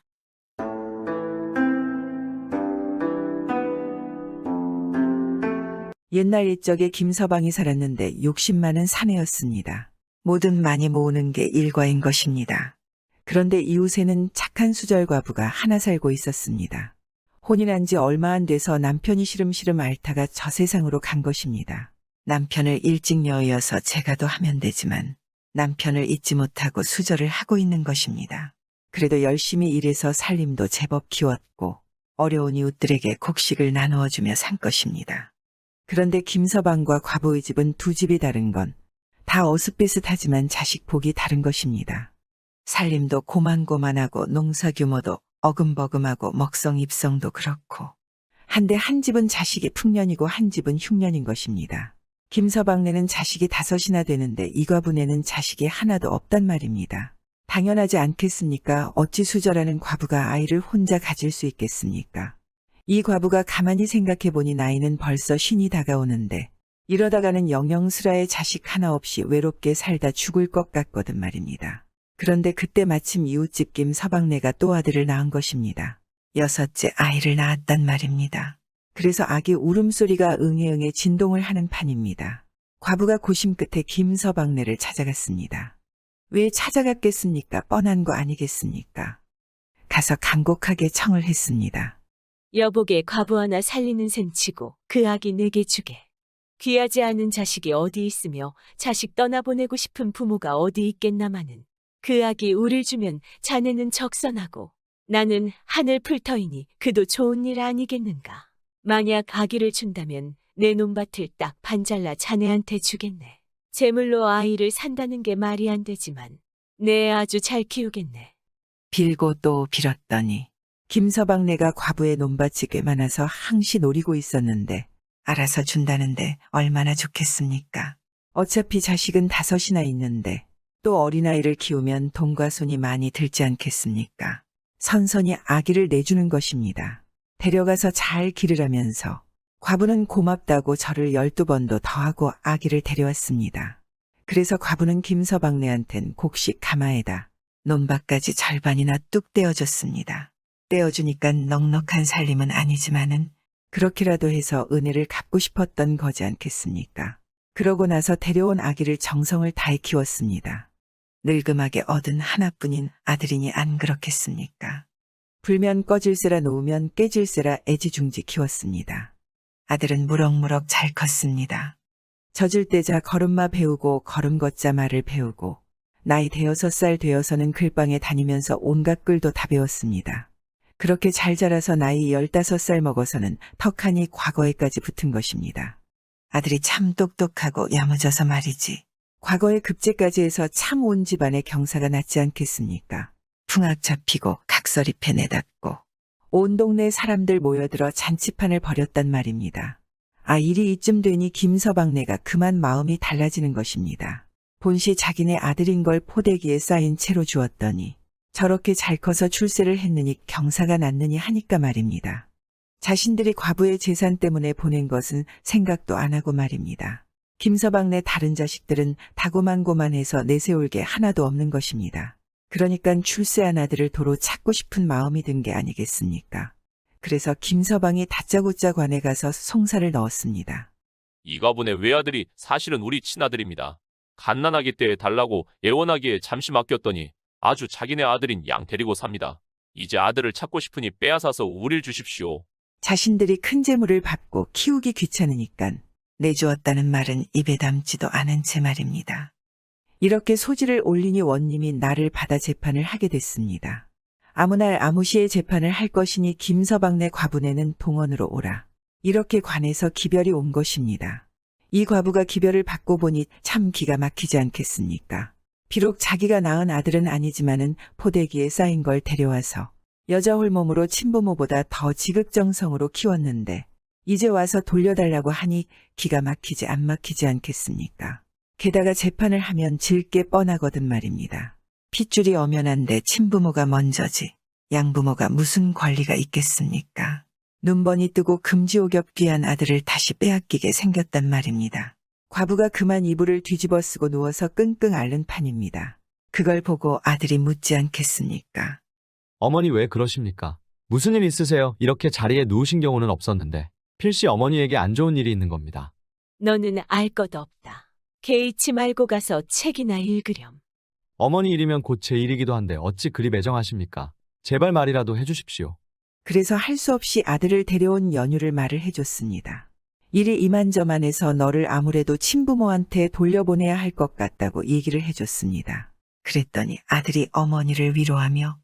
A: 옛날 옛적에 김서방이 살았는데 욕심 많은 사내였습니다. 뭐든 많이 모으는 게 일과인 것입니다. 그런데 이웃에는 착한 수절 과부가 하나 살고 있었습니다. 혼인한 지 얼마 안 돼서 남편이 시름시름 앓다가 저 세상으로 간 것입니다. 남편을 일찍 여의어서 제가도 하면 되지만 남편을 잊지 못하고 수절을 하고 있는 것입니다. 그래도 열심히 일해서 살림도 제법 키웠고 어려운 이웃들에게 곡식을 나누어주며 산 것입니다. 그런데 김서방과 과부의 집은 두 집이 다른 건 다 어슷비슷하지만 자식 복이 다른 것입니다. 살림도 고만고만하고 농사 규모도 어금버금하고 먹성 입성도 그렇고 한데 한 집은 자식이 풍년이고 한 집은 흉년인 것입니다. 김서방네는 자식이 5이나 되는데 이 과부네는 자식이 하나도 없단 말입니다. 당연하지 않겠습니까? 어찌 수절하는 과부가 아이를 혼자 가질 수 있겠습니까? 이 과부가 가만히 생각해보니 나이는 벌써 50이 다가오는데 이러다가는 영영스라의 자식 하나 없이 외롭게 살다 죽을 것 같거든 말입니다. 그런데 그때 마침 이웃집 김서방네가 또 아들을 낳은 것입니다. 6째 아이를 낳았단 말입니다. 그래서 아기 울음소리가 응애응애 진동을 하는 판입니다. 과부가 고심 끝에 김서방네를 찾아갔습니다. 왜 찾아갔겠습니까? 뻔한 거 아니겠습니까? 가서 간곡하게 청을 했습니다.
E: 여복의 과부 하나 살리는 셈치고 그 아기 내게 주게. 귀하지 않은 자식이 어디 있으며 자식 떠나보내고 싶은 부모가 어디 있겠나마는 그 아기 우릴 주면 자네는 적선하고 나는 하늘 풀터이니 그도 좋은 일 아니겠는가. 만약 아기를 준다면 내 논밭을 딱 반 잘라 자네한테 주겠네. 제물로 아이를 산다는 게 말이 안 되지만 내 아주 잘 키우겠네.
A: 빌고 또 빌었더니 김서방네가 과부의 논밭이 꽤 많아서 항시 노리고 있었는데 알아서 준다는데 얼마나 좋겠습니까? 어차피 자식은 5이나 있는데 또 어린아이를 키우면 돈과 손이 많이 들지 않겠습니까? 선선히 아기를 내주는 것입니다. 데려가서 잘 기르라면서 과부는 고맙다고 저를 12번도 더하고 아기를 데려왔습니다. 그래서 과부는 김서방네한텐 곡식 가마에다 논밭까지 절반이나 뚝 떼어줬습니다. 떼어주니까 넉넉한 살림은 아니지만은 그렇게라도 해서 은혜를 갚고 싶었던 거지 않겠습니까? 그러고 나서 데려온 아기를 정성을 다해 키웠습니다. 늙음하게 얻은 하나뿐인 아들이니 안 그렇겠습니까? 불면 꺼질세라 놓으면 깨질세라 애지중지 키웠습니다. 아들은 무럭무럭 잘 컸습니다. 젖을 떼자 걸음마 배우고 걸음 걷자 말을 배우고 나이 6살 되어서는 글방에 다니면서 온갖 글도 다 배웠습니다. 그렇게 잘 자라서 나이 15살 먹어서는 턱하니 과거에까지 붙은 것입니다. 아들이 참 똑똑하고 야무져서 말이지. 과거에 급제까지 해서 참 온 집안의 경사가 났지 않겠습니까? 풍악 잡히고 각설이패 내닫고 온 동네 사람들 모여들어 잔치판을 벌였단 말입니다. 아, 일이 이쯤 되니 김서방네가 그만 마음이 달라지는 것입니다. 본시 자기네 아들인 걸 포대기에 쌓인 채로 주었더니 저렇게 잘 커서 출세를 했느니 경사가 났느니 하니까 말입니다. 자신들이 과부의 재산 때문에 보낸 것은 생각도 안 하고 말입니다. 김서방네 다른 자식들은 다고만고만해서 내세울 게 하나도 없는 것입니다. 그러니까 출세한 아들을 도로 찾고 싶은 마음이 든 게 아니겠습니까? 그래서 김서방이 다짜고짜 관에 가서 송사를 넣었습니다.
K: 이 과분의 외아들이 사실은 우리 친아들입니다. 갓난아기 때에 달라고 예원하기에 잠시 맡겼더니 아주 자기네 아들인 양 데리고 삽니다. 이제 아들을 찾고 싶으니 빼앗아서 우릴 주십시오.
A: 자신들이 큰 재물을 받고 키우기 귀찮으니까 내주었다는 말은 입에 담지도 않은 채 말입니다. 이렇게 소지를 올리니 원님이 나를 받아 재판을 하게 됐습니다. 아무 날 아무 시에 재판을 할 것이니 김서방네 과부네는 동원으로 오라. 이렇게 관에서 기별이 온 것입니다. 이 과부가 기별을 받고 보니 참 기가 막히지 않겠습니까? 비록 자기가 낳은 아들은 아니지만은 포대기에 쌓인 걸 데려와서 여자 홀몸으로 친부모보다 더 지극정성으로 키웠는데 이제 와서 돌려달라고 하니 기가 막히지 안 막히지 않겠습니까? 게다가 재판을 하면 질 게 뻔하거든 말입니다. 핏줄이 엄연한데 친부모가 먼저지 양부모가 무슨 권리가 있겠습니까? 눈번이 뜨고 금지옥엽 귀한 아들을 다시 빼앗기게 생겼단 말입니다. 과부가 그만 이불을 뒤집어 쓰고 누워서 끙끙 앓는 판입니다. 그걸 보고 아들이 묻지 않겠습니까?
L: 어머니 왜 그러십니까? 무슨 일 있으세요? 이렇게 자리에 누우신 경우는 없었는데 필시 어머니에게 안 좋은 일이 있는 겁니다.
E: 너는 알 것 없다. 개의치 말고 가서 책이나 읽으렴.
L: 어머니 일이면 곧 제 일이기도 한데 어찌 그리 매정하십니까? 제발 말이라도 해주십시오.
A: 그래서 할 수 없이 아들을 데려온 연유를 말을 해줬습니다. 일이 이만저만해서 너를 아무래도 친부모한테 돌려보내야 할 것 같다고 얘기를 해줬습니다. 그랬더니 아들이 어머니를 위로하며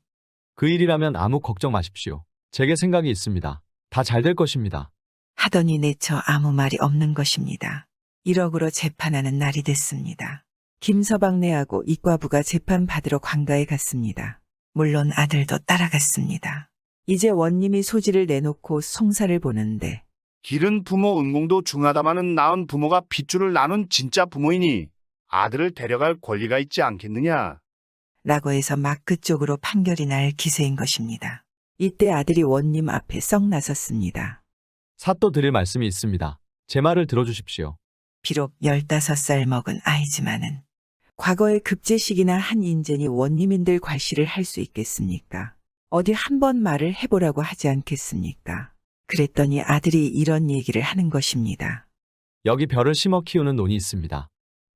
L: 그 일이라면 아무 걱정 마십시오. 제게 생각이 있습니다. 다 잘 될 것입니다.
A: 하더니 내쳐 아무 말이 없는 것입니다. 1억으로 재판하는 날이 됐습니다. 김서방네하고 이과부가 재판 받으러 관가에 갔습니다. 물론 아들도 따라갔습니다. 이제 원님이 소지를 내놓고 송사를 보는데
D: 기른 부모 은공도 중하다마는 낳은 부모가 핏줄을 나눈 진짜 부모이니 아들을 데려갈 권리가 있지 않겠느냐.
A: 라고 해서 막 그쪽으로 판결이 날 기세인 것입니다. 이때 아들이 원님 앞에 썩 나섰습니다.
L: 사또 드릴 말씀이 있습니다. 제 말을 들어주십시오.
A: 비록 15살 먹은 아이지만은 과거의 급제식이나 한 인재니 원님인들 괄시를 할 수 있겠습니까? 어디 한번 말을 해보라고 하지 않겠습니까? 그랬더니 아들이 이런 얘기를 하는 것입니다.
L: 여기 벼를 심어 키우는 논이 있습니다.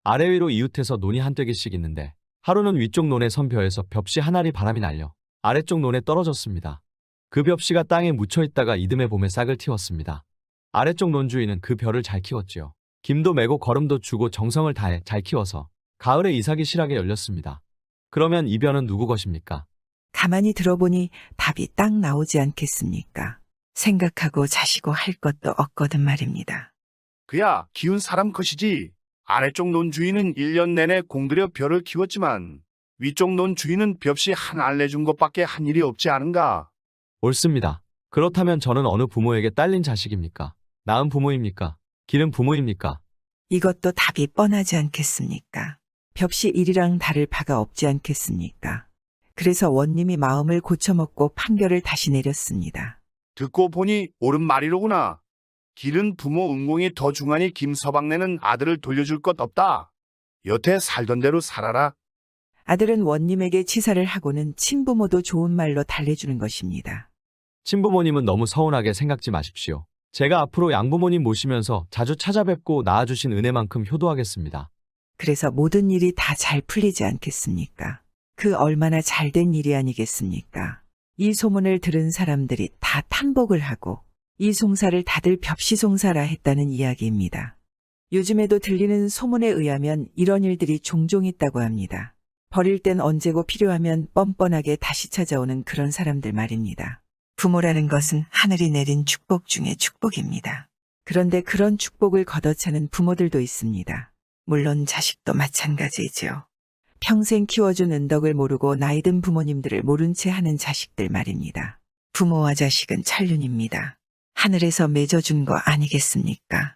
L: 아래 위로 이웃해서 논이 한두 개씩 있는데 하루는 위쪽 논에 선 벼에서 벽시 한 알이 바람이 날려 아래쪽 논에 떨어졌습니다. 그 벽시가 땅에 묻혀 있다가 이듬해 봄에 싹을 틔웠습니다. 아래쪽 논 주인은 그 벼를 잘 키웠지요. 김도 매고 거름도 주고 정성을 다해 잘 키워서 가을에 이삭이 실하게 열렸습니다. 그러면 이 벼는 누구 것입니까?
A: 가만히 들어보니 답이 딱 나오지 않겠습니까? 생각하고 자시고 할 것도 없거든 말입니다.
D: 그야 키운 사람 것이지. 아래쪽 논 주인은 1년 내내 공들여 벼를 키웠지만 위쪽 논 주인은 벽시 한 알 내준 것밖에 한 일이 없지 않은가?
L: 옳습니다. 그렇다면 저는 어느 부모에게 딸린 자식입니까? 낳은 부모입니까? 기른 부모입니까?
A: 이것도 답이 뻔하지 않겠습니까? 벽시 일이랑 다를 바가 없지 않겠습니까? 그래서 원님이 마음을 고쳐먹고 판결을 다시 내렸습니다.
D: 듣고 보니 옳은 말이로구나. 기른 부모 은공이 더 중하니 김서방네는 아들을 돌려줄 것 없다. 여태 살던 대로 살아라.
A: 아들은 원님에게 치사를 하고는 친부모도 좋은 말로 달래주는 것입니다.
L: 친부모님은 너무 서운하게 생각지 마십시오. 제가 앞으로 양부모님 모시면서 자주 찾아뵙고 낳아주신 은혜만큼 효도하겠습니다.
A: 그래서 모든 일이 다 잘 풀리지 않겠습니까? 그 얼마나 잘된 일이 아니겠습니까? 이 소문을 들은 사람들이 다 탐복을 하고 이 송사를 다들 벽시송사라 했다는 이야기입니다. 요즘에도 들리는 소문에 의하면 이런 일들이 종종 있다고 합니다. 버릴 땐 언제고 필요하면 뻔뻔하게 다시 찾아오는 그런 사람들 말입니다. 부모라는 것은 하늘이 내린 축복 중의 축복입니다. 그런데 그런 축복을 걷어차는 부모들도 있습니다. 물론 자식도 마찬가지죠. 평생 키워준 은덕을 모르고 나이든 부모님들을 모른 채 하는 자식들 말입니다. 부모와 자식은 천륜입니다. 하늘에서 맺어준 거 아니겠습니까?